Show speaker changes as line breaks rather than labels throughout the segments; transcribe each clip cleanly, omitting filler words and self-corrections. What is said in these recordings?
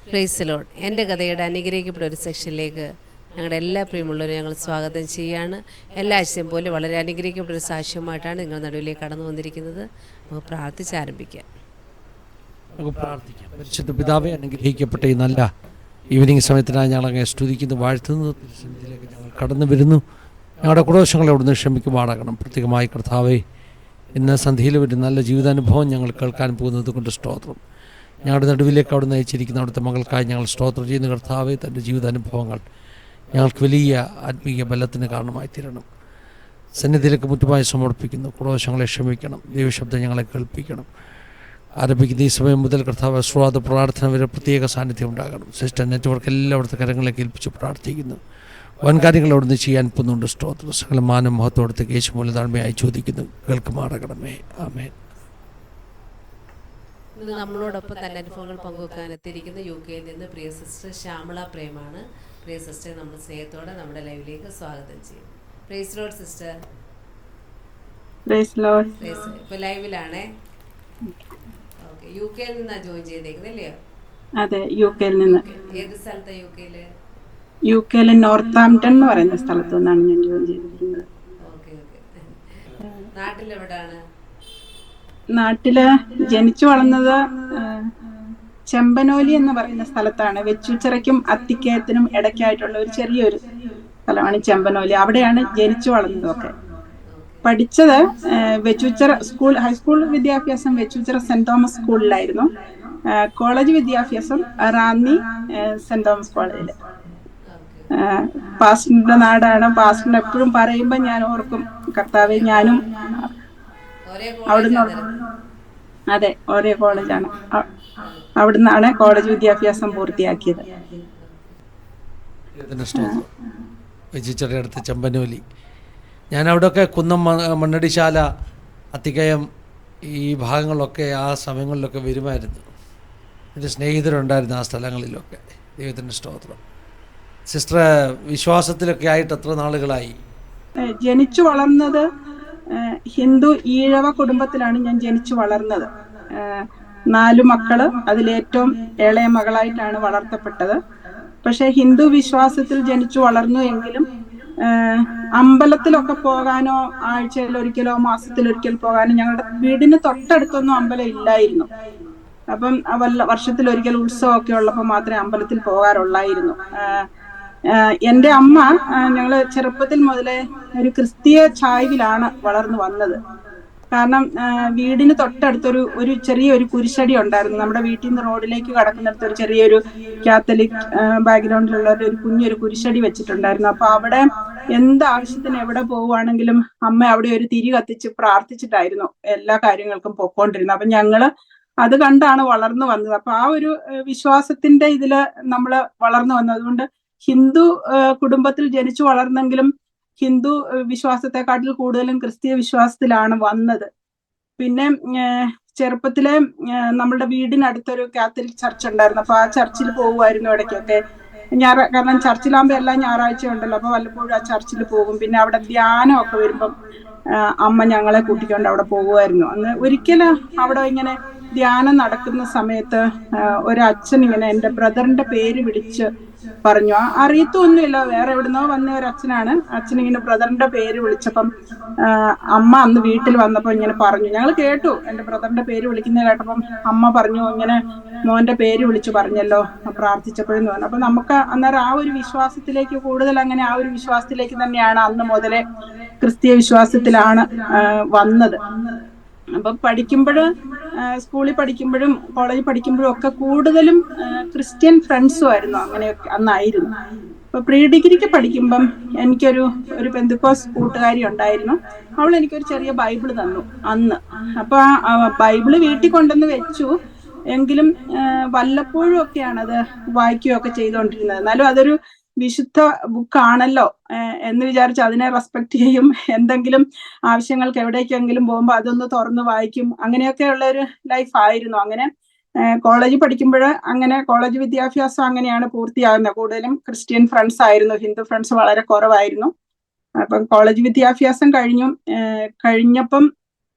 Praise Lord. എൻ്റെ കഥയുടെ അനുഗ്രഹിക്കപ്പെട്ട ഒരു സെക്ഷനിലേക്ക് ഞങ്ങളുടെ എല്ലാ പ്രിയമുള്ളവരും ഞങ്ങൾ സ്വാഗതം ചെയ്യുകയാണ്. എല്ലാ ആഴ്ചയും പോലെ വളരെ അനുഗ്രഹിക്കപ്പെട്ട ഒരു സാക്ഷ്യമായിട്ടാണ് നിങ്ങൾ നടുവിലേക്ക് കടന്നു വന്നിരിക്കുന്നത്. നമുക്ക് പ്രാർത്ഥിച്ചാരംഭിക്കാം.
നമുക്ക് പ്രാർത്ഥിക്കാം. പരിശുദ്ധ പിതാവേ, അനുഗ്രഹിക്കപ്പെട്ട ഈ നല്ല ഈവനിങ് സമയത്തിനായി ഞങ്ങളങ്ങനെ സ്തുതിക്കുന്നു, വാഴ്ത്തുന്നു. തിരുസന്നിധിയിലേക്ക് ഞങ്ങൾ കടന്നു വരുന്നു. ഞങ്ങളുടെ കുടവശങ്ങളെ അവിടുന്ന് ക്ഷമിക്കുമാറാകണം. പ്രത്യേകമായി കർത്താവേ, ഇന്ന് സന്ധ്യയിൽ ഒരു നല്ല ജീവിതാനുഭവം ഞങ്ങൾ കേൾക്കാൻ പോകുന്നത് കൊണ്ട് സ്തോത്രം. ഞങ്ങളുടെ നടുവിലേക്ക് അവിടുന്ന് അയച്ചിരിക്കുന്ന അവിടുത്തെ മകൾക്കായി ഞങ്ങൾ സ്തോത്രം ചെയ്യുന്ന കർത്താവേ, തൻ്റെ ജീവിതാനുഭവങ്ങൾ ഞങ്ങൾക്ക് വലിയ ആത്മീയ ബലത്തിന് കാരണമായി തീരണം. സന്നിധിയിലേക്ക് മുറ്റുമായി സമർപ്പിക്കുന്നു. കുടവശങ്ങളെ ക്ഷമിക്കണം. ദൈവശബ്ദം ഞങ്ങളെ കേൾപ്പിക്കണം. ആരംഭിക്കുന്ന ഈ സമയം മുതൽ കർത്താവ് സ്വാദ പ്രാർത്ഥന വരെ പ്രത്യേക സാന്നിധ്യം ഉണ്ടാകണം. സിസ്റ്റർ നെറ്റ്വർക്ക് എല്ലായിടത്തെ കരങ്ങളിലേക്ക് ഏൽപ്പിച്ച് പ്രാർത്ഥിക്കുന്നു. വൻകാര്യങ്ങൾ അവിടുന്ന് ചെയ്യാൻ പോകുന്നുണ്ട്. സ്തോത്രം. സകല മാനം മഹത്വത്തെ യേശു മൂലം താഴ്മയായി ചോദിക്കുന്നു. കേൾക്കുമാറാകണമേ. ആമേൻ.
ഇന്ന് നമ്മളോടൊപ്പം തന്നെ അനുഭവങ്ങൾ പങ്കുവെക്കാൻ എത്തിയിരിക്കുന്ന UK നിന്ന് പ്രിയ സിസ്റ്റർ ശ്യാമള പ്രേമാണ്. പ്രിയ സിസ്റ്റർ നമ്മൾ സ്നേഹത്തോടെ നമ്മുടെ ലൈവിലേക്ക് സ്വാഗതം ചെയ്യും. Praise lord sister.
Praise lord.
ഇപ്പോൾ ലൈവിലാണേ. ഓക്കെ. UK നിന്നാണ് ജോയിൻ ചെയ്തേക്കുന്നത് അല്ലയോ?
അതെ, UK നിന്ന്.
ഏത് സ്ഥലത്താണ്
UK നോർത്താംപ്ടൺ എന്ന് പറയുന്ന സ്ഥലത്ത് നിന്നാണ് ഞാൻ ജോയിൻ ചെയ്തിരിക്കുന്നത്.
Okay okay. നാട്ടിലെവിടാണ്?
നാട്ടില് ജനിച്ചു വളർന്നത് ചെമ്പനോലി എന്ന് പറയുന്ന സ്ഥലത്താണ്. വെച്ചുച്ചിറയ്ക്കും അത്തിക്കയത്തിനും ഇടയ്ക്കായിട്ടുള്ള ഒരു ചെറിയൊരു സ്ഥലമാണ് ചെമ്പനോലി. അവിടെയാണ് ജനിച്ചു വളർന്നതൊക്കെ. പഠിച്ചത് വെച്ചുച്ചിറ ഹൈസ്കൂൾ വിദ്യാഭ്യാസം വെച്ചുച്ചിറ സെന്റ് തോമസ് സ്കൂളിലായിരുന്നു. കോളേജ് വിദ്യാഭ്യാസം റാന്നി സെന്റ് തോമസ് കോളേജിൽ. പാസ്റ്ററിന്റെ നാടാണ്. പാസ്റ്ററിന് എപ്പോഴും പറയുമ്പോൾ ഞാൻ ഓർക്കും, കർത്താവെ, ഞാനും അവിടുന്ന്, അതെ, ഒരേ കോളേജാണ്. അവിടുന്നാണ് കോളേജ് വിദ്യാഭ്യാസം പൂർത്തിയാക്കിയത്.
അടുത്ത് ചെമ്പനോലി. ഞാൻ അവിടെയൊക്കെ കുന്നം, മണ്ണടിശാല, അത്തിക്കയം, ഈ ഭാഗങ്ങളിലൊക്കെ ആ സമയങ്ങളിലൊക്കെ വരുമായിരുന്നു. എൻ്റെ സ്നേഹിതരുണ്ടായിരുന്നു ആ സ്ഥലങ്ങളിലൊക്കെ. ദൈവത്തിൻ്റെ സ്തോത്രം. സിസ്റ്റർ വിശ്വാസത്തിലൊക്കെ ആയിട്ട് എത്ര നാളുകളായി?
ജനിച്ചു വളർന്നത് ഹിന്ദു ഈഴവ കുടുംബത്തിലാണ് ഞാൻ ജനിച്ചു വളർന്നത്. 4 മക്കള്, അതിലേറ്റവും ഇളയ മകളായിട്ടാണ് വളർത്തപ്പെട്ടത്. പക്ഷെ ഹിന്ദു വിശ്വാസത്തിൽ ജനിച്ചു വളർന്നു എങ്കിലും അമ്പലത്തിലൊക്കെ പോകാനോ ആഴ്ചയിൽ ഒരിക്കലോ മാസത്തിലൊരിക്കൽ പോകാനോ ഞങ്ങളുടെ വീടിന് തൊട്ടടുത്തൊന്നും അമ്പലം ഇല്ലായിരുന്നു. അപ്പം വർഷത്തിലൊരിക്കൽ ഉത്സവമൊക്കെ ഉള്ളപ്പോൾ മാത്രമേ അമ്പലത്തിൽ പോകാറുള്ളായിരുന്നു. എൻ്റെ അമ്മ, ഞങ്ങള് ചെറുപ്പത്തിൽ മുതലേ ഒരു ക്രിസ്തീയ ചായ്വിലാണ് വളർന്നു വന്നത്. കാരണം വീടിന് തൊട്ടടുത്തൊരു ചെറിയൊരു കുരിശടി ഉണ്ടായിരുന്നു. നമ്മുടെ വീട്ടിൽ നിന്ന് റോഡിലേക്ക് കടക്കുന്നിടത്ത് ഒരു ചെറിയൊരു കാത്തലിക് ബാക്ക്ഗ്രൗണ്ടിലുള്ള ഒരു കുഞ്ഞൊരു കുരിശടി വെച്ചിട്ടുണ്ടായിരുന്നു. അപ്പൊ അവിടെ എന്താവശ്യത്തിന് എവിടെ പോവുകയാണെങ്കിലും അമ്മ അവിടെ ഒരു തിരി കത്തിച്ച് പ്രാർത്ഥിച്ചിട്ടായിരുന്നു എല്ലാ കാര്യങ്ങൾക്കും പൊക്കോണ്ടിരുന്നത്. അപ്പൊ ഞങ്ങള് അത് കണ്ടാണ് വളർന്നു വന്നത്. അപ്പൊ ആ ഒരു വിശ്വാസത്തിന്റെ ഇതില് നമ്മള് വളർന്നു വന്നത്. അതുകൊണ്ട് ഹിന്ദു കുടുംബത്തിൽ ജനിച്ചു വളർന്നെങ്കിലും ഹിന്ദു വിശ്വാസത്തെക്കാട്ടിൽ കൂടുതലും ക്രിസ്തീയ വിശ്വാസത്തിലാണ് വന്നത്. പിന്നെ ചെറുപ്പത്തിലെ നമ്മളുടെ വീടിനടുത്തൊരു കാത്തലിക് ചർച്ച് ഉണ്ടായിരുന്നു. അപ്പൊ ആ ചർച്ചിൽ പോകുമായിരുന്നു ഇടയ്ക്കൊക്കെ. കാരണം ചർച്ചിലാകുമ്പോൾ എല്ലാ ഞായറാഴ്ച ഉണ്ടല്ലോ, അപ്പൊ വല്ലപ്പോഴും ആ ചർച്ചിൽ പോകും. പിന്നെ അവിടെ ധ്യാനമൊക്കെ വരുമ്പം അമ്മ ഞങ്ങളെ കൂട്ടിക്കൊണ്ട് അവിടെ പോകുമായിരുന്നു. അന്ന് ഒരിക്കലും അവിടെ ഇങ്ങനെ ധ്യാനം നടക്കുന്ന സമയത്ത് ഒരച്ഛൻ ഇങ്ങനെ എൻ്റെ ബ്രദറിന്റെ പേര് വിളിച്ച് പറഞ്ഞു. അറിയത്തൊന്നുമില്ല, വേറെ എവിടുന്നോ വന്ന ഒരു അച്ഛനാണ്. അച്ഛൻ ഇങ്ങനെ ബ്രദറിന്റെ പേര് വിളിച്ചപ്പം അമ്മ അന്ന് വീട്ടിൽ വന്നപ്പോ ഇങ്ങനെ പറഞ്ഞു. ഞങ്ങൾ കേട്ടു, എൻ്റെ ബ്രദറിന്റെ പേര് വിളിക്കുന്നത് കേട്ടപ്പം അമ്മ പറഞ്ഞു, ഇങ്ങനെ മോന്റെ പേര് വിളിച്ചു പറഞ്ഞല്ലോ പ്രാർത്ഥിച്ചപ്പോഴെന്ന് പറഞ്ഞു. അപ്പൊ നമുക്ക് അന്നേരം ആ ഒരു വിശ്വാസത്തിലേക്ക് കൂടുതൽ, അങ്ങനെ ആ ഒരു വിശ്വാസത്തിലേക്ക് തന്നെയാണ് അന്ന് മുതലേ ക്രിസ്തീയ വിശ്വാസത്തിലാണ് വന്നത്. അപ്പൊ സ്കൂളിൽ പഠിക്കുമ്പോഴും കോളേജിൽ പഠിക്കുമ്പോഴും ഒക്കെ കൂടുതലും ക്രിസ്ത്യൻ ഫ്രണ്ട്സും ആയിരുന്നു. അങ്ങനെയൊക്കെ അന്നായിരുന്നു. അപ്പൊ പ്രീ ഡിഗ്രിക്ക് പഠിക്കുമ്പം എനിക്കൊരു പെന്തക്കോസ് കൂട്ടുകാരി ഉണ്ടായിരുന്നു. അവൾ എനിക്കൊരു ചെറിയ ബൈബിള് തന്നു അന്ന്. അപ്പൊ ആ ബൈബിള് വീട്ടിൽ കൊണ്ടുവന്ന് വെച്ചു. എങ്കിലും വല്ലപ്പോഴും ഒക്കെയാണ് അത് വായിക്കുകയൊക്കെ ചെയ്തുകൊണ്ടിരുന്നത്. എന്നാലും അതൊരു വിശുദ്ധ ബുക്കാണല്ലോ എന്ന് വിചാരിച്ച് അതിനെ റെസ്പെക്ട് ചെയ്യും. എന്തെങ്കിലും ആവശ്യങ്ങൾക്ക് എവിടേക്കെങ്കിലും പോകുമ്പോൾ അതൊന്ന് തുറന്ന് വായിക്കും. അങ്ങനെയൊക്കെയുള്ള ഒരു ലൈഫായിരുന്നു. അങ്ങനെ കോളേജിൽ പഠിക്കുമ്പോൾ അങ്ങനെ കോളേജ് വിദ്യാഭ്യാസം അങ്ങനെയാണ് പൂർത്തിയാകുന്നത്. കൂടുതലും ക്രിസ്ത്യൻ ഫ്രണ്ട്സ് ആയിരുന്നു, ഹിന്ദു ഫ്രണ്ട്സ് വളരെ കുറവായിരുന്നു. അപ്പം കോളേജ് വിദ്യാഭ്യാസം കഴിഞ്ഞപ്പം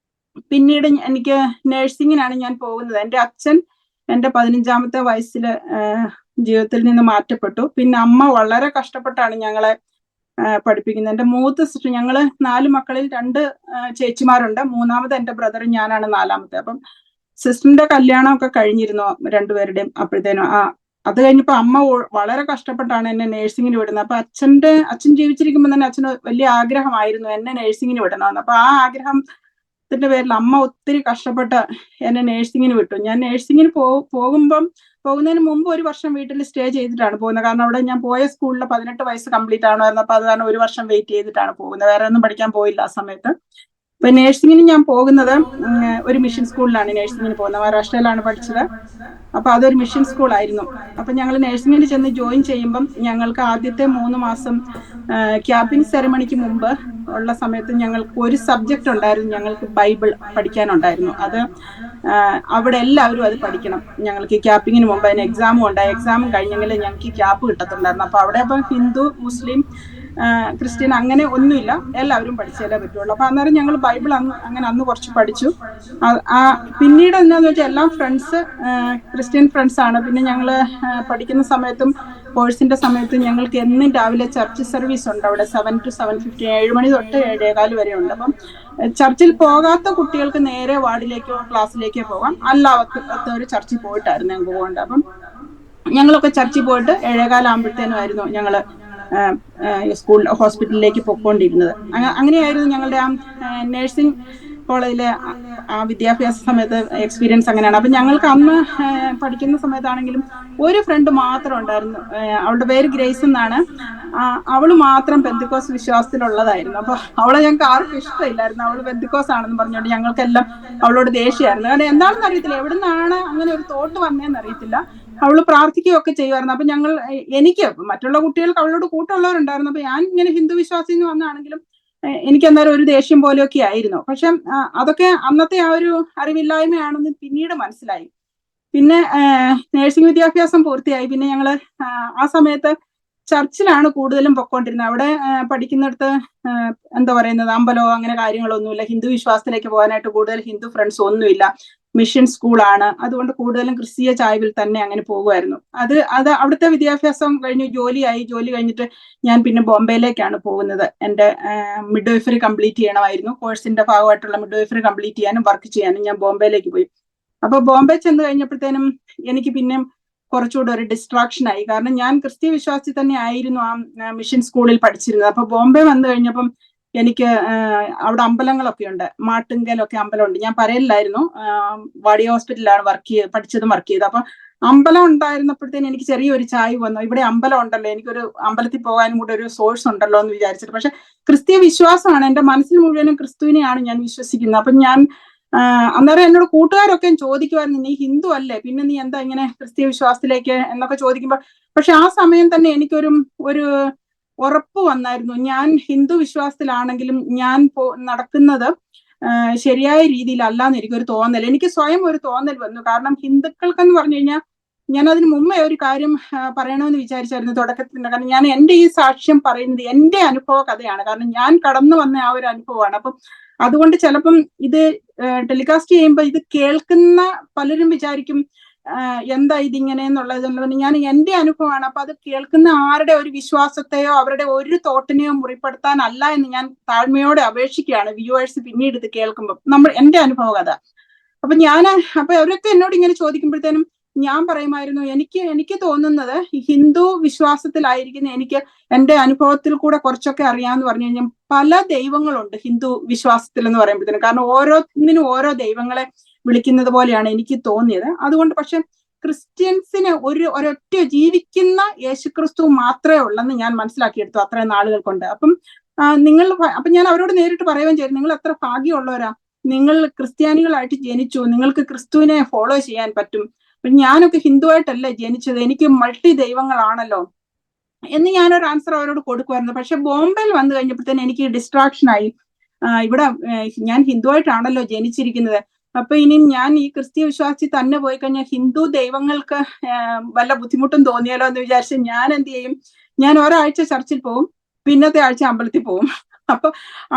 പിന്നീട് എനിക്ക് നേഴ്സിങ്ങിനാണ് ഞാൻ പോകുന്നത്. എൻ്റെ അച്ഛൻ എൻ്റെ 15-ാമത്തെ വയസ്സിൽ ജീവിതത്തിൽ നിന്ന് മാറ്റപ്പെട്ടു. പിന്നെ അമ്മ വളരെ കഷ്ടപ്പെട്ടാണ് ഞങ്ങളെ പഠിപ്പിക്കുന്നത്. എൻ്റെ മൂത്ത സിസ്റ്റർ, ഞങ്ങള് 4 മക്കളിൽ 2 ചേച്ചിമാരുണ്ട്. മൂന്നാമത് എൻ്റെ ബ്രദറും ഞാനാണ് 4-മത്തെ. അപ്പം സിസ്റ്ററിന്റെ കല്യാണമൊക്കെ കഴിഞ്ഞിരുന്നു രണ്ടുപേരുടെയും. അപ്പോഴത്തേനും അത് കഴിഞ്ഞപ്പോ അമ്മ വളരെ കഷ്ടപ്പെട്ടാണ് എന്നെ നേഴ്സിങ്ങിന് വിടുന്നത്. അപ്പൊ അച്ഛൻ ജീവിച്ചിരിക്കുമ്പോൾ തന്നെ അച്ഛന് വലിയ ആഗ്രഹമായിരുന്നു എന്നെ നേഴ്സിങ്ങിന് വിടണമെന്ന്. അപ്പൊ ആ ആഗ്രഹത്തിന്റെ പേരിൽ അമ്മ ഒത്തിരി കഷ്ടപ്പെട്ട് എന്നെ നേഴ്സിങ്ങിന് വിട്ടു. ഞാൻ നേഴ്സിങ്ങിന് പോകുന്നതിന് മുമ്പ് 1 വർഷം വീട്ടിൽ സ്റ്റേ ചെയ്തിട്ടാണ് പോകുന്നത്. കാരണം അവിടെ ഞാൻ പോയ സ്കൂളിൽ 18 വയസ്സ് കംപ്ലീറ്റ് ആണമായിരുന്നു. അപ്പൊ അത് കാരണം 1 വർഷം വെയിറ്റ് ചെയ്തിട്ടാണ് പോകുന്നത്. വേറെ ഒന്നും പഠിക്കാൻ പോയില്ല ആ സമയത്ത്. ഇപ്പൊ നേഴ്സിങ്ങിന് ഞാൻ പോകുന്നത് ഒരു മിഷൻ സ്കൂളിലാണ് നേഴ്സിങ്ങിന് പോകുന്നത്. മഹാരാഷ്ട്രയിലാണ് പഠിച്ചത്. അപ്പൊ അതൊരു മിഷൻ സ്കൂളായിരുന്നു. അപ്പൊ ഞങ്ങൾ നേഴ്സിങ്ങിന് ചെന്ന് ജോയിൻ ചെയ്യുമ്പം ഞങ്ങൾക്ക് ആദ്യത്തെ 3 മാസം ക്യാമ്പിംഗ് സെറമണിക്ക് മുമ്പ് ഉള്ള സമയത്ത് ഞങ്ങൾക്ക് ഒരു സബ്ജക്റ്റ് ഉണ്ടായിരുന്നു. ഞങ്ങൾക്ക് ബൈബിൾ പഠിക്കാനുണ്ടായിരുന്നു. അത് അവിടെ എല്ലാവരും അത് പഠിക്കണം. ഞങ്ങൾക്ക് ക്യാമ്പിങ്ങിന് മുമ്പ് അതിന് എക്സാമും ഉണ്ടായി. എക്സാമും കഴിഞ്ഞെങ്കിൽ ഞങ്ങൾക്ക് ക്യാപ്പ് കിട്ടത്തുണ്ടായിരുന്നു. അപ്പൊ അവിടെ അപ്പം ഹിന്ദു, മുസ്ലിം, ക്രിസ്ത്യൻ അങ്ങനെ ഒന്നുമില്ല, എല്ലാവരും പഠിച്ചാലേ പറ്റുള്ളൂ. അപ്പൊ അന്നേരം ഞങ്ങൾ ബൈബിൾ അന്ന് കുറച്ച് പഠിച്ചു. പിന്നീട് എന്താന്ന് വെച്ചാൽ എല്ലാം ഫ്രണ്ട്സ് ക്രിസ്ത്യൻ ഫ്രണ്ട്സ് ആണ്. പിന്നെ ഞങ്ങൾ പഠിക്കുന്ന സമയത്തും കോഴ്സിന്റെ സമയത്തും ഞങ്ങൾക്ക് എന്നും രാവിലെ ചർച്ച് സർവീസ് ഉണ്ട് അവിടെ. 7 to 7:15, 7 മണി തൊട്ട് 7:15 വരെ ഉണ്ട്. അപ്പം ചർച്ചിൽ പോകാത്ത കുട്ടികൾക്ക് നേരെ വാർഡിലേക്കോ ക്ലാസ്സിലേക്കോ പോകാം. അല്ലാത്തവർ ചർച്ചിൽ പോയിട്ടായിരുന്നു ഞങ്ങൾക്ക് പോകേണ്ടത്. അപ്പം ഞങ്ങളൊക്കെ ചർച്ചിൽ പോയിട്ട് 7:15 ആകുമ്പോഴത്തേനുമായിരുന്നു ഞങ്ങള് ഹോസ്പിറ്റലിലേക്ക് പൊക്കോണ്ടിരുന്നത്. അങ്ങനെയായിരുന്നു ഞങ്ങളുടെ നഴ്സിംഗ് കോളേജിലെ വിദ്യാഭ്യാസ സമയത്ത് എക്സ്പീരിയൻസ് അങ്ങനെയാണ്. അപ്പൊ ഞങ്ങൾക്ക് അന്ന് പഠിക്കുന്ന സമയത്താണെങ്കിലും ഒരു ഫ്രണ്ട് മാത്രം ഉണ്ടായിരുന്നു. അവളുടെ പേര് ഗ്രേസ് എന്നാണ്. അവള് മാത്രം പെന്തിക്കോസ് വിശ്വാസത്തിലുള്ളതായിരുന്നു. അപ്പൊ അവളെ ഞങ്ങൾക്ക് ആർക്കും ഇഷ്ടമില്ലായിരുന്നു. അവള് പെന്തിക്കോസ് ആണെന്ന് പറഞ്ഞുകൊണ്ട് ഞങ്ങൾക്കെല്ലാം അവളോട് ദേഷ്യമായിരുന്നു. കാരണം എന്താണെന്ന് അറിയത്തില്ല, എവിടുന്നാണ് അങ്ങനെ ഒരു തോട്ട് വന്നതെന്ന് അറിയത്തില്ല. അവള് പ്രാർത്ഥിക്കുകയൊക്കെ ചെയ്യുമായിരുന്നു. അപ്പൊ എനിക്ക് മറ്റുള്ള കുട്ടികൾക്ക് അവളോട് കൂട്ടുള്ളവരുണ്ടായിരുന്നു. അപ്പൊ ഞാൻ ഇങ്ങനെ ഹിന്ദു വിശ്വാസിൽ നിന്ന് വന്നാണെങ്കിലും എനിക്ക് അന്നേരം ഒരു ദേഷ്യം പോലെയൊക്കെ ആയിരുന്നു. പക്ഷെ അതൊക്കെ അന്നത്തെ ആ ഒരു അറിവില്ലായ്മയാണെന്ന് പിന്നീട് മനസ്സിലായി. പിന്നെ നേഴ്സിംഗ് വിദ്യാഭ്യാസം പൂർത്തിയായി. പിന്നെ ഞങ്ങള് ആ സമയത്ത് ചർച്ചിലാണ് കൂടുതലും പൊക്കോണ്ടിരുന്നത്. അവിടെ പഠിക്കുന്നിടത്ത് എന്താ പറയുന്നത്, അമ്പലമോ അങ്ങനെ കാര്യങ്ങളൊന്നുമില്ല. ഹിന്ദു വിശ്വാസത്തിലേക്ക് പോകാനായിട്ട് കൂടുതൽ ഹിന്ദു ഫ്രണ്ട്സ് ഒന്നുമില്ല. മിഷൻ സ്കൂളാണ്. അതുകൊണ്ട് കൂടുതലും ക്രിസ്തീയ ചായ്വിൽ തന്നെ അങ്ങനെ പോകുമായിരുന്നു. അത് അവിടുത്തെ വിദ്യാഭ്യാസം കഴിഞ്ഞ് ജോലി കഴിഞ്ഞിട്ട് ഞാൻ പിന്നെ ബോംബെയിലേക്കാണ് പോകുന്നത്. എൻ്റെ മിഡ്വൈഫറി കംപ്ലീറ്റ് ചെയ്യണമായിരുന്നു. കോഴ്സിന്റെ ഭാഗമായിട്ടുള്ള മിഡ്വൈഫറി കംപ്ലീറ്റ് ചെയ്യാനും വർക്ക് ചെയ്യാനും ഞാൻ ബോംബെയിലേക്ക് പോയി. അപ്പൊ ബോംബെ ചെന്ന് കഴിഞ്ഞപ്പോഴത്തേനും എനിക്ക് പിന്നെ കുറച്ചുകൂടെ ഒരു ഡിസ്ട്രാക്ഷൻ ആയി. കാരണം ഞാൻ ക്രിസ്തീയ വിശ്വാസത്തിൽ തന്നെ ആയിരുന്നു ആ മിഷൻ സ്കൂളിൽ പഠിച്ചിരുന്നത്. അപ്പൊ ബോംബെ വന്നു കഴിഞ്ഞപ്പം എനിക്ക് അവിടെ അമ്പലങ്ങളൊക്കെ ഉണ്ട്. മാട്ടുങ്കലൊക്കെ അമ്പലമുണ്ട്. ഞാൻ പരേലിലായിരുന്നു, വാടി ഹോസ്പിറ്റലിലാണ് പഠിച്ചതും വർക്ക് ചെയ്തത്. അപ്പൊ അമ്പലം ഉണ്ടായിരുന്നപ്പോഴത്തേന് എനിക്ക് ചെറിയൊരു ചായ്വ് വന്നു. ഇവിടെ അമ്പലം ഉണ്ടല്ലോ, എനിക്കൊരു അമ്പലത്തിൽ പോകാനും കൂടെ ഒരു സോഴ്സ് ഉണ്ടല്ലോ എന്ന് വിചാരിച്ചിട്ട്. പക്ഷെ ക്രിസ്തീയ വിശ്വാസമാണ് എൻ്റെ മനസ്സിൽ മുഴുവനും, ക്രിസ്തുവിനെയാണ് ഞാൻ വിശ്വസിക്കുന്നത്. അപ്പം ഞാൻ അന്നേരം എന്നോട് കൂട്ടുകാരൊക്കെ ചോദിക്കുമായിരുന്നു, നീ ഹിന്ദു അല്ലേ, പിന്നെ നീ എന്താ ഇങ്ങനെ ക്രിസ്തീയ വിശ്വാസത്തിലേക്ക് എന്നൊക്കെ ചോദിക്കുമ്പോ, പക്ഷെ ആ സമയം തന്നെ എനിക്കൊരു ഉറപ്പ് വന്നായിരുന്നു. ഞാൻ ഹിന്ദു വിശ്വാസത്തിലാണെങ്കിലും ഞാൻ നടക്കുന്നത് ശരിയായ രീതിയിലല്ലാന്ന് എനിക്കൊരു തോന്നൽ, എനിക്ക് സ്വയം ഒരു തോന്നൽ വന്നു. കാരണം ഹിന്ദുക്കൾക്കെന്ന് പറഞ്ഞു കഴിഞ്ഞാൽ, ഞാൻ അതിന് മുമ്പേ ഒരു കാര്യം പറയണമെന്ന് വിചാരിച്ചായിരുന്നു തുടക്കത്തിൽ. കാരണം ഞാൻ എൻ്റെ ഈ സാക്ഷ്യം പറയുന്നത് എൻ്റെ അനുഭവ കഥയാണ്. കാരണം ഞാൻ കടന്നു വന്ന ആ ഒരു അനുഭവമാണ്. അപ്പം അതുകൊണ്ട് ചിലപ്പം ഇത് ടെലികാസ്റ്റ് ചെയ്യുമ്പോൾ ഇത് കേൾക്കുന്ന പലരും വിചാരിക്കും എന്താ ഇതിങ്ങനെ എന്നുള്ളത്. ഞാൻ എൻ്റെ അനുഭവമാണ്. അപ്പൊ അത് കേൾക്കുന്ന ആരുടെ ഒരു വിശ്വാസത്തെയോ അവരുടെ ഒരു തോട്ടിനെയോ മുറിപ്പെടുത്താനല്ല എന്ന് ഞാൻ താഴ്മയോടെ അപേക്ഷിക്കുകയാണ് വ്യൂവേഴ്സ് പിന്നീട് ഇത് കേൾക്കുമ്പോൾ. എൻ്റെ അനുഭവ കഥ. അപ്പൊ അവരൊക്കെ എന്നോട് ഇങ്ങനെ ചോദിക്കുമ്പോഴത്തേനും ഞാൻ പറയുമായിരുന്നു, എനിക്ക് തോന്നുന്നത് ഹിന്ദു വിശ്വാസത്തിലായിരിക്കുന്ന എനിക്ക് എൻ്റെ അനുഭവത്തിൽ കൂടെ കുറച്ചൊക്കെ അറിയാമെന്ന് പറഞ്ഞു കഴിഞ്ഞാൽ പല ദൈവങ്ങളുണ്ട് ഹിന്ദു വിശ്വാസത്തിൽ എന്ന് പറയുമ്പോഴത്തേനും. കാരണം ഓരോന്നിനും ഓരോ ദൈവങ്ങളെ വിളിക്കുന്നത് പോലെയാണ് എനിക്ക് തോന്നിയത്. അതുകൊണ്ട് പക്ഷെ ക്രിസ്ത്യൻസിന് ഒരൊറ്റ ജീവിക്കുന്ന യേശുക്രിസ്തു മാത്രമേ ഉള്ളെന്ന് ഞാൻ മനസ്സിലാക്കിയെടുത്തു അത്രയും നാളുകൾ കൊണ്ട്. അപ്പം ഞാൻ അവരോട് നേരിട്ട് പറയുകയും ചെയ്തു, നിങ്ങൾ എത്ര ഭാഗ്യമുള്ളവരാ, നിങ്ങൾ ക്രിസ്ത്യാനികളായിട്ട് ജനിച്ചു, നിങ്ങൾക്ക് ക്രിസ്തുവിനെ ഫോളോ ചെയ്യാൻ പറ്റും. ഞാനൊക്കെ ഹിന്ദുവായിട്ടല്ലേ ജനിച്ചത്, എനിക്ക് മൾട്ടി ദൈവങ്ങളാണല്ലോ എന്ന് ഞാനൊരു ആൻസർ അവരോട് കൊടുക്കുമായിരുന്നു. പക്ഷെ ബോംബെയിൽ വന്നു കഴിഞ്ഞപ്പോഴത്തേന് എനിക്ക് ഡിസ്ട്രാക്ഷൻ ആയി. ഇവിടെ ഞാൻ ഹിന്ദുവായിട്ടാണല്ലോ ജനിച്ചിരിക്കുന്നത്, അപ്പൊ ഇനിയും ഞാൻ ഈ ക്രിസ്തീയ വിശ്വാസത്തിൽ തന്നെ പോയി കഴിഞ്ഞാൽ ഹിന്ദു ദൈവങ്ങൾക്ക് വല്ല ബുദ്ധിമുട്ടും തോന്നിയാലോ എന്ന് വിചാരിച്ച് ഞാൻ എന്ത് ചെയ്യും, ഞാൻ ഒരാഴ്ച ചർച്ചിൽ പോകും, പിന്നത്തെ ആഴ്ച അമ്പലത്തിൽ പോകും. അപ്പൊ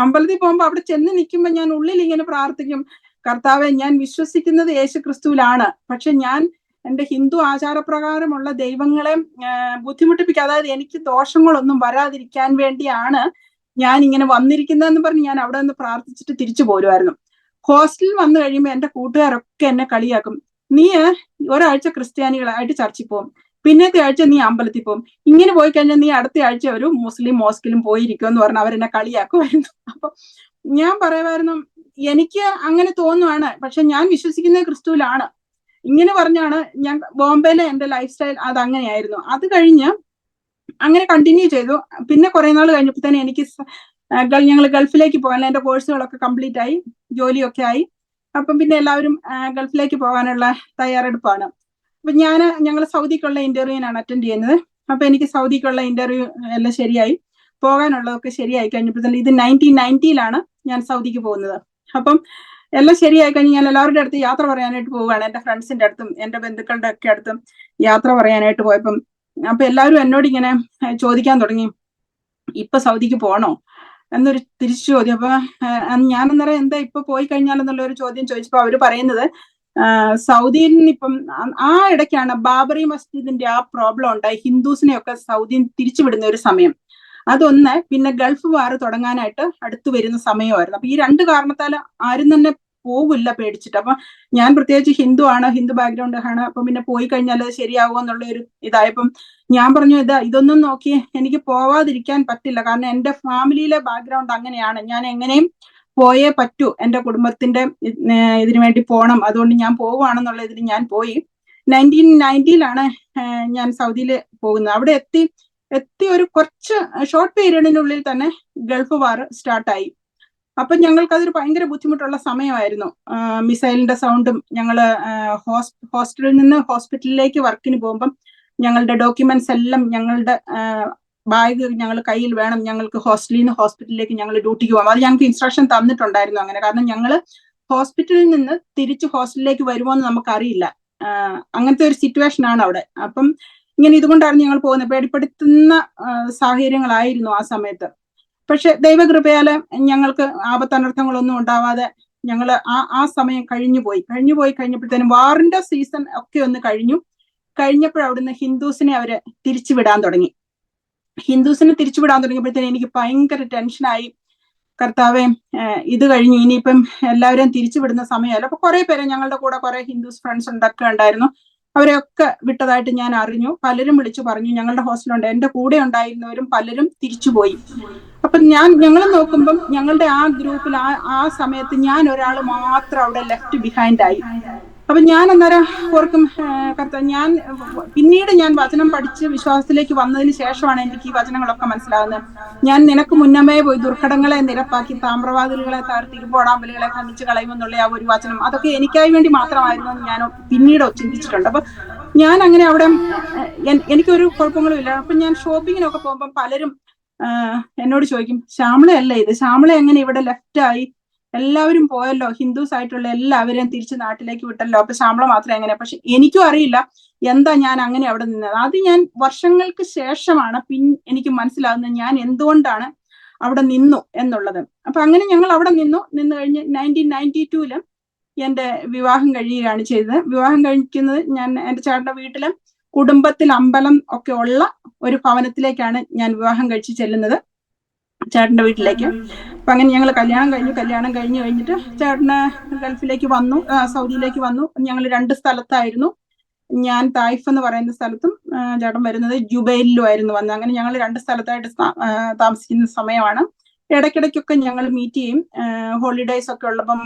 അമ്പലത്തിൽ പോകുമ്പോ അവിടെ ചെന്ന് നിൽക്കുമ്പോ ഞാൻ ഉള്ളിൽ ഇങ്ങനെ പ്രാർത്ഥിക്കും, കർത്താവെ ഞാൻ വിശ്വസിക്കുന്നത് യേശു ക്രിസ്തുവിലാണ്, പക്ഷെ ഞാൻ എൻ്റെ ഹിന്ദു ആചാരപ്രകാരമുള്ള ദൈവങ്ങളെ ബുദ്ധിമുട്ടിപ്പിക്കുക, അതായത് എനിക്ക് ദോഷങ്ങളൊന്നും വരാതിരിക്കാൻ വേണ്ടിയാണ് ഞാൻ ഇങ്ങനെ വന്നിരിക്കുന്നതെന്ന് പറഞ്ഞ് ഞാൻ അവിടെ നിന്ന് പ്രാർത്ഥിച്ചിട്ട് തിരിച്ചു പോരുമായിരുന്നു. ഹോസ്റ്റലിൽ വന്നു കഴിയുമ്പോൾ എൻ്റെ കൂട്ടുകാരൊക്കെ എന്നെ കളിയാക്കും, നീ ഒരാഴ്ച ക്രിസ്ത്യാനികളായിട്ട് ചർച്ചിൽ പോകും, പിന്നത്തെ ആഴ്ച നീ അമ്പലത്തിൽ പോകും, ഇങ്ങനെ പോയി കഴിഞ്ഞാൽ നീ അടുത്ത ആഴ്ച ഒരു മുസ്ലിം മോസ്കിലും പോയിരിക്കും എന്ന് പറഞ്ഞ് അവരെന്നെ കളിയാക്കുമായിരുന്നു. അപ്പൊ ഞാൻ പറയുമായിരുന്നു, എനിക്ക് അങ്ങനെ തോന്നുവാണ്, പക്ഷെ ഞാൻ വിശ്വസിക്കുന്നത് ക്രിസ്തുവിലാണ്. ഇങ്ങനെ പറഞ്ഞാണ് ഞാൻ ബോംബെയിലെ എൻ്റെ ലൈഫ് സ്റ്റൈൽ അത് അങ്ങനെയായിരുന്നു. അത് കഴിഞ്ഞ് അങ്ങനെ കണ്ടിന്യൂ ചെയ്തു. പിന്നെ കുറെ നാൾ കഴിഞ്ഞപ്പോഴത്തേന് എനിക്ക് ഞങ്ങൾ ഗൾഫിലേക്ക് പോകാൻ, എൻ്റെ കോഴ്സുകളൊക്കെ കംപ്ലീറ്റ് ആയി, ജോലിയൊക്കെ ആയി. അപ്പം പിന്നെ എല്ലാവരും ഗൾഫിലേക്ക് പോകാനുള്ള തയ്യാറെടുപ്പാണ്. അപ്പൊ ഞങ്ങൾ സൗദിക്കുള്ള ഇന്റർവ്യൂവിനാണ് അറ്റൻഡ് ചെയ്യുന്നത്. അപ്പൊ എനിക്ക് സൗദിക്കുള്ള ഇന്റർവ്യൂ എല്ലാം ശരിയായി, പോകാനുള്ളതൊക്കെ ശരിയായി കഴിഞ്ഞപ്പോഴത്തേന്, ഇത് 1990 ഞാൻ സൗദിക്ക് പോകുന്നത്. അപ്പം എല്ലാം ശരിയായി കഴിഞ്ഞ് ഞാൻ എല്ലാവരുടെ അടുത്ത് യാത്ര പറയാനായിട്ട് പോവുകയാണ്, എൻ്റെ ഫ്രണ്ട്സിന്റെ അടുത്തും എൻ്റെ ബന്ധുക്കളുടെ ഒക്കെ അടുത്തും യാത്ര പറയാനായിട്ട് പോയപ്പം അപ്പൊ എല്ലാവരും എന്നോട് ഇങ്ങനെ ചോദിക്കാൻ തുടങ്ങി, ഇപ്പൊ സൗദിക്ക് പോകണോ എന്നൊരു തിരിച്ചു ചോദ്യം. അപ്പൊ ഞാൻ അന്നേരം എന്താ ഇപ്പൊ പോയി കഴിഞ്ഞാലെന്നുള്ള ഒരു ചോദ്യം ചോദിച്ചപ്പോ അവര് പറയുന്നത്, സൗദിയിൽ നിന്ന് ഇപ്പം ആ ഇടയ്ക്കാണ് ബാബറി മസ്ജിദിന്റെ ആ പ്രോബ്ലം ഉണ്ടായി, ഹിന്ദുസിനെയൊക്കെ സൗദി തിരിച്ചുവിടുന്ന ഒരു സമയം. അതൊന്ന്, പിന്നെ ഗൾഫ് വാർ തുടങ്ങാനായിട്ട് അടുത്തു വരുന്ന സമയമായിരുന്നു. അപ്പൊ ഈ രണ്ട് കാരണത്താൽ ആരും തന്നെ പോവില്ല പേടിച്ചിട്ട്. അപ്പൊ ഞാൻ പ്രത്യേകിച്ച് ഹിന്ദു ആണ്, ഹിന്ദു ബാക്ക്ഗ്രൗണ്ട് ആണ്. അപ്പൊ പിന്നെ പോയി കഴിഞ്ഞാൽ അത് ശരിയാവുമോ എന്നുള്ള ഒരു ഇതായപ്പം ഞാൻ പറഞ്ഞു, ഇതൊന്നും നോക്കി എനിക്ക് പോവാതിരിക്കാൻ പറ്റില്ല, കാരണം എൻ്റെ ഫാമിലിയിലെ ബാക്ക്ഗ്രൗണ്ട് അങ്ങനെയാണ്, ഞാൻ എങ്ങനെയും പോയേ പറ്റൂ, എൻ്റെ കുടുംബത്തിന്റെ ഇതിനു വേണ്ടി പോകണം, അതുകൊണ്ട് ഞാൻ പോവുകയാണെന്നുള്ള ഇതിൽ ഞാൻ പോയി. 1990 ഞാൻ സൗദിയിൽ പോകുന്നത്. അവിടെ എത്തി ഒരു കുറച്ച് ഷോർട്ട് പീരീഡിനുള്ളിൽ തന്നെ ഗൾഫ് വാർ സ്റ്റാർട്ടായി. അപ്പൊ ഞങ്ങൾക്ക് അതൊരു ഭയങ്കര ബുദ്ധിമുട്ടുള്ള സമയമായിരുന്നു. മിസൈലിന്റെ സൗണ്ടും, ഞങ്ങള് ഹോസ്റ്റലിൽ നിന്ന് ഹോസ്പിറ്റലിലേക്ക് വർക്കിന് പോകുമ്പം ഞങ്ങളുടെ ഡോക്യുമെന്റ്സ് എല്ലാം, ഞങ്ങളുടെ ബാഗ് ഞങ്ങൾ കയ്യിൽ വേണം, ഞങ്ങൾക്ക് ഹോസ്റ്റലിൽ നിന്ന് ഹോസ്പിറ്റലിലേക്ക് ഞങ്ങൾ ഡ്യൂട്ടിക്ക് പോകാം. അത് ഞങ്ങൾക്ക് ഇൻസ്ട്രക്ഷൻ തന്നിട്ടുണ്ടായിരുന്നു അങ്ങനെ, കാരണം ഞങ്ങൾ ഹോസ്പിറ്റലിൽ നിന്ന് തിരിച്ച് ഹോസ്റ്റലിലേക്ക് വരുമോ എന്ന് നമുക്കറിയില്ല. അങ്ങനത്തെ ഒരു സിറ്റുവേഷൻ ആണ് അവിടെ. അപ്പം ഇങ്ങനെ ഇതുകൊണ്ടായിരുന്നു ഞങ്ങൾ പോകുന്നത്. പേടിപ്പെടുത്തുന്ന സാഹചര്യങ്ങളായിരുന്നു ആ സമയത്ത്. പക്ഷെ ദൈവകൃപയാല് ഞങ്ങൾക്ക് ആപത്തനർത്ഥങ്ങളൊന്നും ഉണ്ടാവാതെ ഞങ്ങൾ ആ സമയം കഴിഞ്ഞുപോയി കഴിഞ്ഞപ്പോഴത്തേനും വാറിന്റെ സീസൺ ഒക്കെ ഒന്ന് കഴിഞ്ഞപ്പോൾ അവിടുന്ന് ഹിന്ദുസിനെ അവര് തിരിച്ചുവിടാൻ തുടങ്ങിയപ്പോഴത്തേനും എനിക്ക് ഭയങ്കര ടെൻഷനായി. കർത്താവേ, ഇത് കഴിഞ്ഞു, ഇനിയിപ്പം എല്ലാവരെയും തിരിച്ചുവിടുന്ന സമയമല്ല. അപ്പൊ കുറെ പേര്, ഞങ്ങളുടെ കൂടെ കുറെ ഹിന്ദുസ് ഫ്രണ്ട്സ് ഉണ്ടായിരുന്നു, അവരെയൊക്കെ വിട്ടതായിട്ട് ഞാൻ അറിഞ്ഞു. പലരും വിളിച്ചു പറഞ്ഞു, ഞങ്ങളുടെ ഹോസ്റ്റലുണ്ട്, എൻ്റെ കൂടെ ഉണ്ടായിരുന്നവരും പലരും തിരിച്ചുപോയി. അപ്പൊ ഞങ്ങൾ നോക്കുമ്പം ഞങ്ങളുടെ ആ ഗ്രൂപ്പിൽ ആ സമയത്ത് ഞാൻ ഒരാൾ മാത്രം അവിടെ ലെഫ്റ്റ് ബിഹൈൻഡ് ആയി. അപ്പൊ ഞാൻ അന്നേരം ഓർക്കും, ഞാൻ പിന്നീട് ഞാൻ വചനം പഠിച്ച് വിശ്വാസത്തിലേക്ക് വന്നതിന് ശേഷമാണ് എനിക്ക് ഈ വചനങ്ങളൊക്കെ മനസ്സിലാകുന്നത്. ഞാൻ നിനക്ക് മുന്നമേ പോയി ദുർഘടങ്ങളെ നിരപ്പാക്കി താമ്രവാതിലുകളെ താഴ്ത്തി ഇരുമ്പോടാമ്പലുകളെ ഖണ്ഡിച്ച് കളയുമെന്നുള്ള ആ ഒരു വചനം, അതൊക്കെ എനിക്കായി വേണ്ടി മാത്രമായിരുന്നു എന്ന് ഞാൻ പിന്നീട് ചിന്തിച്ചിട്ടുണ്ട്. അപ്പൊ ഞാൻ അങ്ങനെ അവിടെ എനിക്കൊരു കുഴപ്പങ്ങളും ഇല്ല. അപ്പൊ ഞാൻ ഷോപ്പിങ്ങിനൊക്കെ പോകുമ്പോൾ പലരും എന്നോട് ചോദിക്കും, ശ്യാമളയല്ല ഇത്, ശ്യാമള എങ്ങനെ ഇവിടെ ലെഫ്റ്റ് ആയി, എല്ലാവരും പോയല്ലോ, ഹിന്ദുസ് ആയിട്ടുള്ള എല്ലാവരെയും തിരിച്ച് നാട്ടിലേക്ക് വിട്ടല്ലോ, അപ്പൊ ശ്യാമള മാത്രം എങ്ങനെ? പക്ഷെ എനിക്കും അറിയില്ല എന്താ ഞാൻ അങ്ങനെ അവിടെ നിന്നത്. അത് ഞാൻ വർഷങ്ങൾക്ക് ശേഷമാണ് എനിക്ക് മനസ്സിലാകുന്നത് ഞാൻ എന്തുകൊണ്ടാണ് അവിടെ നിന്നു എന്നുള്ളത്. അപ്പൊ അങ്ങനെ ഞങ്ങൾ അവിടെ നിന്ന് കഴിഞ്ഞ് 1992 എന്റെ വിവാഹം കഴിയുകയാണ് ചെയ്തത്. വിവാഹം കഴിക്കുന്നത് ഞാൻ എൻ്റെ ചേട്ടന്റെ വീട്ടില് കുടുംബത്തിൽ അമ്പലം ഒക്കെ ഉള്ള ഒരു ഭവനത്തിലേക്കാണ് ഞാൻ വിവാഹം കഴിച്ച് ചെല്ലുന്നത്, ചേട്ടന്റെ വീട്ടിലേക്ക്. അപ്പൊ അങ്ങനെ ഞങ്ങൾ കല്യാണം കഴിഞ്ഞിട്ട് ചേട്ടന് ഗൾഫിലേക്ക് വന്നു, സൗദിയിലേക്ക് വന്നു. ഞങ്ങൾ 2 സ്ഥലത്തായിരുന്നു. ഞാൻ തായിഫ് എന്ന് പറയുന്ന സ്ഥലത്തും ചേട്ടൻ വരുന്നത് ജുബൈലിലും ആയിരുന്നു വന്നത്. അങ്ങനെ ഞങ്ങൾ 2 സ്ഥലത്തായിട്ട് താമസിക്കുന്ന സമയമാണ്. ഇടയ്ക്കിടയ്ക്കൊക്കെ ഞങ്ങൾ മീറ്റ് ചെയ്യും. ഹോളിഡേയ്സ് ഒക്കെ ഉള്ളപ്പം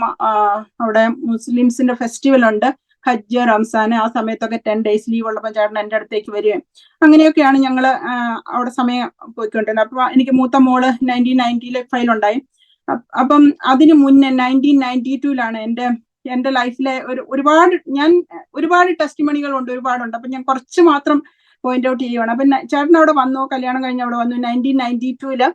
അവിടെ മുസ്ലിംസിന്റെ ഫെസ്റ്റിവൽ ഉണ്ട്, ഹജ്ജ്, റംസാൻ. ആ സമയത്തൊക്കെ 10 days ലീവ് ഉള്ളപ്പോൾ ചേട്ടൻ എൻ്റെ അടുത്തേക്ക് വരികയും അങ്ങനെയൊക്കെയാണ് ഞങ്ങൾ അവിടെ സമയം പോയിക്കൊണ്ടിരുന്നത്. അപ്പൊ എനിക്ക് മൂത്ത മോള് 1990 ഫയലുണ്ടായി. അപ്പം അതിനു മുന്നേ 1992 എൻ്റെ ലൈഫിലെ ഒരുപാട് ടെസ്റ്റിമണികളുണ്ട്, ഒരുപാടുണ്ട്. അപ്പൊ ഞാൻ കുറച്ച് മാത്രം പോയിന്റ് ഔട്ട് ചെയ്യുവാണ്. അപ്പൊ ചേട്ടൻ അവിടെ വന്നു, കല്യാണം കഴിഞ്ഞ് അവിടെ വന്നു. 1992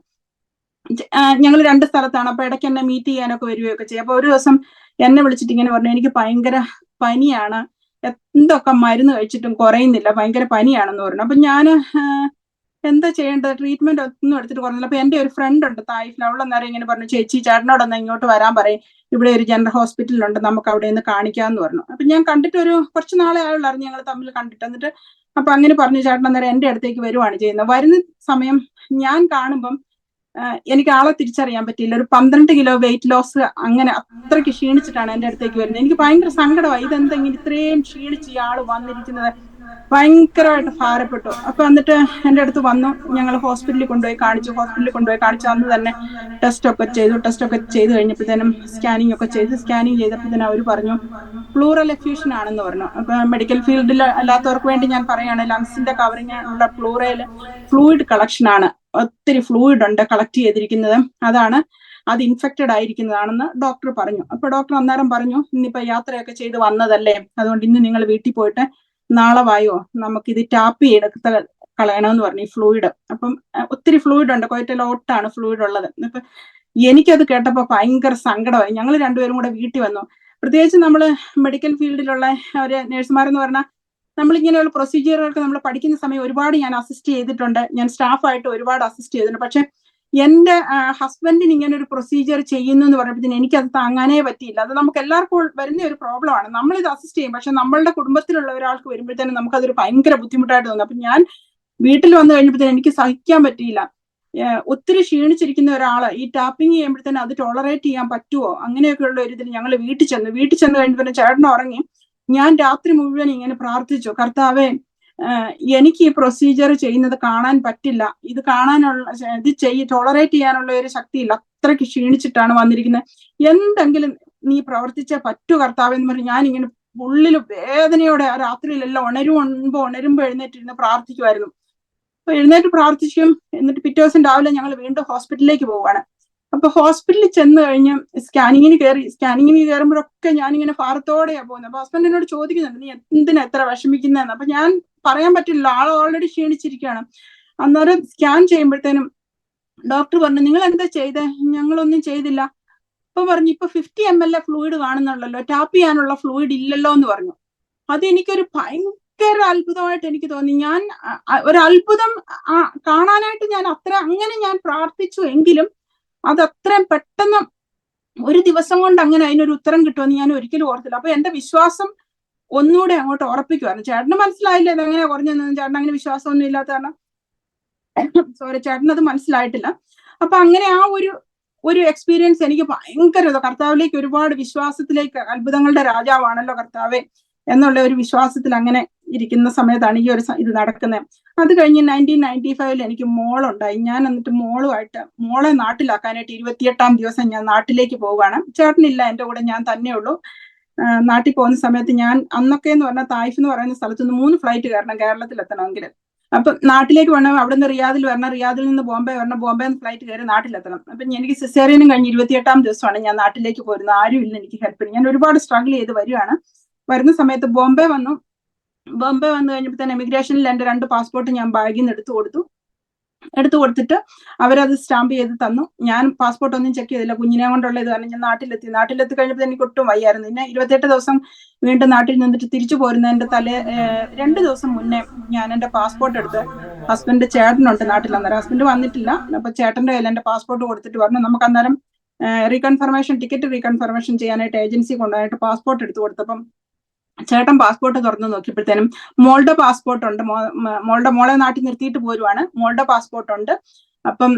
ഞങ്ങൾ 2 സ്ഥലത്താണ്. അപ്പൊ ഇടയ്ക്ക് എന്നെ മീറ്റ് ചെയ്യാനൊക്കെ വരികയൊക്കെ ചെയ്യും. അപ്പൊ ഒരു ദിവസം എന്നെ വിളിച്ചിട്ട് ഇങ്ങനെ പറഞ്ഞു, എനിക്ക് ഭയങ്കര പനിയാണ്, എന്തൊക്കെ മരുന്ന് കഴിച്ചിട്ടും കുറയുന്നില്ല, ഭയങ്കര പനിയാണെന്ന് പറഞ്ഞു. അപ്പൊ ഞാൻ എന്താ ചെയ്യേണ്ടത്, ട്രീറ്റ്മെന്റ് ഒന്നും എടുത്തിട്ട് കുറഞ്ഞില്ല. അപ്പൊ എൻ്റെ ഒരു ഫ്രണ്ട് ഉണ്ട് തായിഫിൽ, അവളെന്നേരം ഇങ്ങനെ പറഞ്ഞു, ചേച്ചി ചേട്ടനോടൊന്ന് ഇങ്ങോട്ട് വരാൻ പറയും, ഇവിടെ ഒരു ജനറൽ ഹോസ്പിറ്റലുണ്ട്, നമുക്ക് അവിടെ നിന്ന് കാണിക്കാമെന്ന് പറഞ്ഞു. അപ്പൊ ഞാൻ കണ്ടിട്ട് ഒരു കുറച്ച് നാളെ ആയുള്ളായിരുന്നു ഞങ്ങൾ തമ്മിൽ കണ്ടിട്ട്. എന്നിട്ട് അപ്പൊ അങ്ങനെ പറഞ്ഞു, ചേട്ടൻ അന്നേരം എന്റെ അടുത്തേക്ക് വരുവാണ് ചെയ്യുന്നത്. വരുന്ന സമയം ഞാൻ കാണുമ്പം എനിക്ക് ആളെ തിരിച്ചറിയാൻ പറ്റിയില്ല. ഒരു 12 കിലോ വെയിറ്റ് ലോസ്, അങ്ങനെ അത്രയ്ക്ക് ക്ഷീണിച്ചിട്ടാണ് എന്റെ അടുത്തേക്ക് വരുന്നത്. എനിക്ക് ഭയങ്കര സങ്കടമായി, ഇതെന്തെങ്കിലും ഇത്രയും ക്ഷീണിച്ച് ഈ ആള് വന്നിരിക്കുന്നത്, ഭയങ്കരമായിട്ട് ഭാരപ്പെട്ടു. അപ്പൊ എന്നിട്ട് എന്റെ അടുത്ത് വന്നു, ഞങ്ങൾ ഹോസ്പിറ്റലിൽ കൊണ്ടുപോയി കാണിച്ചു. അന്ന് തന്നെ ടെസ്റ്റ് ഒക്കെ ചെയ്ത് കഴിഞ്ഞപ്പോഴത്തേനും സ്കാനിങ് ഒക്കെ ചെയ്ത്, സ്കാനിങ് ചെയ്തപ്പോഴത്തേനും അവർ പറഞ്ഞു പ്ലൂറൽ എഫ്യൂഷൻ ആണെന്ന് പറഞ്ഞു. അപ്പൊ മെഡിക്കൽ ഫീൽഡിൽ അല്ലാത്തവർക്ക് വേണ്ടി ഞാൻ പറയുകയാണ്, ലങ്സിന്റെ കവറിങ് ഉള്ള പ്ലൂറയില് ഫ്ലൂയിഡ് കളക്ഷൻ ആണ്, ഒത്തിരി ഫ്ലൂയിഡ് ഉണ്ട് കളക്ട് ചെയ്തിരിക്കുന്നത്, അത് ഇൻഫെക്റ്റഡ് ആയിരിക്കുന്നതാണെന്ന് ഡോക്ടർ പറഞ്ഞു. അപ്പൊ ഡോക്ടർ അന്നേരം പറഞ്ഞു, ഇന്നിപ്പോ യാത്രയൊക്കെ ചെയ്ത് വന്നതല്ലേ, അതുകൊണ്ട് ഇന്ന് നിങ്ങൾ വീട്ടിൽ പോയിട്ട് നാളെ വായോ, നമുക്കിത് ടാപ്പ് ചെയ്തെടുത്ത് കളയണമെന്ന് പറഞ്ഞു ഈ ഫ്ലൂയിഡ്. അപ്പം ഒത്തിരി ഫ്ലൂയിഡ് ഉണ്ട്, കൊയറ്റലോട്ടാണ് ഫ്ലൂയിഡ് ഉള്ളത്. അപ്പൊ എനിക്കത് കേട്ടപ്പോൾ ഭയങ്കര സങ്കടമായി. ഞങ്ങൾ രണ്ടുപേരും കൂടെ വീട്ടിൽ വന്നു. പ്രത്യേകിച്ച് നമ്മൾ മെഡിക്കൽ ഫീൽഡിലുള്ള ഒരു നഴ്സുമാരെന്ന് പറഞ്ഞാൽ നമ്മളിങ്ങനെയുള്ള പ്രൊസീജിയറുകൾക്ക് നമ്മൾ പഠിക്കുന്ന സമയം ഒരുപാട് ഞാൻ അസിസ്റ്റ് ചെയ്തിട്ടുണ്ട്, ഞാൻ സ്റ്റാഫായിട്ട് ഒരുപാട് അസിസ്റ്റ് ചെയ്തിട്ടുണ്ട്. പക്ഷെ എന്റെ ഹസ്ബൻഡിന് ഇങ്ങനെ ഒരു പ്രൊസീജിയർ ചെയ്യുന്നു എന്ന് പറയുമ്പോഴത്തേന് എനിക്കത് താങ്ങാനേ പറ്റിയില്ല. അത് നമുക്ക് എല്ലാവർക്കും വരുന്ന ഒരു പ്രോബ്ലമാണ്. നമ്മളിത് അസിസ്റ്റ് ചെയ്യും, പക്ഷെ നമ്മളുടെ കുടുംബത്തിലുള്ള ഒരാൾക്ക് വരുമ്പോഴത്തേനും നമുക്കതൊരു ഭയങ്കര ബുദ്ധിമുട്ടായിട്ട് തോന്നും. അപ്പൊ ഞാൻ വീട്ടിൽ വന്നു കഴിഞ്ഞപ്പോഴത്തേനും എനിക്ക് സഹിക്കാൻ പറ്റിയില്ല. ഒത്തിരി ക്ഷീണിച്ചിരിക്കുന്ന ഒരാള് ഈ ടാപ്പിംഗ് ചെയ്യുമ്പോഴത്തേനും അത് ടോളറേറ്റ് ചെയ്യാൻ പറ്റുമോ, അങ്ങനെയൊക്കെയുള്ള ഒരു ഇതിൽ ഞങ്ങൾ വീട്ടിൽ ചെന്ന് കഴിഞ്ഞപ്പോൾ ചേട്ടൻ ഉറങ്ങി. ഞാൻ രാത്രി മുഴുവൻ ഇങ്ങനെ പ്രാർത്ഥിച്ചു, കർത്താവേ എനിക്ക് ഈ പ്രൊസീജിയർ ചെയ്യുന്നത് കാണാൻ പറ്റില്ല, ഇത് ടോളറേറ്റ് ചെയ്യാനുള്ള ഒരു ശക്തിയില്ല, അത്രയ്ക്ക് ക്ഷീണിച്ചിട്ടാണ് വന്നിരിക്കുന്നത്, എന്തെങ്കിലും നീ പ്രവർത്തിച്ചേ പറ്റൂ കർത്താവേ എന്ന് പറഞ്ഞ് ഞാൻ ഇങ്ങനെ ഉള്ളിൽ വേദനയോടെ ആ രാത്രിയിലെല്ലാം ഉണരുമ്പോ എഴുന്നേറ്റിരുന്ന് പ്രാർത്ഥിക്കുമായിരുന്നു. അപ്പൊ എഴുന്നേറ്റ് പ്രാർത്ഥിക്കും. എന്നിട്ട് പിറ്റേ ദിവസം രാവിലെ ഞങ്ങൾ വീണ്ടും ഹോസ്പിറ്റലിലേക്ക് പോവാണ്. അപ്പൊ ഹോസ്പിറ്റലിൽ ചെന്ന് കഴിഞ്ഞ് സ്കാനിങ്ങിന് കയറുമ്പോഴൊക്കെ ഞാനിങ്ങനെ ഭാരത്തോടെയാ പോകുന്നത്. അപ്പൊ ഹസ്ബൻഡ് എന്നോട് ചോദിക്കുന്നുണ്ട്, നീ എന്തിനാ എത്ര വിഷമിക്കുന്നതെന്ന്. അപ്പൊ ഞാൻ പറയാൻ പറ്റില്ല, ആൾ ഓൾറെഡി ക്ഷീണിച്ചിരിക്കുകയാണ്. അന്നേരം സ്കാൻ ചെയ്യുമ്പോഴത്തേനും ഡോക്ടർ പറഞ്ഞു, നിങ്ങൾ എന്താ ചെയ്തേ? ഞങ്ങളൊന്നും ചെയ്തില്ല. അപ്പൊ പറഞ്ഞു, ഇപ്പൊ 50 ml ഫ്ലൂയിഡ് കാണുന്നുള്ളല്ലോ, ടാപ്പ് ചെയ്യാനുള്ള ഫ്ലൂയിഡ് ഇല്ലല്ലോ എന്ന് പറഞ്ഞു. അത് എനിക്കൊരു ഭയങ്കര അത്ഭുതമായിട്ട് എനിക്ക് തോന്നി. ഞാൻ ഒരു അത്ഭുതം കാണാനായിട്ട് അങ്ങനെ ഞാൻ പ്രാർത്ഥിച്ചു, എങ്കിലും അത് അത്രയും പെട്ടെന്ന് ഒരു ദിവസം കൊണ്ട് അങ്ങനെ അതിനൊരു ഉത്തരം കിട്ടുമെന്ന് ഞാൻ ഒരിക്കലും ഓർത്തില്ല. അപ്പൊ എന്റെ വിശ്വാസം ഒന്നുകൂടെ അങ്ങോട്ട് ഉറപ്പിക്കുവായിരുന്നു. ചേട്ടന് മനസ്സിലായില്ല ഇതെങ്ങനെ കുറഞ്ഞെന്ന്. ചേട്ടൻ അങ്ങനെ വിശ്വാസമൊന്നും ഇല്ലാത്ത കാരണം ചേട്ടനത് മനസ്സിലായിട്ടില്ല. അപ്പൊ അങ്ങനെ ആ ഒരു എക്സ്പീരിയൻസ് എനിക്ക് ഭയങ്കര കർത്താവിലേക്ക് ഒരുപാട് വിശ്വാസത്തിലേക്ക്, അത്ഭുതങ്ങളുടെ രാജാവാണല്ലോ കർത്താവെ എന്നുള്ള ഒരു വിശ്വാസത്തിൽ അങ്ങനെ ഇരിക്കുന്ന സമയത്താണ് ഈ ഒരു ഇത് നടക്കുന്നത്. അത് കഴിഞ്ഞ് 1995 എനിക്ക് മോളുണ്ടായി. ഞാൻ എന്നിട്ട് മോളെ നാട്ടിലാക്കാനായിട്ട് 28ാം ദിവസം ഞാൻ നാട്ടിലേക്ക് പോവുകയാണ്. ചേട്ടനില്ല എൻ്റെ കൂടെ, ഞാൻ തന്നെ ഉള്ളൂ. നാട്ടിൽ പോകുന്ന സമയത്ത് ഞാൻ അന്നൊക്കെ എന്ന് പറഞ്ഞാൽ തായിഫ് എന്ന് പറയുന്ന സ്ഥലത്ത് നിന്ന് 3 ഫ്ലൈറ്റ് കയറണം കേരളത്തിൽ എത്തണമെങ്കിൽ. അപ്പൊ നാട്ടിലേക്ക് വേണം, അവിടെ നിന്ന് റിയാദിൽ വരണം, റിയാദിൽ നിന്ന് ബോംബെ വരണം, ബോംബെ ഫ്ലൈറ്റ് കയറി നാട്ടിലെത്തണം. അപ്പൊ എനിക്ക് സിസേറിയനും കഴിഞ്ഞ് 28ാം ദിവസമാണ് ഞാൻ നാട്ടിലേക്ക് പോരുന്നത്. ആരും ഇല്ല എനിക്ക് ഹെൽപ്പ് ചെയ്യാൻ. ഞാൻ ഒരുപാട് സ്ട്രഗിൾ ചെയ്ത് വരുന്ന സമയത്ത് ബോംബെ വന്നു കഴിഞ്ഞപ്പോൾ തന്നെ എമിഗ്രേഷനിൽ എൻ്റെ 2 പാസ്പോർട്ട് ഞാൻ ബാഗിൽ നിന്ന് എടുത്തു കൊടുത്തിട്ട് അവരത് സ്റ്റാമ്പ് ചെയ്ത് തന്നു. ഞാൻ പാസ്പോർട്ട് ഒന്നും ചെക്ക് ചെയ്തില്ല, കുഞ്ഞിനെ കൊണ്ടുള്ള ഇത് കാരണം ഞാൻ നാട്ടിലെത്തി കഴിഞ്ഞപ്പോൾ എനിക്ക് ഒട്ടും വയ്യായിരുന്നു. പിന്നെ 28 ദിവസം വീണ്ടും നാട്ടിൽ നിന്നിട്ട് തിരിച്ചു പോരുന്നതിന്റെ 2 ദിവസം മുന്നേ ഞാൻ എൻ്റെ പാസ്പോർട്ട് എടുത്ത്, ഹസ്ബൻഡ് ചേട്ടനുണ്ട് നാട്ടിൽ, അന്നേരം ഹസ്ബൻഡ് വന്നിട്ടില്ല. അപ്പൊ ചേട്ടന്റെ കയ്യിൽ എൻ്റെ പാസ്പോർട്ട് കൊടുത്തിട്ട് പറഞ്ഞു, നമുക്ക് അന്നേരം ടിക്കറ്റ് റീകൺഫർമേഷൻ ചെയ്യാനായിട്ട് ഏജൻസി കൊണ്ടുപോയിട്ട് പാസ്പോർട്ട് എടുത്തു കൊടുത്തപ്പം ചേട്ടൻ പാസ്പോർട്ട് തുറന്നു നോക്കിയപ്പോഴത്തേനും മോളുടെ പാസ്പോർട്ട് ഉണ്ട്. മോളെ നാട്ടിൽ നിർത്തിയിട്ട് പോരുവാണ്, മോളുടെ പാസ്പോർട്ട് ഉണ്ട്. അപ്പം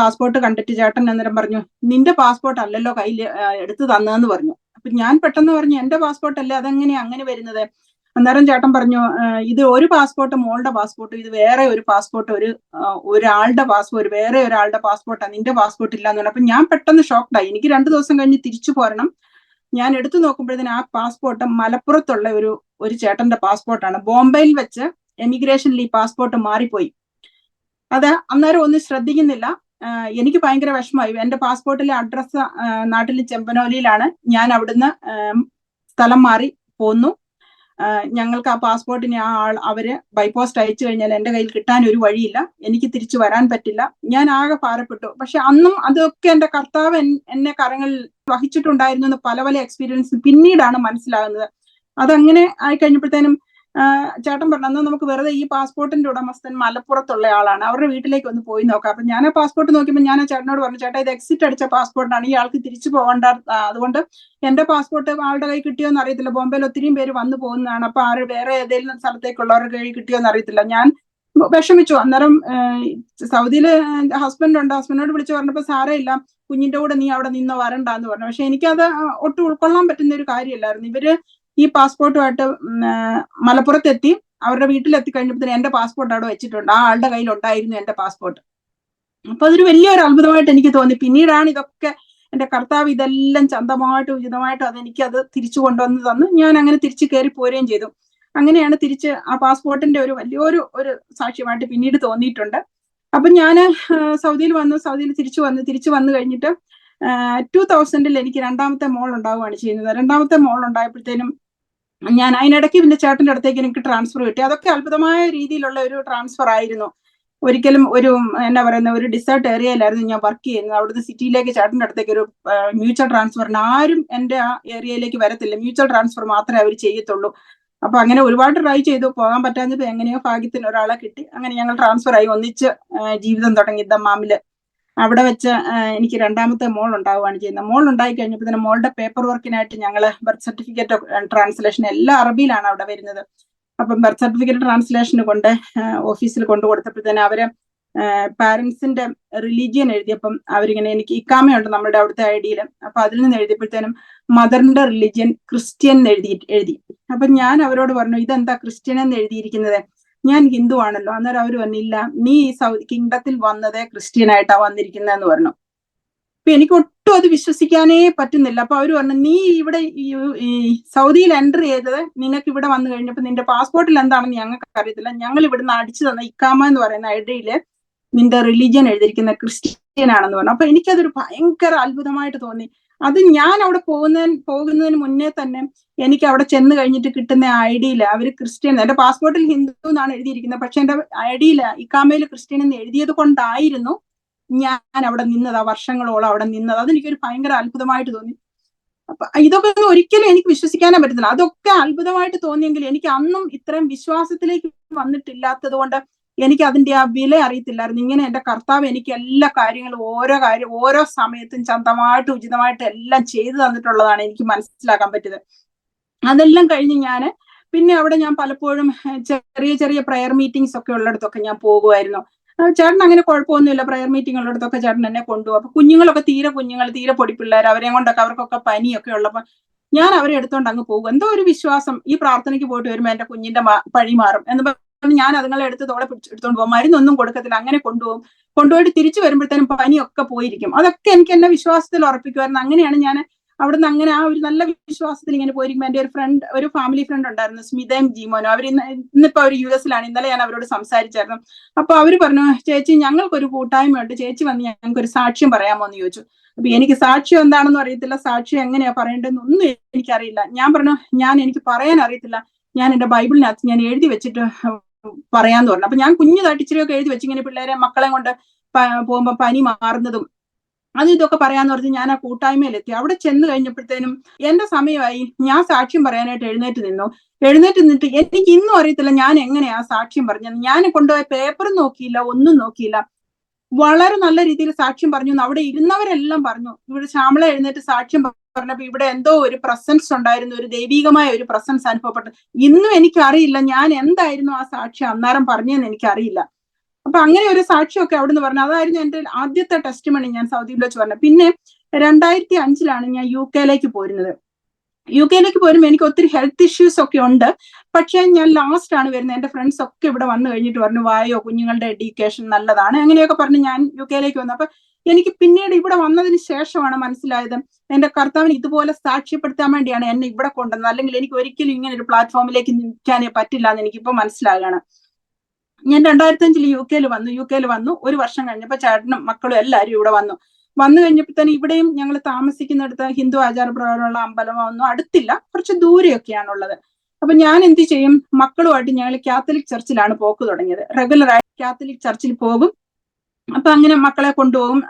പാസ്പോർട്ട് കണ്ടിട്ട് ചേട്ടൻ അന്നേരം പറഞ്ഞു, നിന്റെ പാസ്പോർട്ട് അല്ലല്ലോ കയ്യിൽ എടുത്തു തന്നതെന്ന് പറഞ്ഞു. അപ്പൊ ഞാൻ പെട്ടെന്ന് പറഞ്ഞു, എന്റെ പാസ്പോർട്ട് അല്ലേ, അതെങ്ങനെയാ അങ്ങനെ വരുന്നത്? അന്നേരം ചേട്ടൻ പറഞ്ഞു, ഇത് ഒരു പാസ്പോർട്ട് മോളുടെ പാസ്പോർട്ട്, ഇത് വേറെ ഒരു പാസ്പോർട്ട്, ഒരാളുടെ പാസ്പോർട്ട്, വേറെ ഒരാളുടെ പാസ്പോർട്ടാണ്, നിന്റെ പാസ്പോർട്ട് ഇല്ല എന്ന് പറഞ്ഞു. അപ്പൊ ഞാൻ പെട്ടെന്ന് ഷോക്ക്ഡായി. എനിക്ക് 2 ദിവസം കഴിഞ്ഞ് തിരിച്ചു പോരണം. ഞാൻ എടുത്തു നോക്കുമ്പോഴത്തേന് ആ പാസ്പോർട്ട് മലപ്പുറത്തുള്ള ഒരു ചേട്ടന്റെ പാസ്പോർട്ടാണ്. ബോംബെയിൽ വെച്ച് എമിഗ്രേഷനിൽ ഈ പാസ്പോർട്ട് മാറിപ്പോയി. അത് അന്നേരം ഒന്നും ശ്രദ്ധിക്കുന്നില്ല. എനിക്ക് ഭയങ്കര വിഷമമായി. എന്റെ പാസ്പോർട്ടിലെ അഡ്രസ്സ് നാട്ടിൽ ചെമ്പനോലിയിലാണ്. ഞാൻ അവിടുന്ന് സ്ഥലം മാറി പോന്നു. ഞങ്ങൾക്ക് ആ പാസ്പോർട്ടിന് അവര് ബൈപോസ്റ്റ് അയച്ചു കഴിഞ്ഞാൽ എൻ്റെ കയ്യിൽ കിട്ടാൻ ഒരു വഴിയില്ല, എനിക്ക് തിരിച്ചു വരാൻ പറ്റില്ല. ഞാൻ ആകെ ഭാരപ്പെട്ടു. പക്ഷെ അന്നും അതൊക്കെ എൻ്റെ കർത്താവ് എന്നെ കരങ്ങളിൽ വഹിച്ചിട്ടുണ്ടായിരുന്നു എന്ന് പല എക്സ്പീരിയൻസ് പിന്നീടാണ് മനസ്സിലാകുന്നത്. അതങ്ങനെ ആയി കഴിഞ്ഞപ്പോഴത്തേനും ചേട്ടൻ പറഞ്ഞു അന്ന് നമുക്ക് വെറുതെ ഈ പാസ്പോർട്ടിന്റെ ഉടമസ്ഥൻ മലപ്പുറത്തുള്ള ആളാണ്, അവരുടെ വീട്ടിലേക്ക് ഒന്ന് പോയി നോക്കാം. അപ്പൊ ഞാൻ ആ പാസ്പോർട്ട് നോക്കിയപ്പോൾ ഞാൻ ആ ചേട്ടനോട് പറഞ്ഞു, ചേട്ടാ ഇത് എക്സിറ്റ് അടിച്ച പാസ്പോർട്ടാണ്, ഈ ആൾക്ക് തിരിച്ചു പോകേണ്ട, അതുകൊണ്ട് എന്റെ പാസ്പോർട്ട് ആളുടെ കൈ കിട്ടിയോന്ന് അറിയത്തില്ല, ബോംബെയിൽ ഒത്തിരിയും പേര് വന്നു പോകുന്നതാണ്, അപ്പൊ ആര് വേറെ ഏതെങ്കിലും സ്ഥലത്തേക്കുള്ളവരുടെ കൈ കിട്ടിയോന്ന് അറിയത്തില്ല. ഞാൻ വിഷമിച്ചു. അന്നേരം സൗദിയില് ഹസ്ബൻഡ് ഉണ്ട്, ഹസ്ബൻഡിനോട് വിളിച്ചു പറഞ്ഞപ്പോ സാരേ ഇല്ല, കുഞ്ഞിന്റെ കൂടെ നീ അവിടെ നിന്നോ, വരണ്ടാന്ന് പറഞ്ഞു. പക്ഷെ എനിക്കത് ഒട്ടും ഉൾക്കൊള്ളാൻ പറ്റുന്ന ഒരു കാര്യമല്ലായിരുന്നു. ഇവര് ഈ പാസ്പോർട്ടുമായിട്ട് മലപ്പുറത്തെത്തി, അവരുടെ വീട്ടിലെത്തി കഴിഞ്ഞപ്പോൾ എന്റെ പാസ്പോർട്ട് അവിടെ വെച്ചിട്ടുണ്ട്, ആ ആളുടെ കയ്യിൽ ഉണ്ടായിരുന്നു എന്റെ പാസ്പോർട്ട്. അപ്പൊ അതൊരു വലിയൊരു അത്ഭുതമായിട്ട് എനിക്ക് തോന്നി. പിന്നീടാണ് ഇതൊക്കെ എന്റെ കർത്താവ് ഇതെല്ലാം ചന്തമായിട്ടും ഉചിതമായിട്ടും അത് തിരിച്ചു കൊണ്ടുവന്ന് തന്നു. ഞാൻ അങ്ങനെ തിരിച്ചു കയറി പോരുകയും ചെയ്തു. അങ്ങനെയാണ് തിരിച്ച് ആ പാസ്പോർട്ടിന്റെ ഒരു വലിയൊരു സാക്ഷ്യമായിട്ട് പിന്നീട് തോന്നിയിട്ടുണ്ട്. അപ്പൊ ഞാൻ സൗദിയിൽ തിരിച്ചു വന്നു കഴിഞ്ഞിട്ട് 2000 എനിക്ക് രണ്ടാമത്തെ മോൾ ഉണ്ടാവുകയാണ് ചെയ്യുന്നത്. രണ്ടാമത്തെ മോൾ ഉണ്ടായപ്പോഴത്തേനും ഞാൻ അതിനിടയ്ക്ക് പിന്നെ ചേട്ടന്റെ അടുത്തേക്ക് എനിക്ക് ട്രാൻസ്ഫർ കിട്ടി. അതൊക്കെ അത്ഭുതമായ രീതിയിലുള്ള ഒരു ട്രാൻസ്ഫർ ആയിരുന്നു. ഒരിക്കലും ഒരു ഡിസേർട്ട് ഏരിയയിലായിരുന്നു ഞാൻ വർക്ക് ചെയ്യുന്നത്. അവിടുന്ന് സിറ്റിയിലേക്ക് ചേട്ടന്റെ അടുത്തേക്ക് ഒരു മ്യൂച്വൽ ട്രാൻസ്ഫറിന് ആരും എന്റെ ആ ഏരിയയിലേക്ക് വരത്തില്ല, മ്യൂച്വൽ ട്രാൻസ്ഫർ മാത്രമേ അവർ ചെയ്യത്തുള്ളൂ. അപ്പൊ അങ്ങനെ ഒരുപാട് ട്രൈ ചെയ്തു, പോകാൻ പറ്റാഞ്ഞപ്പോ എങ്ങനെയോ ഭാഗ്യത്തിന് ഒരാളെ കിട്ടി. അങ്ങനെ ഞങ്ങൾ ട്രാൻസ്ഫർ ആയി, ഒന്നിച്ച് ജീവിതം തുടങ്ങി ദമ്മാമില്. അവിടെ വെച്ച് എനിക്ക് രണ്ടാമത്തെ മോൾ ഉണ്ടാവുകയാണ് ചെയ്യുന്നത്. മോൾ ഉണ്ടായി കഴിഞ്ഞപ്പോൾ തന്നെ മോളുടെ പേപ്പർ വർക്കിനായിട്ട് ഞങ്ങൾ ബർത്ത് സർട്ടിഫിക്കറ്റ് ട്രാൻസ്ലേഷൻ എല്ലാം അറബിയിലാണ് അവിടെ വരുന്നത്. അപ്പം ബർത്ത് സർട്ടിഫിക്കറ്റ് ട്രാൻസ്ലേഷന് ഓഫീസിൽ കൊണ്ടു കൊടുത്തപ്പോഴത്തേനും അവര് പാരന്റ്സിന്റെ റിലീജിയൻ എഴുതിയപ്പം അവരിങ്ങനെ, എനിക്ക് ഇക്കാമയുണ്ട് നമ്മുടെ അവിടുത്തെ ഐഡിയിൽ, അപ്പൊ അതിൽ നിന്ന് എഴുതിയപ്പോഴത്തേനും മദറിന്റെ റിലീജിയൻ ക്രിസ്ത്യൻ എഴുതി. അപ്പൊ ഞാൻ അവരോട് പറഞ്ഞു, ഇതെന്താ ക്രിസ്ത്യൻ എന്ന് എഴുതിയിരിക്കുന്നത്, ഞാൻ ഹിന്ദു ആണല്ലോ. അന്നേരം അവർ പറഞ്ഞില്ല, നീ ഈ കിങ്ഡത്തിൽ വന്നത് ക്രിസ്ത്യനായിട്ടാ വന്നിരിക്കുന്നതെന്ന് പറഞ്ഞു. അപ്പൊ എനിക്ക് ഒട്ടും അത് വിശ്വസിക്കാനേ പറ്റുന്നില്ല. അപ്പൊ അവര് പറഞ്ഞു, നീ ഇവിടെ ഈ സൗദിയിൽ എൻട്രി ചെയ്തത് നിനക്ക് ഇവിടെ വന്നു കഴിഞ്ഞപ്പോ നിന്റെ പാസ്പോർട്ടിൽ എന്താണെന്ന് ഞങ്ങൾക്ക് അറിയത്തില്ല, ഞങ്ങൾ ഇവിടുന്ന് അടിച്ചു തന്ന ഇക്കാമ എന്ന് പറയുന്ന ഐഡിയില് നിന്റെ റിലീജിയൻ എഴുതിയിരിക്കുന്ന ക്രിസ്ത്യൻ ആണെന്ന് പറഞ്ഞു. അപ്പൊ എനിക്കതൊരു ഭയങ്കര അത്ഭുതമായിട്ട് തോന്നി. അത് ഞാൻ അവിടെ പോകുന്നതിന് മുന്നേ തന്നെ എനിക്ക് അവിടെ ചെന്ന് കഴിഞ്ഞിട്ട് കിട്ടുന്ന ഐഡിയില് അവര് ക്രിസ്ത്യൻ, എന്റെ പാസ്പോർട്ടിൽ ഹിന്ദു എന്നാണ് എഴുതിയിരിക്കുന്നത്, പക്ഷെ എന്റെ ഐഡിയില് ഇക്കാമയില് ക്രിസ്ത്യൻ എന്ന് എഴുതിയത് കൊണ്ടായിരുന്നു ഞാൻ അവിടെ നിന്നത്, ആ വർഷങ്ങളോളം അവിടെ നിന്നത്. അതെനിക്കൊരു ഭയങ്കര അത്ഭുതമായിട്ട് തോന്നി. അപ്പൊ ഇതൊക്കെ ഒരിക്കലും എനിക്ക് വിശ്വസിക്കാനേ പറ്റത്തില്ല. അതൊക്കെ അത്ഭുതമായിട്ട് തോന്നിയെങ്കിൽ എനിക്ക് അന്നും ഇത്രയും വിശ്വാസത്തിലേക്ക് വന്നിട്ടില്ലാത്തത് കൊണ്ട് എനിക്ക് അതിന്റെ ആ വില അറിയത്തില്ലായിരുന്നു. ഇങ്ങനെ എന്റെ കർത്താവ് എനിക്ക് എല്ലാ കാര്യങ്ങളും ഓരോ സമയത്തും ചന്തമായിട്ട് ഉചിതമായിട്ട് എല്ലാം ചെയ്തു തന്നിട്ടുള്ളതാണ് എനിക്ക് മനസ്സിലാക്കാൻ പറ്റിയത്. അതെല്ലാം കഴിഞ്ഞ് പിന്നെ അവിടെ ഞാൻ പലപ്പോഴും ചെറിയ ചെറിയ പ്രയർ മീറ്റിംഗ്സ് ഒക്കെ ഉള്ളിടത്തൊക്കെ ഞാൻ പോകുമായിരുന്നു. ചേട്ടൻ അങ്ങനെ കുഴപ്പമൊന്നുമില്ല, പ്രയർ മീറ്റിംഗ് ഉള്ളിടത്തൊക്കെ ചേട്ടൻ എന്നെ കൊണ്ടുപോകും. അപ്പൊ കുഞ്ഞുങ്ങളൊക്കെ തീരെ പൊടിപ്പിള്ളേർ, അവരെയും കൊണ്ടൊക്കെ അവർക്കൊക്കെ പനിയൊക്കെ ഉള്ളപ്പോ ഞാൻ അവരെ എടുത്തോണ്ട് അങ്ങ് പോകും. എന്തോ ഒരു വിശ്വാസം, ഈ പ്രാർത്ഥനയ്ക്ക് പോയിട്ട് വരുമ്പോ എന്റെ കുഞ്ഞിന്റെ പഴി മാറും എന്ന് പറഞ്ഞ് ഞാൻ അതുങ്ങളെ തോളെ എടുത്തോണ്ട് പോകും. മരുന്നൊന്നും കൊടുക്കത്തില്ല, അങ്ങനെ കൊണ്ടുപോയിട്ട് തിരിച്ചു വരുമ്പോഴത്തേനും പനിയൊക്കെ പോയിരിക്കും. അതൊക്കെ എനിക്ക് എന്നെ വിശ്വാസത്തിൽ ഉറപ്പിക്കുമായിരുന്നു. അങ്ങനെയാണ് ഞാൻ അവിടുന്ന് അങ്ങനെ ആ ഒരു നല്ല വിശ്വാസത്തിൽ ഇങ്ങനെ പോയിരിക്കുമ്പോൾ എന്റെ ഒരു ഫാമിലി ഫ്രണ്ട് ഉണ്ടായിരുന്നു, സ്മിതയും ജീമോനും. അവർ ഇന്നിപ്പോ അവർ US-ലാണ്. ഇന്നലെ ഞാൻ അവരോട് സംസാരിച്ചായിരുന്നു. അപ്പൊ അവര് പറഞ്ഞു, ചേച്ചി ഞങ്ങൾക്കൊരു കൂട്ടായ്മയുണ്ട്, ചേച്ചി വന്ന് ഞങ്ങൾക്കൊരു സാക്ഷ്യം പറയാമോ എന്ന് ചോദിച്ചു. അപ്പൊ എനിക്ക് സാക്ഷ്യം എന്താണെന്ന് അറിയത്തില്ല, സാക്ഷ്യം എങ്ങനെയാ പറയേണ്ടതെന്നൊന്നും എനിക്കറിയില്ല. ഞാൻ പറഞ്ഞു, എനിക്ക് പറയാൻ അറിയത്തില്ല, ഞാൻ എന്റെ ബൈബിളിനകത്ത് ഞാൻ എഴുതി വെച്ചിട്ട് പറയാന്ന് പറഞ്ഞു. അപ്പൊ ഞാൻ കുഞ്ഞതായിട്ട് ഇച്ചിരിയൊക്കെ എഴുതി വെച്ച്, ഇങ്ങനെ പിള്ളേരെ മക്കളെ കൊണ്ട് പോകുമ്പോ പനി മാറുന്നതും ഇതൊക്കെ പറയാന്ന് പറഞ്ഞ് ഞാൻ ആ കൂട്ടായ്മയിലെത്തി. അവിടെ ചെന്ന് കഴിഞ്ഞപ്പോഴത്തേനും എന്റെ സമയമായി. ഞാൻ സാക്ഷ്യം പറയാനായിട്ട് എഴുന്നേറ്റ് നിന്നിട്ട് എനിക്ക് ഇന്നും അറിയത്തില്ല ഞാൻ എങ്ങനെയാ സാക്ഷ്യം പറഞ്ഞത്. ഞാൻ കൊണ്ടുപോയ പേപ്പറും നോക്കിയില്ല, ഒന്നും നോക്കിയില്ല. വളരെ നല്ല രീതിയിൽ സാക്ഷ്യം പറഞ്ഞു. അവിടെ ഇരുന്നവരെല്ലാം പറഞ്ഞു. ഇവിടെ ശ്യാമള എഴുന്നേറ്റ് സാക്ഷ്യം പറഞ്ഞപ്പോ ഇവിടെ എന്തോ ഒരു പ്രസൻസ് ഉണ്ടായിരുന്നു, ഒരു ദൈവികമായ ഒരു പ്രസൻസ് അനുഭവപ്പെട്ടു. ഇന്നും എനിക്കറിയില്ല ഞാൻ എന്തായിരുന്നു ആ സാക്ഷ്യം അന്നേരം പറഞ്ഞതെന്ന് എനിക്കറിയില്ല. അപ്പൊ അങ്ങനെ ഒരു സാക്ഷിയൊക്കെ അവിടുന്ന് പറഞ്ഞു. അതായിരുന്നു എന്റെ ആദ്യത്തെ ടെസ്റ്റിമണി ഞാൻ സൗദിയിൽ വെച്ച് പറഞ്ഞത്. പിന്നെ 2005-ലാണ് ഞാൻ UK-ലേക്ക് പോരുന്നത്. UK-ലേക്ക് പോരുമ്പോൾ എനിക്ക് ഒത്തിരി ഹെൽത്ത് ഇഷ്യൂസ് ഒക്കെ ഉണ്ട്. പക്ഷെ ഞാൻ ലാസ്റ്റ് ആണ് വരുന്നത്. എന്റെ ഫ്രണ്ട്സ് ഒക്കെ ഇവിടെ വന്നു കഴിഞ്ഞിട്ട് പറഞ്ഞു, വായോ കുഞ്ഞുങ്ങളുടെ എഡ്യൂക്കേഷൻ നല്ലതാണ്, അങ്ങനെയൊക്കെ പറഞ്ഞ് ഞാൻ UK-ലേക്ക് വന്നു. അപ്പൊ എനിക്ക് പിന്നീട് ഇവിടെ വന്നതിന് ശേഷമാണ് മനസ്സിലായത്, എന്റെ കർത്താവിന് ഇതുപോലെ സാക്ഷ്യപ്പെടുത്താൻ വേണ്ടിയാണ് എന്നെ ഇവിടെ കൊണ്ടുവന്നത്. അല്ലെങ്കിൽ എനിക്ക് ഒരിക്കലും ഇങ്ങനെ ഒരു പ്ലാറ്റ്ഫോമിലേക്ക് നിൽക്കാനേ പറ്റില്ല എന്ന് എനിക്കിപ്പോ മനസ്സിലാകുകയാണ്. ഞാൻ 2005 UK-ൽ വന്നു. ഒരു വർഷം കഴിഞ്ഞപ്പോ ചേട്ടനും മക്കളും എല്ലാവരും ഇവിടെ വന്നു കഴിഞ്ഞപ്പോൾ തന്നെ ഇവിടെയും ഞങ്ങൾ താമസിക്കുന്നിടത്ത് ഹിന്ദു ആചാരപ്രകാരമുള്ള അമ്പലമൊന്നും അടുത്തില്ല, കുറച്ച് ദൂരെയൊക്കെയാണുള്ളത്. അപ്പൊ ഞാൻ എന്ത് ചെയ്യും, മക്കളുമായിട്ട് ഞങ്ങൾ കാത്തലിക് ചർച്ചിലാണ് പോക്ക് തുടങ്ങിയത്. റെഗുലറായിട്ട് കാത്തലിക് ചർച്ചിൽ പോകും. അപ്പൊ അങ്ങനെ മക്കളെ കൊണ്ടുപോകും.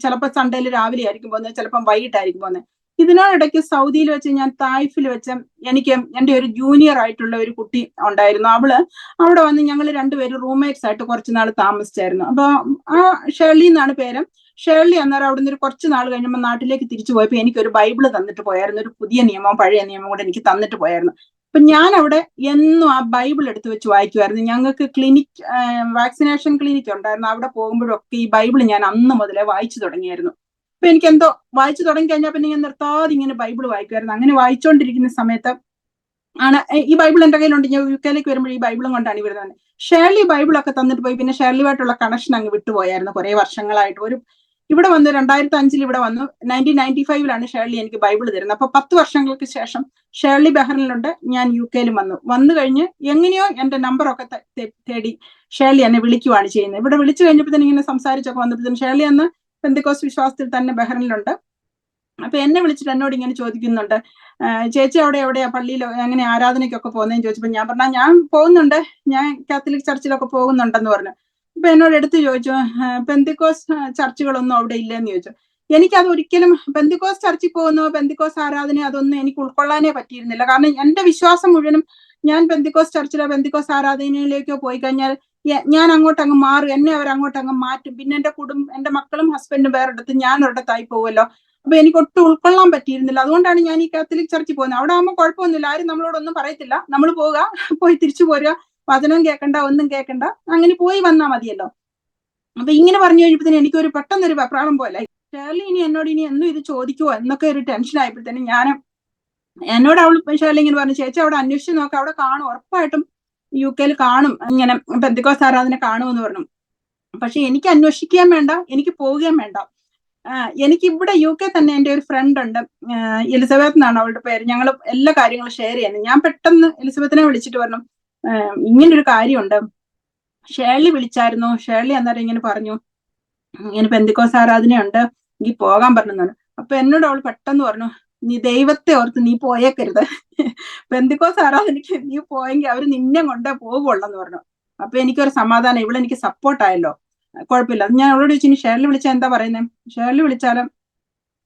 ചിലപ്പോൾ സൺഡേയിൽ രാവിലെ ആയിരിക്കും പോകുന്നത്, ചിലപ്പം വൈകിട്ടായിരിക്കും പോകുന്നത്. ഇതിനോടിടയ്ക്ക് സൗദിയിൽ വെച്ച് ഞാൻ തായിഫിൽ വെച്ച് എനിക്ക് എൻ്റെ ഒരു ജൂനിയർ ആയിട്ടുള്ള ഒരു കുട്ടി ഉണ്ടായിരുന്നു. അവിടെ വന്ന് ഞങ്ങൾ രണ്ടുപേരും റൂംമേറ്റ്സ് ആയിട്ട് കുറച്ച് നാൾ താമസിച്ചായിരുന്നു. അപ്പൊ ആ ഷേർലി എന്നാണ് പേര്. ഷേർലി അന്നേരം അവിടുന്ന് ഒരു കുറച്ച് നാൾ കഴിഞ്ഞപ്പോൾ നാട്ടിലേക്ക് തിരിച്ചു പോയപ്പോൾ എനിക്കൊരു ബൈബിള് തന്നിട്ട് പോയായിരുന്നു. ഒരു പുതിയ നിയമവും പഴയ നിയമവും കൂടെ എനിക്ക് തന്നിട്ട് പോയായിരുന്നു. അപ്പൊ ഞാൻ അവിടെ എന്നും ആ ബൈബിൾ എടുത്ത് വെച്ച് വായിക്കുമായിരുന്നു. ഞങ്ങൾക്ക് വാക്സിനേഷൻ ക്ലിനിക്ക് ഉണ്ടായിരുന്നു. അവിടെ പോകുമ്പോഴൊക്കെ ഈ ബൈബിൾ ഞാൻ അന്ന് മുതലേ വായിച്ചു തുടങ്ങിയായിരുന്നു. അപ്പൊ എനിക്ക് എന്തോ വായിച്ചു തുടങ്ങി കഴിഞ്ഞാൽ പിന്നെ ഞാൻ നിർത്താതെ ഇങ്ങനെ ബൈബിൾ വായിക്കുമായിരുന്നു. അങ്ങനെ വായിച്ചുകൊണ്ടിരിക്കുന്ന സമയത്ത് ആണ് ഈ ബൈബിൾ എൻ്റെ കയ്യിലുണ്ട്. ഞാൻ UK വരുമ്പോൾ ഈ ബൈബിളും കൊണ്ടാണ് ഈ വരുന്നത്. ഷേർലി ബൈബിളൊക്കെ തന്നിട്ട് പോയി. പിന്നെ ഷേർലിയുമായിട്ടുള്ള കണക്ഷൻ അങ്ങ് വിട്ടുപോയായിരുന്നു കുറെ വർഷങ്ങളായിട്ട്. ഇവിടെ വന്ന് 2005 ഇവിടെ വന്നു. 1995 ഷേർലി എനിക്ക് ബൈബിൾ തരുന്നത്. അപ്പൊ 10 വർഷങ്ങൾക്ക് ശേഷം ഷേർലി ബഹ്റിനിലുണ്ട്, ഞാൻ UK വന്നു കഴിഞ്ഞ് എങ്ങനെയോ എന്റെ നമ്പറൊക്കെ തേടി ഷേർലി എന്നെ വിളിക്കുവാണ് ചെയ്യുന്നത്. ഇവിടെ വിളിച്ചു കഴിഞ്ഞപ്പോൾ തന്നെ ഇങ്ങനെ സംസാരിച്ചൊക്കെ വന്നപ്പോഴത്തേനും ഷേർലി അന്ന് പെന്തക്കോസ്ത് വിശ്വാസത്തിൽ തന്നെ ബഹ്റിനിലുണ്ട്. അപ്പൊ എന്നെ വിളിച്ചിട്ട് എന്നോട് ഇങ്ങനെ ചോദിക്കുന്നുണ്ട്, ചേച്ചി എവിടെയാ പള്ളിയിലോ അങ്ങനെ ആരാധനയ്ക്കൊക്കെ പോകുന്നതെന്ന് ചോദിച്ചപ്പോ ഞാൻ പറഞ്ഞാൽ ഞാൻ പോകുന്നുണ്ട്, ഞാൻ കാത്തലിക് ചർച്ചിലൊക്കെ പോകുന്നുണ്ടെന്ന് പറഞ്ഞു. അപ്പൊ എന്നോട് എടുത്ത് ചോദിച്ചു, പെന്തക്കോസ് ചർച്ചുകളൊന്നും അവിടെ ഇല്ലെന്ന് ചോദിച്ചു. എനിക്കത് ഒരിക്കലും പെന്തക്കോസ് ചർച്ചിൽ പോകുന്നോ പെന്തക്കോസ് ആരാധന അതൊന്നും എനിക്ക് ഉൾക്കൊള്ളാനേ പറ്റിയിരുന്നില്ല. കാരണം എന്റെ വിശ്വാസം മുഴുവനും ഞാൻ പെന്തക്കോസ് ചർച്ചിലോ പെന്തക്കോസ് ആരാധനയിലേക്കോ പോയി കഴിഞ്ഞാൽ ഞാൻ അങ്ങോട്ട് അങ്ങ് മാറും, എന്നെ അവർ അങ്ങോട്ട് അങ്ങ് മാറ്റും. പിന്നെ എന്റെ മക്കളും ഹസ്ബൻഡും വേറെടുത്ത് ഞാൻ ഒരിടത്തായി പോവുമല്ലോ. അപ്പൊ എനിക്ക് ഒട്ടും ഉൾക്കൊള്ളാൻ പറ്റിയിരുന്നില്ല. അതുകൊണ്ടാണ് ഞാൻ ഈ കാത്തലിക് ചർച്ചിൽ പോകുന്നത്. അവിടെ ആകുമ്പോൾ കുഴപ്പമൊന്നുമില്ല, ആരും നമ്മളോടൊന്നും പറയത്തില്ല. നമ്മൾ പോവുക, പോയി തിരിച്ചു പോരുക, വചനം കേൾക്കണ്ട, ഒന്നും കേൾക്കണ്ട, അങ്ങനെ പോയി വന്നാൽ മതിയല്ലോ. അപ്പൊ ഇങ്ങനെ പറഞ്ഞു കഴിഞ്ഞപ്പോഴത്തേന് എനിക്കൊരു പെട്ടെന്നൊരു വെപ്രാളം പോലെ ഷേർലി ഇനി എന്നോട് ഇനി എന്നും ഇത് ചോദിക്കുവോ എന്നൊക്കെ ഒരു ടെൻഷൻ ആയപ്പോഴത്തേനും എന്നോട് ഷേർലി ഇങ്ങനെ പറഞ്ഞു, ചേച്ചി അവിടെ അന്വേഷിച്ച് നോക്കാം, അവിടെ കാണും, ഉറപ്പായിട്ടും UK കാണും, ഇങ്ങനെ പെന്തക്കോസ്ത് ആരാധന കാണുമെന്ന് പറഞ്ഞു. പക്ഷെ എനിക്ക് അന്വേഷിക്കാൻ വേണ്ട, എനിക്ക് പോവുകയും വേണ്ട. എനിക്ക് ഇവിടെ UK തന്നെ എൻ്റെ ഒരു ഫ്രണ്ട് ഉണ്ട്, എലിസബത്ത് എന്നാണ് അവളുടെ പേര്. ഞങ്ങൾ എല്ലാ കാര്യങ്ങളും ഷെയർ ചെയ്യുന്നത്. ഞാൻ പെട്ടെന്ന് എലിസബത്തിനെ വിളിച്ചിട്ട് പറഞ്ഞു, ഇങ്ങനൊരു കാര്യമുണ്ട്, ഷേർലി വിളിച്ചായിരുന്നു. ഷേർലി അന്നേരം ഇങ്ങനെ പറഞ്ഞു, ഇങ്ങനെ പെന്തക്കോസ്ത് ആരാധനയുണ്ട്, എനിക്ക് പോകാൻ പറഞ്ഞു. അപ്പൊ എന്നോട് അവൾ പെട്ടെന്ന് പറഞ്ഞു, നീ ദൈവത്തെ ഓർത്ത് നീ പോയേക്കരുത്, പെന്തക്കോസ്ത് ആരാധനയ്ക്ക് നീ പോയെങ്കിൽ അവർ നിന്നെ കൊണ്ടേ പോകുള്ളെന്ന് പറഞ്ഞു. അപ്പൊ എനിക്കൊരു സമാധാനം, ഇവളെനിക്ക് സപ്പോർട്ടായല്ലോ, കുഴപ്പമില്ല. ഞാൻ അവളോട് ചോദിച്ചു, ഇനി ഷേർലി വിളിച്ചാൽ എന്താ പറയുന്നത്? ഷേർലി വിളിച്ചാലും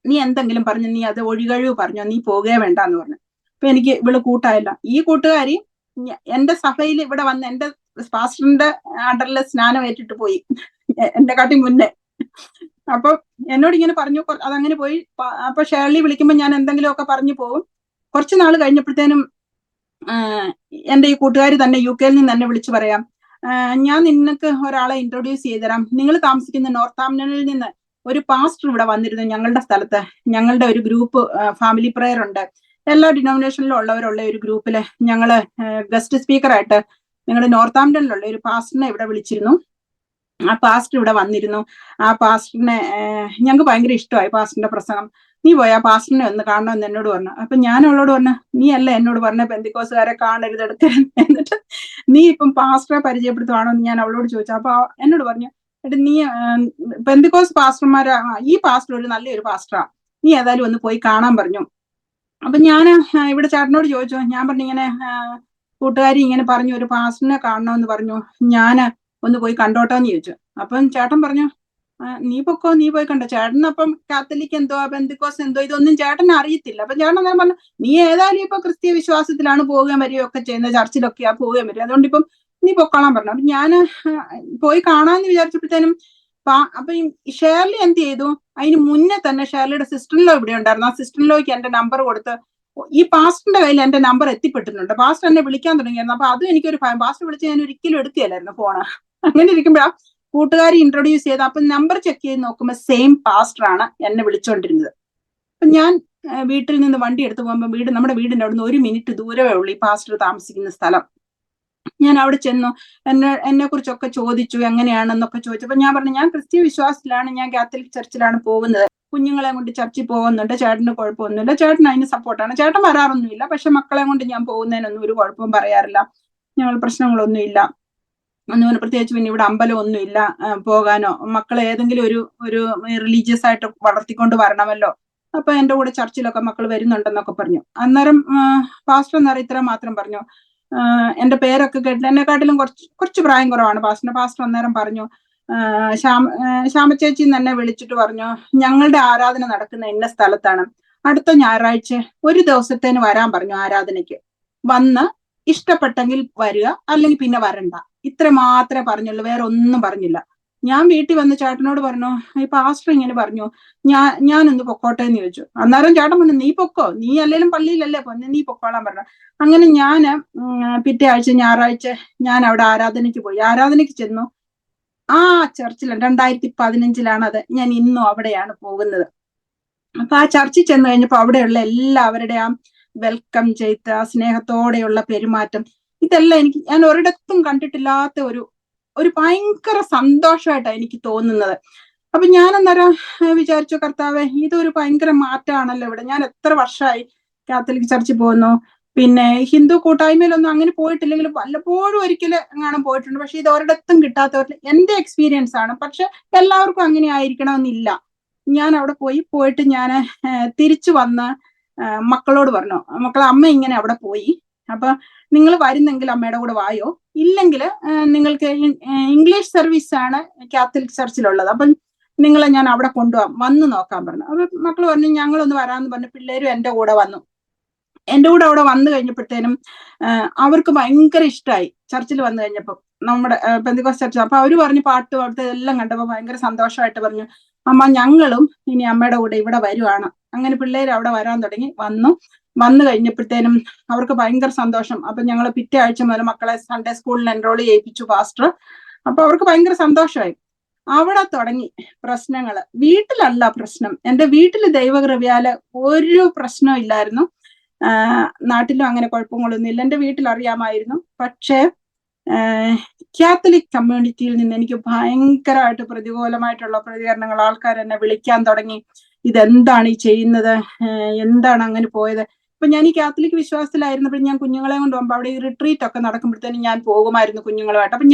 നീ എന്തെങ്കിലും പറഞ്ഞു, നീ അത് ഒഴികഴിവ് പറഞ്ഞോ, നീ പോകുകയേ വേണ്ട എന്ന് പറഞ്ഞു. അപ്പൊ എനിക്ക് ഇവള് കൂട്ടായില്ല. ഈ കൂട്ടുകാരി എന്റെ സഭയിൽ ഇവിടെ വന്ന് എന്റെ പാസ്റ്ററിന്റെ അണ്ടറിൽ സ്നാനം ഏറ്റിട്ട് പോയി, എന്റെ കാട്ടി മുന്നേ. അപ്പൊ എന്നോട് ഇങ്ങനെ പറഞ്ഞു, അതങ്ങനെ പോയി. അപ്പൊ ഷേർലി വിളിക്കുമ്പോ ഞാൻ എന്തെങ്കിലുമൊക്കെ പറഞ്ഞു പോകും. കുറച്ചു നാൾ കഴിഞ്ഞപ്പോഴത്തേനും എന്റെ ഈ കൂട്ടുകാരി തന്നെ UK നിന്ന് തന്നെ വിളിച്ചു പറയാം, ഞാൻ നിനക്ക് ഒരാളെ ഇൻട്രൊഡ്യൂസ് ചെയ്തുതരാം, നിങ്ങൾ താമസിക്കുന്ന നോർത്താംപ്ടണിൽ നിന്ന് ഒരു പാസ്റ്റർ ഇവിടെ വന്നിരുന്നു ഞങ്ങളുടെ സ്ഥലത്ത്. ഞങ്ങളുടെ ഒരു ഗ്രൂപ്പ് ഫാമിലി പ്രെയർ ഉണ്ട്, എല്ലാ ഡിനോമിനേഷനിലും ഉള്ളവരുള്ള ഒരു ഗ്രൂപ്പില് ഞങ്ങള് ഗസ്റ്റ് സ്പീക്കറായിട്ട് ഞങ്ങളുടെ നോർത്താംപ്ടണിലുള്ള ഒരു പാസ്റ്ററിനെ ഇവിടെ വിളിച്ചിരുന്നു. ആ പാസ്റ്റർ ഇവിടെ വന്നിരുന്നു. ആ പാസ്റ്ററിനെ ഞങ്ങൾക്ക് ഭയങ്കര ഇഷ്ടമായി പാസ്റ്ററിന്റെ പ്രസംഗം. നീ പോയി ആ പാസ്റ്ററിനെ ഒന്ന് കാണണമെന്ന് എന്നോട് പറഞ്ഞു. അപ്പൊ ഞാൻ അവളോട് പറഞ്ഞു, നീ അല്ല എന്നോട് പറഞ്ഞ പെന്തക്കോസ്തുകാരെ കാണരുത്, എടുക്കരുത്, എന്നിട്ട് നീ ഇപ്പം പാസ്റ്ററെ പരിചയപ്പെടുത്തുവാണോ എന്ന് ഞാൻ അവളോട് ചോദിച്ചു. അപ്പൊ എന്നോട് പറഞ്ഞു, നീ പെന്തക്കോസ്ത് പാസ്റ്റർമാരെ, ഈ പാസ്റ്റർ ഒരു നല്ലൊരു പാസ്റ്ററാ, നീ ഏതായാലും ഒന്ന് പോയി കാണാൻ പറഞ്ഞു. അപ്പൊ ഞാൻ ഇവിടെ ചേട്ടനോട് ചോദിച്ചു. ഞാൻ പറഞ്ഞു, ഇങ്ങനെ കൂട്ടുകാരി ഇങ്ങനെ പറഞ്ഞു, ഒരു പാസ്റ്ററിനെ കാണണമെന്ന് പറഞ്ഞു, ഞാൻ ഒന്ന് പോയി കണ്ടോട്ടോ എന്ന് ചോദിച്ചു. അപ്പം ചേട്ടൻ പറഞ്ഞു, നീ പോയി കണ്ടോ. ചേട്ടൻ അപ്പം കാത്തലിക് എന്തോ പെന്തക്കോസ്ത് എന്തോ ഇതൊന്നും ചേട്ടൻ അറിയത്തില്ല. അപ്പൊ ചേട്ടൻ ഞാൻ പറഞ്ഞു, നീ ഏതായാലും ഇപ്പൊ ക്രിസ്തീയ വിശ്വാസത്തിലാണ് പോവുകയും വരികയൊക്കെ ചെയ്യുന്നത്, ചർച്ചിലൊക്കെയാ പോവുകയും വരിക, അതുകൊണ്ട് ഇപ്പം നീ പൊക്കോളാൻ പറഞ്ഞു. അപ്പൊ ഞാൻ പോയി കാണാന്ന് വിചാരിച്ചപ്പോഴത്തേനും അപ്പൊ ഈ ഷേർലി എന്ത് ചെയ്തു, അതിന് മുന്നേ തന്നെ ഷേർലിയുടെ സിസ്റ്ററിലോ ഇവിടെ ഉണ്ടായിരുന്നു. ആ സിസ്റ്ററിലോയ്ക്ക് എന്റെ നമ്പർ കൊടുത്ത് ഈ പാസ്റ്ററിന്റെ കയ്യിൽ എന്റെ നമ്പർ എത്തിപ്പെട്ടിട്ടുണ്ട്. പാസ്റ്റർ എന്നെ വിളിക്കാൻ തുടങ്ങിയായിരുന്നു. അപ്പൊ അതും എനിക്കൊരു ഭയം, പാസ്റ്റർ വിളിച്ച് ഞാൻ ഒരിക്കലും എടുക്കുകയല്ലായിരുന്നു ഫോണ്. അങ്ങനെ ഇരിക്കുമ്പോഴാ കൂട്ടുകാരി ഇൻട്രൊഡ്യൂസ് ചെയ്ത്, അപ്പൊ നമ്പർ ചെക്ക് ചെയ്ത് നോക്കുമ്പോൾ സെയിം പാസ്റ്റർ ആണ് എന്നെ വിളിച്ചോണ്ടിരുന്നത്. അപ്പൊ ഞാൻ വീട്ടിൽ നിന്ന് വണ്ടി എടുത്ത് പോകുമ്പോൾ നമ്മുടെ വീടിന്റെ അവിടുന്ന് 1 മിനിറ്റ് ദൂരമേ ഉള്ളൂ ഈ പാസ്റ്റർ താമസിക്കുന്ന സ്ഥലം. ഞാൻ അവിടെ ചെന്നു, എന്നെ കുറിച്ചൊക്കെ ചോദിച്ചു, എങ്ങനെയാണെന്നൊക്കെ ചോദിച്ചപ്പോ ഞാൻ പറഞ്ഞു, ഞാൻ ക്രിസ്തീയ വിശ്വാസത്തിലാണ്, ഞാൻ കാത്തലിക് ചർച്ചിലാണ് പോകുന്നത്, കുഞ്ഞുങ്ങളെ കൊണ്ട് ചർച്ചിൽ പോകുന്നുണ്ട്, ചേട്ടന് കുഴപ്പമൊന്നുമില്ല, ചേട്ടൻ അതിന് സപ്പോർട്ടാണ്, ചേട്ടൻ വരാറൊന്നുമില്ല, പക്ഷെ മക്കളെ കൊണ്ട് ഞാൻ പോകുന്നതിനൊന്നും ഒരു കുഴപ്പവും പറയാറില്ല, ഞങ്ങൾ പ്രശ്നങ്ങളൊന്നുമില്ല ഒന്നും, പ്രത്യേകിച്ച് പിന്നെ ഇവിടെ അമ്പലം ഒന്നുമില്ല പോകാനോ, മക്കളെ ഏതെങ്കിലും ഒരു റിലീജിയസ് ആയിട്ട് വളർത്തിക്കൊണ്ട് വരണമല്ലോ, അപ്പൊ എന്റെ കൂടെ ചർച്ചിലൊക്കെ മക്കൾ വരുന്നുണ്ടെന്നൊക്കെ പറഞ്ഞു. അന്നേരം പാസ്റ്റർ അന്നേരം ഇത്ര മാത്രം പറഞ്ഞു, എന്റെ പേരൊക്കെ കേട്ടില്ല, എന്നെക്കാട്ടിലും കുറച്ച് പ്രായം കുറവാണ് പാസ്റ്റർ അന്നേരം പറഞ്ഞു, ശ്യാമ ചേച്ചി തന്നെ വിളിച്ചിട്ട് പറഞ്ഞു, ഞങ്ങളുടെ ആരാധന നടക്കുന്ന ഇന്ന സ്ഥലത്താണ്, അടുത്ത ഞായറാഴ്ച ഒരു ദിവസത്തേന് വരാൻ പറഞ്ഞു ആരാധനയ്ക്ക്. വന്ന് ഇഷ്ടപ്പെട്ടെങ്കിൽ വരിക, അല്ലെങ്കിൽ പിന്നെ വരണ്ട. ഇത്ര മാത്രമേ പറഞ്ഞുള്ളൂ, വേറെ ഒന്നും പറഞ്ഞില്ല. ഞാൻ വീട്ടിൽ വന്ന് ചേട്ടനോട് പറഞ്ഞു, ഈ പാസ്റ്റർ ഇങ്ങനെ പറഞ്ഞു, ഞാനൊന്ന് പൊക്കോട്ടെ എന്ന് ചോദിച്ചു. അന്നേരം ചേട്ടൻ പറഞ്ഞു, നീ പൊക്കോ, നീ അല്ലെങ്കിലും പള്ളിയിലല്ലേ പോന്നെ, നീ പൊക്കോളാൻ പറഞ്ഞു. അങ്ങനെ ഞാന് പിറ്റേ ആഴ്ച ഞായറാഴ്ച ഞാൻ അവിടെ ആരാധനയ്ക്ക് പോയി. ആരാധനയ്ക്ക് ചെന്നു. ആ ചർച്ചിലാണ് 2015 അത്. ഞാൻ ഇന്നും അവിടെയാണ് പോകുന്നത്. അപ്പൊ ആ ചർച്ചിൽ ചെന്ന് കഴിഞ്ഞപ്പോ അവിടെയുള്ള എല്ലാവരുടെ ആ വെൽക്കം ചെയ്ത് ആ സ്നേഹത്തോടെയുള്ള പെരുമാറ്റം, ഇതെല്ലാം ഞാൻ ഒരിടത്തും കണ്ടിട്ടില്ലാത്ത ഒരു ഭയങ്കര സന്തോഷമായിട്ടാണ് എനിക്ക് തോന്നുന്നത്. അപ്പൊ ഞാൻ അന്നേരം വിചാരിച്ചു, കർത്താവേ, ഇതൊരു ഭയങ്കര മാറ്റമാണല്ലോ ഇവിടെ. ഞാൻ എത്ര വർഷമായി കാത്തലിക് ചർച്ചിൽ പോകുന്നു, പിന്നെ ഹിന്ദു കൂട്ടായ്മയിലൊന്നും അങ്ങനെ പോയിട്ടില്ലെങ്കിലും വല്ലപ്പോഴും ഒരിക്കലും എങ്ങാനും പോയിട്ടുണ്ട്. പക്ഷെ ഇത് ഒരിടത്തും കിട്ടാത്തവർ എന്റെ എക്സ്പീരിയൻസ് ആണ്. പക്ഷെ എല്ലാവർക്കും അങ്ങനെ ആയിരിക്കണമെന്നില്ല. ഞാൻ അവിടെ പോയിട്ട് ഞാൻ തിരിച്ചു വന്ന് മക്കളോട് പറഞ്ഞു, മക്കളെ, അമ്മ ഇങ്ങനെ അവിടെ പോയി, അപ്പൊ നിങ്ങൾ വരുന്നെങ്കിൽ അമ്മയുടെ കൂടെ വായോ, ഇല്ലെങ്കിൽ നിങ്ങൾക്ക് ഇംഗ്ലീഷ് സർവീസ് ആണ് കാത്തലിക് ചർച്ചിലുള്ളത്, അപ്പം നിങ്ങളെ ഞാൻ അവിടെ കൊണ്ടുപോകാം, വന്ന് നോക്കാൻ പറഞ്ഞു. അപ്പൊ മക്കൾ പറഞ്ഞു ഞങ്ങളൊന്ന് വരാമെന്ന് പറഞ്ഞു. പിള്ളേരും എൻ്റെ കൂടെ വന്നു. എൻ്റെ കൂടെ അവിടെ വന്നു കഴിഞ്ഞപ്പോഴത്തേനും അവർക്ക് ഭയങ്കര ഇഷ്ടമായി. ചർച്ചിൽ വന്നു കഴിഞ്ഞപ്പോൾ, നമ്മുടെ പെന്തിക്കോസ്ത് ചർച്ച്. അപ്പൊ അവര് പറഞ്ഞു, പാട്ട് അവിടുത്തെ എല്ലാം കണ്ടപ്പോൾ ഭയങ്കര സന്തോഷമായിട്ട് പറഞ്ഞു, അമ്മ ഞങ്ങളും ഇനി അമ്മയുടെ കൂടെ ഇവിടെ വരുവാണ്. അങ്ങനെ പിള്ളേർ അവിടെ വരാൻ തുടങ്ങി. വന്നു കഴിഞ്ഞപ്പോഴത്തേനും അവർക്ക് ഭയങ്കര സന്തോഷം. അപ്പൊ ഞങ്ങൾ പിറ്റേ ആഴ്ച മുതൽ മക്കളെ സൺഡേ സ്കൂളിൽ എൻറോൾ ചെയ്യിപ്പിച്ചു പാസ്റ്റർ. അപ്പൊ അവർക്ക് ഭയങ്കര സന്തോഷമായി. അവിടെ തുടങ്ങി പ്രശ്നങ്ങള്. വീട്ടിലല്ല പ്രശ്നം, എൻ്റെ വീട്ടിൽ ദൈവകൃപയാല് ഒരു പ്രശ്നവും ഇല്ലായിരുന്നു. നാട്ടിലും അങ്ങനെ കുഴപ്പങ്ങളൊന്നും ഇല്ല, എൻ്റെ വീട്ടിൽ അറിയാമായിരുന്നു. പക്ഷേ കാത്തലിക് കമ്മ്യൂണിറ്റിയിൽ നിന്ന് എനിക്ക് ഭയങ്കരമായിട്ട് പ്രതികൂലമായിട്ടുള്ള പ്രതികരണങ്ങൾ. ആൾക്കാർ എന്നെ വിളിക്കാൻ തുടങ്ങി, ഇതെന്താണ് ഈ ചെയ്യുന്നത്, എന്താണ് അങ്ങനെ പോയത്. ഇപ്പൊ ഞാൻ ഈ കാത്തലിക് വിശ്വാസത്തിലായിരുന്നപ്പോൾ ഞാൻ കുഞ്ഞുങ്ങളെ കൊണ്ട് പോകുമ്പോൾ അവിടെ ഈ റിട്രീറ്റ് ഒക്കെ നടക്കുമ്പോഴത്തേനും ഞാൻ പോകുമായിരുന്നു കുഞ്ഞുങ്ങളുമായിട്ട്. അപ്പൊ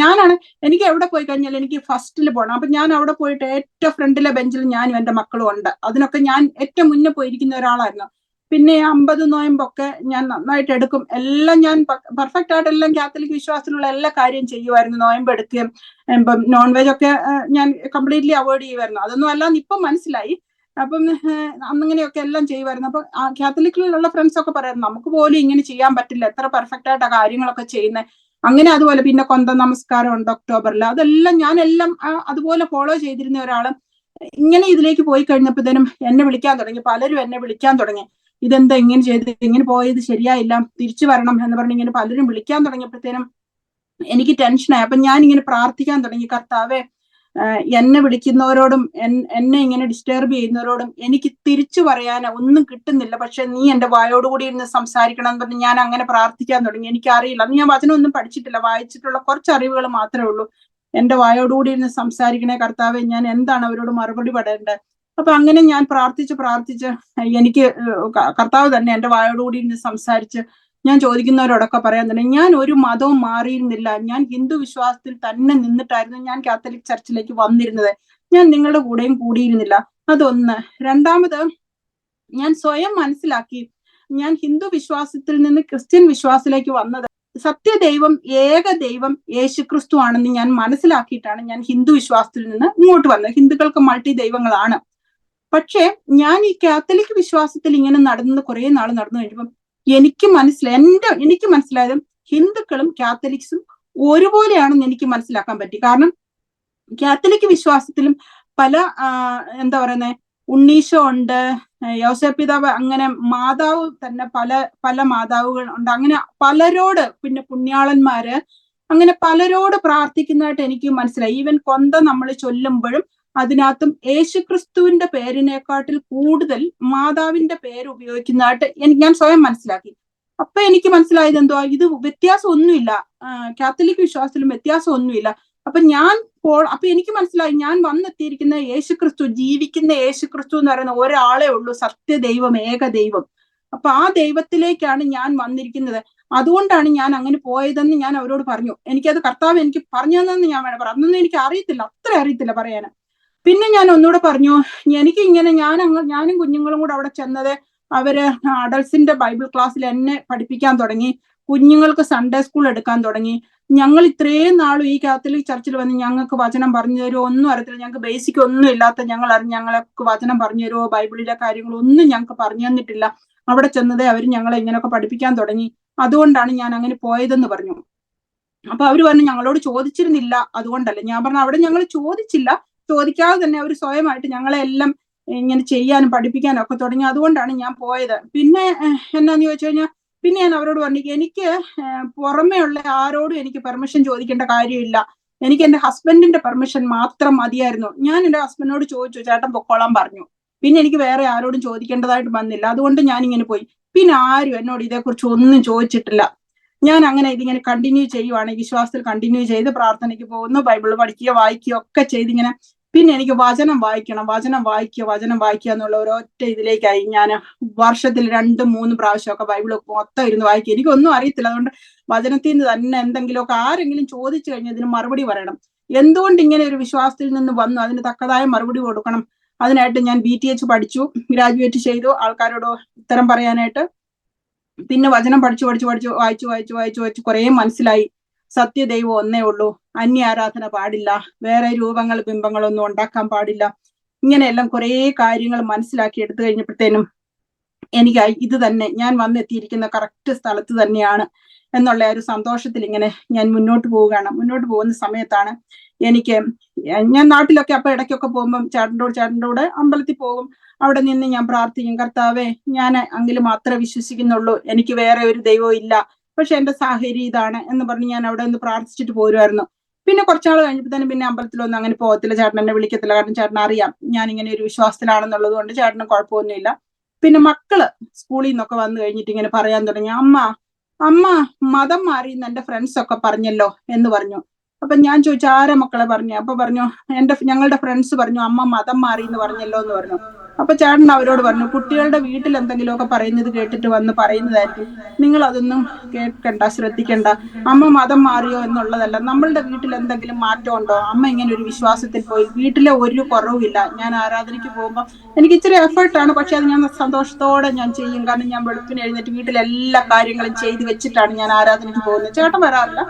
എനിക്ക് എവിടെ പോയി കഴിഞ്ഞാൽ എനിക്ക് ഫസ്റ്റിൽ പോകണം. അപ്പൊ ഞാൻ അവിടെ പോയിട്ട് ഏറ്റവും ഫ്രണ്ടിലെ ബെഞ്ചിൽ ഞാനും എൻ്റെ മക്കളും ഉണ്ട്. അതിനൊക്കെ ഞാൻ ഏറ്റവും മുന്നേ പോയിരിക്കുന്ന ഒരാളായിരുന്നു. പിന്നെ 50 നോയമ്പൊക്കെ ഞാൻ നന്നായിട്ട് എടുക്കും. എല്ലാം ഞാൻ പെർഫെക്റ്റ് ആയിട്ട് എല്ലാം കാത്തലിക് വിശ്വാസത്തിലുള്ള എല്ലാ കാര്യം ചെയ്യുമായിരുന്നു. നോയമ്പ് എടുക്കുകയും ഇപ്പം നോൺ വെജ് ഒക്കെ ഞാൻ കംപ്ലീറ്റ്ലി അവോയ്ഡ് ചെയ്യുമായിരുന്നു. അതൊന്നും അല്ലാന്ന് ഇപ്പം മനസ്സിലായി. അപ്പം അന്നിങ്ങനെയൊക്കെ എല്ലാം ചെയ്യുമായിരുന്നു. അപ്പൊ കാത്തലിക്കിലുള്ള ഫ്രണ്ട്സ് ഒക്കെ പറയായിരുന്നു, നമുക്ക് പോലും ഇങ്ങനെ ചെയ്യാൻ പറ്റില്ല, എത്ര പെർഫെക്റ്റ് ആയിട്ട് ആ കാര്യങ്ങളൊക്കെ ചെയ്യുന്നത്. അങ്ങനെ അതുപോലെ പിന്നെ കൊന്ത നമസ്കാരം ഉണ്ട് ഒക്ടോബറിൽ, അതെല്ലാം ഞാനെല്ലാം അതുപോലെ ഫോളോ ചെയ്തിരുന്ന ഒരാള് ഇങ്ങനെ ഇതിലേക്ക് പോയി കഴിഞ്ഞപ്പോഴത്തേനും എന്നെ വിളിക്കാൻ തുടങ്ങി. പലരും എന്നെ വിളിക്കാൻ തുടങ്ങി, ഇതെന്താ ഇങ്ങനെ ചെയ്ത്, ഇങ്ങനെ പോയത് ശരിയായില്ല, തിരിച്ചു വരണം എന്ന് പറഞ്ഞ് ഇങ്ങനെ പലരും വിളിക്കാൻ തുടങ്ങിയപ്പോഴത്തേനും എനിക്ക് ടെൻഷനായി. അപ്പൊ ഞാൻ ഇങ്ങനെ പ്രാർത്ഥിക്കാൻ തുടങ്ങി, കർത്താവേ, എന്നെ വിളിക്കുന്നവരോടും എന്നെ ഇങ്ങനെ ഡിസ്റ്റർബ് ചെയ്യുന്നവരോടും എനിക്ക് തിരിച്ചു പറയാൻ ഒന്നും കിട്ടുന്നില്ല, പക്ഷെ നീ എന്റെ വായോടുകൂടി ഇരുന്ന് സംസാരിക്കണം എന്ന് പറഞ്ഞ് ഞാൻ അങ്ങനെ പ്രാർത്ഥിക്കാൻ തുടങ്ങി. എനിക്കറിയില്ല, അന്ന് ഞാൻ വചനമൊന്നും പഠിച്ചിട്ടില്ല, വായിച്ചിട്ടുള്ള കുറച്ച് അറിവുകൾ മാത്രമേ ഉള്ളൂ. എന്റെ വായോടുകൂടി ഇരുന്ന് സംസാരിക്കണേ കർത്താവെ, ഞാൻ എന്താണ് അവരോട് മറുപടി പറയേണ്ടത്. അപ്പൊ അങ്ങനെ ഞാൻ പ്രാർത്ഥിച്ച് എനിക്ക് കർത്താവ് തന്നെ എന്റെ വായോടുകൂടി ഇരുന്ന് സംസാരിച്ച് ഞാൻ ചോദിക്കുന്നവരോടൊക്കെ പറയാൻ തന്നെ, ഞാൻ ഒരു മതവും മാറിയിരുന്നില്ല, ഞാൻ ഹിന്ദു വിശ്വാസത്തിൽ തന്നെ നിന്നിട്ടായിരുന്നു ഞാൻ കാത്തലിക് ചർച്ചിലേക്ക് വന്നിരുന്നത്, ഞാൻ നിങ്ങളുടെ കൂടെയും കൂടിയിരുന്നില്ല. അതൊന്ന്. രണ്ടാമത്, ഞാൻ സ്വയം മനസ്സിലാക്കി, ഞാൻ ഹിന്ദു വിശ്വാസത്തിൽ നിന്ന് ക്രിസ്ത്യൻ വിശ്വാസത്തിലേക്ക് വന്നത് സത്യദൈവം, ഏക ദൈവം യേശുക്രിസ്തു ആണെന്ന് ഞാൻ മനസ്സിലാക്കിയിട്ടാണ് ഞാൻ ഹിന്ദു വിശ്വാസത്തിൽ നിന്ന് ഇങ്ങോട്ട് വന്നത്. ഹിന്ദുക്കൾക്ക് മൾട്ടി ദൈവങ്ങളാണ്. പക്ഷേ ഞാൻ ഈ കാത്തലിക് വിശ്വാസത്തിൽ ഇങ്ങനെ കുറെ നാൾ നടന്നു കഴിഞ്ഞപ്പം എനിക്ക് മനസ്സിലായത് ഹിന്ദുക്കളും കാത്തലിക്സും ഒരുപോലെയാണെന്ന് എനിക്ക് മനസ്സിലാക്കാൻ പറ്റി. കാരണം കാത്തലിക് വിശ്വാസത്തിലും പല എന്താ പറയുന്നത്, ഉണ്ണീശോ ഉണ്ട്, യോസേപ്പ് പിതാവ്, അങ്ങനെ മാതാവ് തന്നെ പല മാതാവുകൾ ഉണ്ട്. അങ്ങനെ പലരോട്, പിന്നെ പുണ്യാളന്മാര്, അങ്ങനെ പലരോട് പ്രാർത്ഥിക്കുന്നതായിട്ട് എനിക്ക് മനസ്സിലായി. ഈവൻ കൊന്ത നമ്മൾ ചൊല്ലുമ്പോഴും അതിനകത്തും യേശുക്രിസ്തുവിന്റെ പേരിനെക്കാട്ടിൽ കൂടുതൽ മാതാവിന്റെ പേര് ഉപയോഗിക്കുന്നതായിട്ട് ഞാൻ സ്വയം മനസ്സിലാക്കി. അപ്പൊ എനിക്ക് മനസ്സിലായത് എന്തുവാ, ഇത് വ്യത്യാസം ഒന്നുമില്ല, കാത്തലിക് വിശ്വാസത്തിലും വ്യത്യാസം ഒന്നുമില്ല. അപ്പൊ എനിക്ക് മനസ്സിലായി, ഞാൻ വന്നെത്തിയിരിക്കുന്ന യേശുക്രിസ്തു, ജീവിക്കുന്ന യേശുക്രിസ്തു എന്ന് പറയുന്ന ഒരാളെ ഉള്ളൂ, സത്യദൈവം, ഏക ദൈവം. അപ്പൊ ആ ദൈവത്തിലേക്കാണ് ഞാൻ വന്നിരിക്കുന്നത്. അതുകൊണ്ടാണ് ഞാൻ അങ്ങനെ പോയതെന്ന് ഞാൻ അവരോട് പറഞ്ഞു. എനിക്കത് കർത്താവ് എനിക്ക് പറഞ്ഞു തന്നെന്ന് ഞാൻ വേണം പറയാം. അതൊന്നും എനിക്ക് അറിയത്തില്ല, അത്ര അറിയത്തില്ല പറയാന്. പിന്നെ ഞാൻ ഒന്നുകൂടെ പറഞ്ഞു, എനിക്ക് ഇങ്ങനെ ഞാനും കുഞ്ഞുങ്ങളും കൂടെ അവിടെ ചെന്നത്, അവര് അഡൾട്ട്സിന്റെ ബൈബിൾ ക്ലാസ്സിൽ എന്നെ പഠിപ്പിക്കാൻ തുടങ്ങി, കുഞ്ഞുങ്ങൾക്ക് സൺഡേ സ്കൂൾ എടുക്കാൻ തുടങ്ങി. ഞങ്ങൾ ഇത്രയും നാളും ഈ കാത്തലിക് ചർച്ചിൽ വന്ന് ഞങ്ങൾക്ക് വചനം പറഞ്ഞു തരുമോ ഒന്നും അറിയത്തില്ല. ഞങ്ങൾക്ക് ബേസിക് ഒന്നും ഇല്ലാത്ത ഞങ്ങൾക്ക് വചനം പറഞ്ഞു തരുമോ, ബൈബിളിലെ കാര്യങ്ങളൊന്നും ഞങ്ങൾക്ക് പറഞ്ഞു തന്നിട്ടില്ല. അവിടെ ചെന്നതേ അവർ ഞങ്ങളെ ഇങ്ങനെയൊക്കെ പഠിപ്പിക്കാൻ തുടങ്ങി, അതുകൊണ്ടാണ് ഞാൻ അങ്ങനെ പോയതെന്ന് പറഞ്ഞു. അപ്പൊ അവര് പറഞ്ഞു ഞങ്ങളോട് ചോദിച്ചിരുന്നില്ല അതുകൊണ്ടല്ല. ഞാൻ പറഞ്ഞു അവിടെ ഞങ്ങൾ ചോദിച്ചില്ല, ചോദിക്കാതെ തന്നെ അവർ സ്വയമായിട്ട് ഞങ്ങളെ എല്ലാം ഇങ്ങനെ ചെയ്യാനും പഠിപ്പിക്കാനും ഒക്കെ തുടങ്ങി, അതുകൊണ്ടാണ് ഞാൻ പോയത്. പിന്നെ എന്നാന്ന് ചോദിച്ചു കഴിഞ്ഞാൽ പിന്നെ ഞാൻ അവരോട് പറഞ്ഞു എനിക്ക് പുറമേ ഉള്ള ആരോടും എനിക്ക് പെർമിഷൻ ചോദിക്കേണ്ട കാര്യമില്ല, എനിക്ക് എന്റെ ഹസ്ബൻഡിന്റെ പെർമിഷൻ മാത്രം മതിയായിരുന്നു. ഞാൻ എന്റെ ഹസ്ബൻഡിനോട് ചോദിച്ചു, ചേട്ടൻ പൊക്കോളാൻ പറഞ്ഞു. പിന്നെ എനിക്ക് വേറെ ആരോടും ചോദിക്കേണ്ടതായിട്ട് വന്നില്ല, അതുകൊണ്ട് ഞാൻ ഇങ്ങനെ പോയി. പിന്നെ ആരും എന്നോട് ഇതേക്കുറിച്ച് ഒന്നും ചോദിച്ചിട്ടില്ല. ഞാൻ അങ്ങനെ ഇതിങ്ങനെ കണ്ടിന്യൂ ചെയ്യുവാണ്, വിശ്വാസത്തിൽ കണ്ടിന്യൂ ചെയ്ത് പ്രാർത്ഥനയ്ക്ക് പോകുന്നു, ബൈബിൾ പഠിക്കുക വായിക്കുക ഒക്കെ ചെയ്തിങ്ങനെ. പിന്നെ എനിക്ക് വചനം വായിക്കണം, വചനം വായിക്കുക എന്നുള്ള ഒരൊറ്റ ഇതിലേക്കായി. ഞാൻ വർഷത്തിൽ 2-3 പ്രാവശ്യമൊക്കെ ബൈബിൾ മൊത്തം ഇരുന്ന് വായിക്കുക. എനിക്കൊന്നും അറിയത്തില്ല, അതുകൊണ്ട് വചനത്തിൽ നിന്ന് തന്നെ എന്തെങ്കിലുമൊക്കെ ആരെങ്കിലും ചോദിച്ചു കഴിഞ്ഞാൽ ഇതിന് മറുപടി പറയണം. എന്തുകൊണ്ട് ഇങ്ങനെ ഒരു വിശ്വാസത്തിൽ നിന്ന് വന്നു, അതിന് തക്കതായ മറുപടി കൊടുക്കണം. അതിനായിട്ട് ഞാൻ BTH പഠിച്ചു, ഗ്രാജുവേറ്റ് ചെയ്തു, ആൾക്കാരോട് ഉത്തരം പറയാനായിട്ട്. പിന്നെ വചനം പഠിച്ചു വായിച്ചു കുറെ മനസ്സിലായി. സത്യദൈവം ഒന്നേ ഉള്ളൂ, അന്യ ആരാധന പാടില്ല, വേറെ രൂപങ്ങൾ ബിംബങ്ങളൊന്നും ഉണ്ടാക്കാൻ പാടില്ല. ഇങ്ങനെയെല്ലാം കുറെ കാര്യങ്ങൾ മനസ്സിലാക്കി എടുത്തു കഴിഞ്ഞപ്പോഴത്തേനും എനിക്ക് ഇത് തന്നെ ഞാൻ വന്നെത്തിയിരിക്കുന്ന കറക്റ്റ് സ്ഥലത്ത് തന്നെയാണ് എന്നുള്ള ഒരു സന്തോഷത്തിൽ ഇങ്ങനെ ഞാൻ മുന്നോട്ട് പോവുകയാണ്. മുന്നോട്ട് പോകുന്ന സമയത്താണ് ഞാൻ നാട്ടിലൊക്കെ അപ്പൊ ഇടയ്ക്കൊക്കെ പോകുമ്പം ചേട്ടൻ്റെ കൂടെ അമ്പലത്തിൽ പോകും. അവിടെ നിന്ന് ഞാൻ പ്രാർത്ഥിക്കും, കർത്താവേ ഞാൻ അങ്ങിൽ മാത്രമേ വിശ്വസിക്കുന്നുള്ളൂ, എനിക്ക് വേറെ ഒരു ദൈവവും ഇല്ല, പക്ഷെ എന്റെ സാഹചര്യം ഇതാണ് എന്ന് പറഞ്ഞ് ഞാൻ അവിടെ നിന്ന് പ്രാർത്ഥിച്ചിട്ട് പോരുമായിരുന്നു. പിന്നെ കുറച്ചാൾ കഴിഞ്ഞപ്പോഴത്തേനും പിന്നെ അമ്പലത്തിലൊന്നും അങ്ങനെ പോകത്തില്ല, ചേട്ടൻ എന്നെ വിളിക്കത്തില്ല. കാരണം ചേട്ടൻ അറിയാം ഞാൻ ഇങ്ങനെ ഒരു വിശ്വാസത്തിലാണെന്നുള്ളത് കൊണ്ട് ചേട്ടന് കുഴപ്പമൊന്നുമില്ല. പിന്നെ മക്കള് സ്കൂളിൽ നിന്നൊക്കെ വന്നു കഴിഞ്ഞിട്ട് ഇങ്ങനെ പറയാൻ തുടങ്ങി, അമ്മ മതം മാറി എന്ന് എന്റെ ഫ്രണ്ട്സ് ഒക്കെ പറഞ്ഞല്ലോ എന്ന് പറഞ്ഞു. അപ്പൊ ഞാൻ ചോദിച്ചു ആരെ മക്കളെ പറഞ്ഞു? അപ്പൊ പറഞ്ഞു ഞങ്ങളുടെ ഫ്രണ്ട്സ് പറഞ്ഞു അമ്മ മതം മാറി എന്ന് പറഞ്ഞല്ലോ എന്ന് പറഞ്ഞു. അപ്പൊ ചേട്ടൻ അവരോട് പറഞ്ഞു, കുട്ടികളുടെ വീട്ടിൽ എന്തെങ്കിലുമൊക്കെ പറയുന്നത് കേട്ടിട്ട് വന്ന് പറയുന്നതായിരിക്കും, നിങ്ങൾ അതൊന്നും കേൾക്കണ്ട, ശ്രദ്ധിക്കണ്ട. അമ്മ മതം മാറിയോ എന്നുള്ളതല്ല, നമ്മളുടെ വീട്ടിൽ എന്തെങ്കിലും മാറ്റം ഉണ്ടോ? അമ്മ ഇങ്ങനെ ഒരു വിശ്വാസത്തിൽ പോയി, വീട്ടിലെ ഒരു കുറവുമില്ല. ഞാൻ ആരാധനയ്ക്ക് പോകുമ്പോൾ എനിക്ക് ഇച്ചിരി എഫേർട്ടാണ്, പക്ഷെ അത് ഞാൻ സന്തോഷത്തോടെ ഞാൻ ചെയ്യും. കാരണം ഞാൻ വെളുപ്പിന് എഴുന്നേറ്റ് വീട്ടിലെ എല്ലാ കാര്യങ്ങളും ചെയ്തു വെച്ചിട്ടാണ് ഞാൻ ആരാധനയ്ക്ക് പോകുന്നത്. ചേട്ടൻ വരാറില്ല,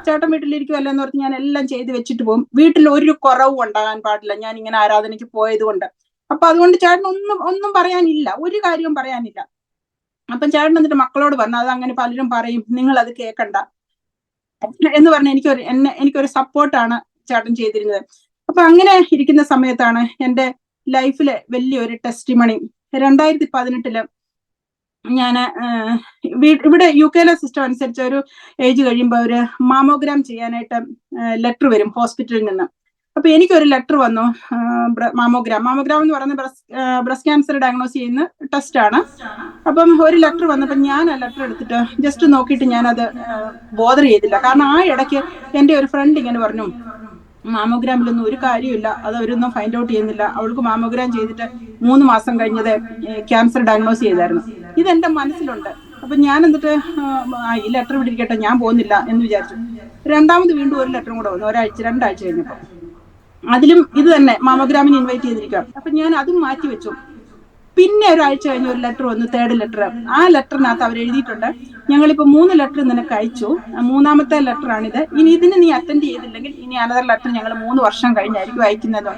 ചേട്ടൻ വീട്ടിലിരിക്കുമല്ലോ എന്ന് ഓർത്ത് ഞാൻ എല്ലാം ചെയ്ത് വെച്ചിട്ട് പോകും. വീട്ടിൽ ഒരു കുറവും ഉണ്ടാകാൻ പാടില്ല ഞാൻ ഇങ്ങനെ ആരാധനയ്ക്ക് പോയത് കൊണ്ട്. അപ്പൊ അതുകൊണ്ട് ചേട്ടൻ ഒന്നും പറയാനില്ല, ഒരു കാര്യവും പറയാനില്ല. അപ്പം ചേട്ടൻ എന്നിട്ട് മക്കളോട് പറഞ്ഞു, അത് അങ്ങനെ പലരും പറയും, നിങ്ങൾ അത് കേൾക്കണ്ട എന്ന് പറഞ്ഞ് എനിക്കൊരു സപ്പോർട്ടാണ് ചേട്ടൻ ചെയ്തിരുന്നത്. അപ്പൊ അങ്ങനെ ഇരിക്കുന്ന സമയത്താണ് എന്റെ ലൈഫിലെ വലിയൊരു ടെസ്റ്റിമണി. 2018 ഞാൻ ഇവിടെ UK സിസ്റ്റം അനുസരിച്ച് ഒരു ഏജ് കഴിയുമ്പോൾ ഒരു മാമോഗ്രാം ചെയ്യാനായിട്ട് ലെറ്റർ വരും ഹോസ്പിറ്റലിൽ നിന്ന്. അപ്പൊ എനിക്കൊരു ലെറ്റർ വന്നു, മാമോഗ്രാം എന്ന് പറയുന്നത് ബ്രസ്റ്റ് ക്യാൻസർ ഡയഗ്നോസ് ചെയ്യുന്ന ടെസ്റ്റ് ആണ്. അപ്പം ഒരു ലെറ്റർ വന്നപ്പോ ഞാൻ ആ ലെറ്റർ എടുത്തിട്ട് ജസ്റ്റ് നോക്കിയിട്ട് ഞാനത് ബോദർ ചെയ്തില്ല. കാരണം ആ ഇടയ്ക്ക് എന്റെ ഒരു ഫ്രണ്ട് ഇങ്ങനെ പറഞ്ഞു, മാമോഗ്രാമിലൊന്നും ഒരു കാര്യമില്ല, അത് അവരൊന്നും ഫൈൻഡ് ഔട്ട് ചെയ്യുന്നില്ല, അവൾക്ക് മാമോഗ്രാം ചെയ്തിട്ട് 3 മാസം കഴിഞ്ഞത് ക്യാൻസർ ഡയഗ്നോസ് ചെയ്തായിരുന്നു. ഇതെന്റെ മനസ്സിലുണ്ട്. അപ്പൊ ഞാൻ എന്നിട്ട് ഈ ലെറ്റർ വിട്ടിരിക്കട്ടെ, ഞാൻ പോകുന്നില്ല എന്ന് വിചാരിച്ചു. രണ്ടാമത് വീണ്ടും ഒരു ലെറ്ററും കൂടെ വന്നു, 2 ആഴ്ച കഴിഞ്ഞപ്പോ. അതിലും ഇത് തന്നെ മാമോഗ്രാമിന് ഇൻവൈറ്റ് ചെയ്തിരിക്കുക. അപ്പൊ ഞാൻ അതും മാറ്റി വെച്ചു. പിന്നെ 1 ആഴ്ച കഴിഞ്ഞ് ഒരു ലെറ്റർ വന്നു, 3rd ലെറ്റർ. ആ ലെറ്ററിനകത്ത് അവർ എഴുതിയിട്ടുണ്ട്, ഞങ്ങളിപ്പോ 3 ലെറ്റർ നിനക്ക് അയച്ചു, 3ാമത്തെ ലെറ്റർ ആണിത്, ഇനി ഇതിന് നീ അറ്റൻഡ് ചെയ്തില്ലെങ്കിൽ ഇനി അനദർ ലെറ്റർ ഞങ്ങൾ 3 വർഷം കഴിഞ്ഞായിരിക്കും അയക്കുന്നത്.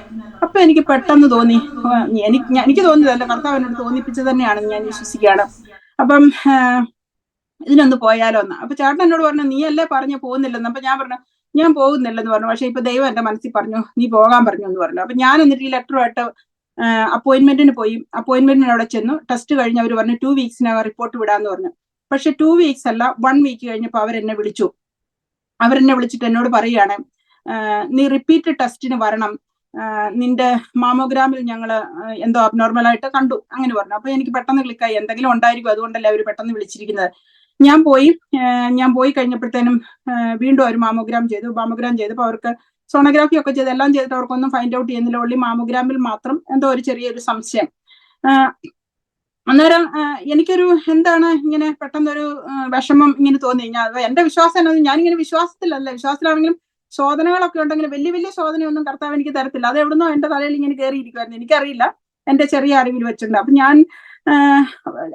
അപ്പൊ എനിക്ക് പെട്ടെന്ന് തോന്നി, എനിക്ക് തോന്നിയതല്ല, കർത്താവ് എന്നോട് തോന്നിപ്പിച്ചത് തന്നെയാണെന്ന് ഞാൻ വിശ്വസിക്കുകയാണ്. അപ്പം ഇതിനൊന്ന് പോയാലോ എന്ന്. അപ്പൊ ചേട്ടൻ എന്നോട് പറഞ്ഞു, നീ അല്ലേ പറഞ്ഞു പോകുന്നില്ലെന്ന്. അപ്പൊ ഞാൻ പറഞ്ഞു ഞാൻ പോകുന്നില്ലെന്ന് പറഞ്ഞു. പക്ഷെ ഇപ്പൊ ദൈവം എന്റെ മനസ്സിൽ പറഞ്ഞു നീ പോകാൻ പറഞ്ഞു എന്ന് പറഞ്ഞു. അപ്പൊ ഞാൻ എന്നിട്ട് ഈ ലെറ്ററുമായിട്ട് അപ്പോയിന്റ്മെന്റിന് പോയി. അപ്പോയിന്റ്മെന്റിന് അവിടെ ചെന്നു. ടെസ്റ്റ് കഴിഞ്ഞ് അവർ പറഞ്ഞു 2 വീക്സിനകം റിപ്പോർട്ട് വിടാന്ന് പറഞ്ഞു. പക്ഷെ 2 വീക്സ് അല്ല, 1 വീക്ക് കഴിഞ്ഞപ്പോൾ അവരെന്നെ വിളിച്ചിട്ട് എന്നോട് പറയുകയാണ്, നീ റിപ്പീറ്റ് ടെസ്റ്റിന് വരണം, നിന്റെ മാമോഗ്രാമിൽ ഞങ്ങൾ എന്തോ അബ്നോർമലായിട്ട് കണ്ടു അങ്ങനെ പറഞ്ഞു. അപ്പൊ എനിക്ക് പെട്ടെന്ന് ക്ലിക്കായി, എന്തെങ്കിലും ഉണ്ടായിരിക്കും, അതുകൊണ്ടല്ലേ അവർ പെട്ടെന്ന് വിളിച്ചിരിക്കുന്നത്. ഞാൻ പോയി കഴിഞ്ഞപ്പോഴത്തേനും വീണ്ടും ഒരു മാമോഗ്രാം ചെയ്തപ്പോൾ അവർക്ക് സോണോഗ്രാഫി ഒക്കെ ചെയ്ത് എല്ലാം ചെയ്തിട്ട് അവർക്കൊന്നും ഫൈൻഡ് ഔട്ട് ചെയ്യുന്നില്ല. ഉള്ളി മാമോഗ്രാമിൽ മാത്രം എന്തോ ഒരു ചെറിയൊരു സംശയം. അന്നേരം എനിക്കൊരു എന്താണ് ഇങ്ങനെ പെട്ടെന്നൊരു വിഷമം ഇങ്ങനെ തോന്നി. എന്റെ വിശ്വാസം ഞാനിങ്ങനെ വിശ്വാസത്തിലാണെങ്കിലും ശോധനകളൊക്കെ ഉണ്ടെങ്കിൽ വലിയ വലിയ ശോധനയൊന്നും കർത്താവ് എനിക്ക് തരത്തില്ല. അത് എവിടുന്നോ എന്റെ തലയിൽ ഇങ്ങനെ കയറിയിരിക്കുമായിരുന്നു, എനിക്കറിയില്ല, എന്റെ ചെറിയ അറിവിൽ വെച്ചിട്ടുണ്ട്. അപ്പൊ ഞാൻ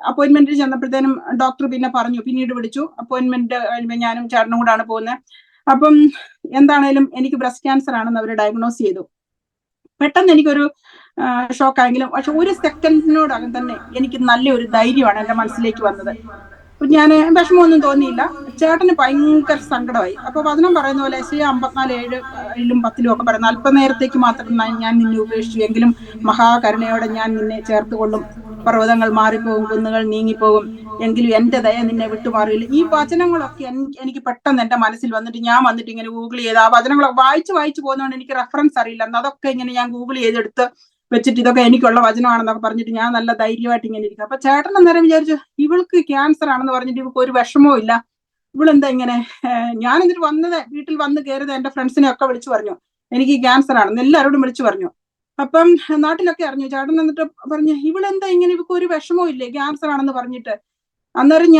അപ്പോയിന്റ്മെന്റിൽ ചെന്നപ്പോഴത്തേനും ഡോക്ടർ പിന്നെ പറഞ്ഞു, പിന്നീട് വിളിച്ചു. അപ്പോയിന്റ്മെന്റ് കഴിയുമ്പോൾ ഞാനും ചേട്ടനും കൂടാണ് പോകുന്നത്. അപ്പം എന്താണേലും എനിക്ക് ബ്രസ്റ്റ് ക്യാൻസർ ആണെന്ന് അവർ ഡയഗ്നോസ് ചെയ്തു. പെട്ടെന്ന് എനിക്കൊരു ഷോക്കായെങ്കിലും, പക്ഷെ ഒരു സെക്കൻഡിനോടകം തന്നെ എനിക്ക് നല്ലൊരു ധൈര്യമാണ് എൻ്റെ മനസ്സിലേക്ക് വന്നത്. അപ്പൊ ഞാൻ വിഷമമൊന്നും തോന്നിയില്ല. ചേട്ടന് ഭയങ്കര സങ്കടമായി. അപ്പൊ വചനം പറയുന്ന പോലെ ഏശയ്യാ 54:7-10 ഒക്കെ പറയുന്നത്, അല്പനേരത്തേക്ക് മാത്രം ഞാൻ നിന്നെ ഉപേക്ഷിച്ചു, എങ്കിലും മഹാകരുണയോടെ ഞാൻ നിന്നെ ചേർത്തുകൊള്ളും. പർവ്വതങ്ങൾ മാറിപ്പോകും, കുന്നുകൾ നീങ്ങിപ്പോകും, എങ്കിലും എന്റെ ദയ നിന്നെ വിട്ടുമാറിയില്ല. ഈ വചനങ്ങളൊക്കെ എനിക്ക് പെട്ടെന്ന് എന്റെ മനസ്സിൽ വന്നിട്ട് ഞാൻ വന്നിട്ട് ഇങ്ങനെ ഗൂഗിൾ ചെയ്ത് ആ വചനങ്ങളൊക്കെ വായിച്ചു പോകുന്നതുകൊണ്ട് എനിക്ക് റെഫറൻസ് അറിയില്ല. അതൊക്കെ ഇങ്ങനെ ഞാൻ ഗൂഗിൾ ചെയ്തെടുത്ത് വെച്ചിട്ട് ഇതൊക്കെ എനിക്കുള്ള വചനമാണെന്നൊക്കെ പറഞ്ഞിട്ട് ഞാൻ നല്ല ധൈര്യമായിട്ട് ഇങ്ങനെ ഇരിക്കും. അപ്പൊ ചേട്ടൻ അന്നേരം വിചാരിച്ചു, ഇവൾക്ക് ക്യാൻസർ ആണെന്ന് പറഞ്ഞിട്ട് ഇവൾക്ക് ഒരു വിഷമവും ഇല്ല, ഇവളെന്താ ഇങ്ങനെ. ഞാൻ എന്നിട്ട് വീട്ടിൽ വന്ന് കയറിയത് എന്റെ ഫ്രണ്ട്സിനെ ഒക്കെ വിളിച്ചു പറഞ്ഞു എനിക്ക് ക്യാൻസർ ആണെന്ന്, എല്ലാവരോടും വിളിച്ചു പറഞ്ഞു. അപ്പം നാട്ടിലൊക്കെ അറിഞ്ഞു. ചേട്ടൻ എന്നിട്ട് പറഞ്ഞു, ഇവളെന്താ ഇങ്ങനെ, ഇവൾക്ക് ഒരു വിഷമവും ഇല്ലേ ക്യാൻസർ ആണെന്ന് പറഞ്ഞിട്ട്. അന്നേരം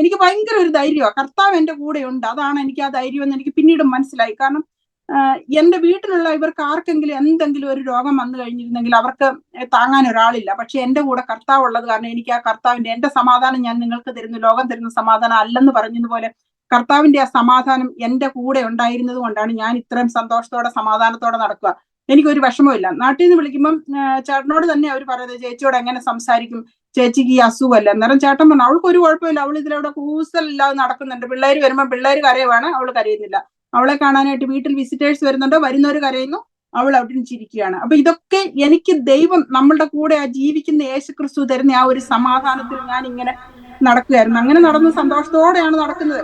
എനിക്ക് ഭയങ്കര ഒരു ധൈര്യമാണ്, കർത്താവ് എന്റെ കൂടെ ഉണ്ട്, അതാണ് എനിക്ക് ആ ധൈര്യം എന്ന് എനിക്ക് പിന്നീട് മനസ്സിലായി. കാരണം എന്റെ വീട്ടിലുള്ള ഇവർക്ക് ആർക്കെങ്കിലും എന്തെങ്കിലും ഒരു രോഗം വന്നു കഴിഞ്ഞിരുന്നെങ്കിൽ അവർക്ക് താങ്ങാൻ ഒരാളില്ല. പക്ഷെ എന്റെ കൂടെ കർത്താവ് ഉള്ളത് കാരണം എനിക്ക് ആ കർത്താവിന്റെ, എന്റെ സമാധാനം ഞാൻ നിങ്ങൾക്ക് തരുന്നു, ലോകം തരുന്ന സമാധാനം അല്ലെന്ന് പറഞ്ഞതുപോലെ കർത്താവിന്റെ ആ സമാധാനം എന്റെ കൂടെ ഉണ്ടായിരുന്നത് കൊണ്ടാണ് ഞാൻ ഇത്രയും സന്തോഷത്തോടെ സമാധാനത്തോടെ നടക്കുക. എനിക്കൊരു വിഷമമില്ല. നാട്ടിൽ നിന്ന് വിളിക്കുമ്പം ചേട്ടനോട് തന്നെ അവർ പറയുന്നത്, ചേച്ചിയോട് എങ്ങനെ സംസാരിക്കും, ചേച്ചിക്ക് ഈ അസുഖമല്ല. അന്നേരം ചേട്ടൻ പറഞ്ഞു, അവൾക്ക് ഒരു കുഴപ്പമില്ല, അവൾ ഇതിലൂടെ കൂസലില്ലാതെ നടക്കുന്നുണ്ട്, പിള്ളേർ വരുമ്പോൾ പിള്ളേർ കരയുവാണ്, അവൾ കരയുന്നില്ല. അവളെ കാണാനായിട്ട് വീട്ടിൽ വിസിറ്റേഴ്സ് വരുന്നുണ്ടോ, വരുന്നവർ കരയുന്നു, അവൾ അവിടെ ചിരിക്കുകയാണ്. അപ്പൊ ഇതൊക്കെ എനിക്ക് ദൈവം നമ്മളുടെ കൂടെ ആ ജീവിക്കുന്ന യേശു ക്രിസ്തു തരുന്ന ആ ഒരു സമാധാനത്തിൽ ഞാൻ ഇങ്ങനെ നടക്കുകയായിരുന്നു. അങ്ങനെ നടന്ന് സന്തോഷത്തോടെയാണ് നടക്കുന്നത്.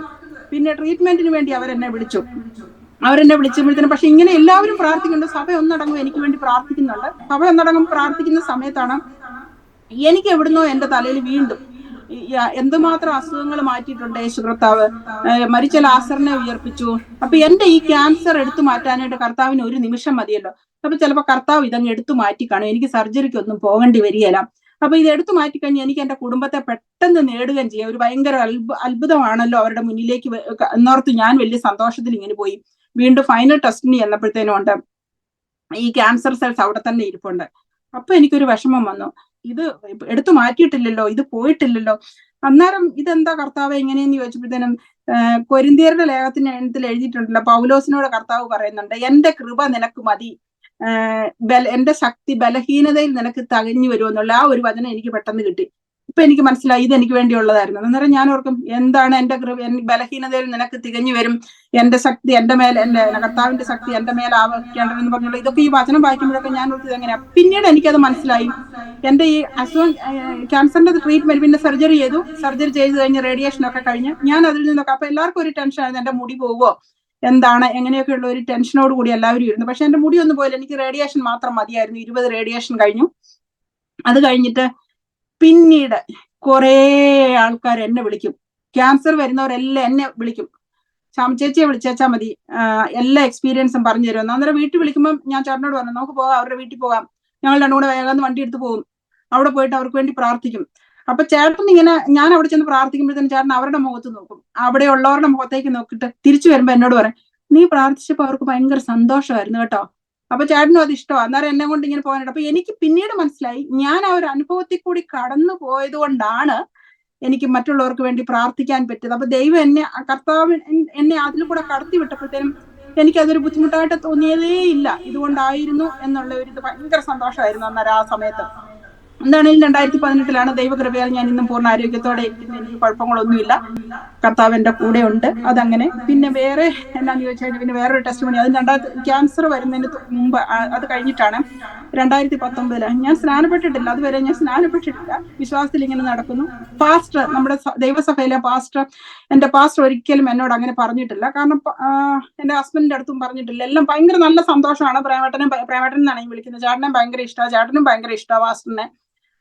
പിന്നെ ട്രീറ്റ്മെന്റിന് വേണ്ടി അവരെന്നെ വിളിച്ചപ്പോഴത്തേനും പക്ഷെ ഇങ്ങനെ എല്ലാവരും പ്രാർത്ഥിക്കുന്നുണ്ട്. സഭ ഒന്നടങ്കം എനിക്ക് വേണ്ടി പ്രാർത്ഥിക്കുന്നുണ്ട്. സഭ ഒന്നടങ്കം പ്രാർത്ഥിക്കുന്ന സമയത്താണ് എനിക്ക് എവിടുന്നോ എന്റെ തലയിൽ വീണ്ടും എന്തുമാത്രം അസുഖങ്ങൾ മാറ്റിയിട്ടുണ്ട് യേശു കർത്താവ്. മരിച്ച ലാസറിനെ ഉയർപ്പിച്ചു. അപ്പൊ എന്റെ ഈ ക്യാൻസർ എടുത്തു മാറ്റാനായിട്ട് കർത്താവിന് ഒരു നിമിഷം മതിയല്ലോ. അപ്പൊ ചിലപ്പോ കർത്താവ് ഇതങ്ങ് എടുത്തു മാറ്റി കാണും, എനിക്ക് സർജറിക്ക് ഒന്നും പോകേണ്ടി വരികയില്ല. അപ്പൊ ഇത് എടുത്തു മാറ്റിക്കഴിഞ്ഞാൽ എനിക്ക് എന്റെ കുടുംബത്തെ പെട്ടെന്ന് നേടുകയും ചെയ്യാം. ഒരു ഭയങ്കര അത്ഭുതമാണല്ലോ അവരുടെ മുന്നിലേക്ക് എന്നോർത്ത് ഞാൻ വലിയ സന്തോഷത്തിൽ ഇങ്ങനെ പോയി. വീണ്ടും ഫൈനൽ ടെസ്റ്റിന് ചെന്നപ്പോഴത്തേനും ഉണ്ട് ഈ ക്യാൻസർ സെൽസ് അവിടെ തന്നെ ഇരിപ്പുണ്ട്. അപ്പൊ എനിക്കൊരു വിഷമം വന്നു, ഇത് എടുത്തു മാറ്റിയിട്ടില്ലല്ലോ, ഇത് പോയിട്ടില്ലല്ലോ. അന്നേരം ഇതെന്താ കർത്താവ് എങ്ങനെയെന്ന് ചോദിച്ചപ്പോഴത്തേനും കൊരിന്ത്യരുടെ ലേഖനത്തിൽ എഴുതിയിട്ടുണ്ടല്ലോ, പൗലോസിനോട് കർത്താവ് പറയുന്നുണ്ട്, എന്റെ കൃപ നിനക്ക് മതി, എന്റെ ശക്തി ബലഹീനതയിൽ നിനക്ക് തികഞ്ഞു വരുമെന്നുള്ള ആ ഒരു വചനം എനിക്ക് പെട്ടെന്ന് കിട്ടി. ഇപ്പൊ എനിക്ക് മനസ്സിലായി ഇത് എനിക്ക് വേണ്ടിയുള്ളതായിരുന്നു. അന്നേരം ഞാൻ ഓർക്കും, എന്താണ് എന്റെ ബലഹീനതയിൽ നിനക്ക് തികഞ്ഞു വരും, എന്റെ ശക്തി എന്റെ മേലെ, എന്റെ കർത്താവിന്റെ ശക്തി എന്റെ മേലെ ആവർത്തിക്കേണ്ടതെന്ന് പറഞ്ഞുള്ള ഇതൊക്കെ ഈ വചനം വായിക്കുമ്പോഴൊക്കെ ഞാൻ ഓർത്തത് എങ്ങനെയാ. പിന്നീട് എനിക്കത് മനസ്സിലായി. എന്റെ ഈ അസുഖം ക്യാൻസറിന്റെ ട്രീറ്റ്മെന്റ്, പിന്നെ സർജറി ചെയ്ത് കഴിഞ്ഞ് റേഡിയേഷൻ ഒക്കെ കഴിഞ്ഞ് ഞാൻ അതിൽ നിന്നൊക്കെ, അപ്പൊ എല്ലാവർക്കും ഒരു ടെൻഷൻ ആയിരുന്നു, എന്റെ മുടി പോവോ എന്താണ് എങ്ങനെയൊക്കെയുള്ള ഒരു ടെൻഷനോട് കൂടി എല്ലാവരും ഇരുന്നു. പക്ഷെ എന്റെ മുടി ഒന്നും പോയില്ല, എനിക്ക് റേഡിയേഷൻ മാത്രം മതിയായിരുന്നു. 20 റേഡിയേഷൻ കഴിഞ്ഞു. അത് കഴിഞ്ഞിട്ട് പിന്നീട് കുറെ ആൾക്കാർ എന്നെ വിളിക്കും, ക്യാൻസർ വരുന്നവരെല്ലാം എന്നെ വിളിക്കും, ചേച്ചിയെ വിളിച്ചാൽ മതി, എല്ലാ എക്സ്പീരിയൻസും പറഞ്ഞു തരുമെന്ന്. അന്നേരം വീട്ടിൽ വിളിക്കുമ്പോൾ ഞാൻ ചേട്ടനോട് പറഞ്ഞു, നമുക്ക് പോകാം, അവരുടെ വീട്ടിൽ പോകാം, ഞങ്ങൾ രണ്ടും കൂടെ വേഗം വണ്ടി എടുത്ത് പോകും, അവിടെ പോയിട്ട് അവർക്ക് വേണ്ടി പ്രാർത്ഥിക്കും. അപ്പൊ ചേട്ടൻ ഇങ്ങനെ, ഞാൻ അവിടെ ചെന്ന് പ്രാർത്ഥിക്കുമ്പോഴത്തേനും ചേട്ടൻ അവരുടെ മുഖത്ത് നോക്കും, അവിടെ ഉള്ളവരുടെ മുഖത്തേക്ക് നോക്കിയിട്ട് തിരിച്ചു വരുമ്പോ എന്നോട് പറയും, നീ പ്രാർത്ഥിച്ചപ്പോ അവർക്ക് ഭയങ്കര സന്തോഷമായിരുന്നു കേട്ടോ. അപ്പൊ ചേട്ടനും അത് ഇഷ്ടമാണ്. അന്നേരം എന്നെ കൊണ്ട് ഇങ്ങനെ പോകാനായിട്ട്. അപ്പൊ എനിക്ക് പിന്നീട് മനസ്സിലായി, ഞാൻ ആ ഒരു അനുഭവത്തിൽ കൂടി കടന്നു പോയത് കൊണ്ടാണ് എനിക്ക് മറ്റുള്ളവർക്ക് വേണ്ടി പ്രാർത്ഥിക്കാൻ പറ്റിയത്. അപ്പൊ ദൈവം കർത്താവ് എന്നെ അതിൽ കൂടെ കടത്തി വിട്ടപ്പോഴത്തേനും എനിക്കതൊരു ബുദ്ധിമുട്ടായിട്ട് തോന്നിയതേ ഇല്ല. ഇതുകൊണ്ടായിരുന്നു എന്നുള്ള ഒരു ഇത് ഭയങ്കര സന്തോഷമായിരുന്നു അന്നേരം ആ സമയത്ത്. എന്താണെങ്കിലും 2018 ദൈവകൃപയാൽ ഞാൻ ഇന്നും പൂർണ്ണ ആരോഗ്യത്തോടെ ഇരിക്കുന്നു. എനിക്ക് കുഴപ്പങ്ങളൊന്നുമില്ല, കർത്താവ് എന്റെ കൂടെ ഉണ്ട്. അതങ്ങനെ. പിന്നെ വേറെ എന്നാന്ന് ചോദിച്ചാൽ, പിന്നെ വേറൊരു ടെസ്റ്റ് മണി, അത് ക്യാൻസർ വരുന്നതിന് മുമ്പ്, അത് കഴിഞ്ഞിട്ടാണ് 2019 ഞാൻ സ്നാനപ്പെട്ടിട്ടില്ല. അതുവരെ ഞാൻ സ്നാനപ്പെട്ടിട്ടില്ല, വിശ്വാസത്തിൽ ഇങ്ങനെ നടക്കുന്നു. പാസ്റ്റർ, നമ്മുടെ ദൈവസഭയിലെ എന്റെ പാസ്റ്റർ ഒരിക്കലും എന്നോട് അങ്ങനെ പറഞ്ഞിട്ടില്ല. കാരണം എന്റെ ഹസ്ബൻഡിന്റെ അടുത്തും പറഞ്ഞിട്ടില്ല. എല്ലാം ഭയങ്കര നല്ല സന്തോഷമാണ്. പ്രേമേട്ടൻ എന്നാണ് ഈ വിളിക്കുന്നത്. ചേട്ടനും ഭയങ്കര ഇഷ്ടമാണ്, ചേട്ടനും ഭയങ്കര ഇഷ്ടമാണ് പാസ്റ്ററിനെ.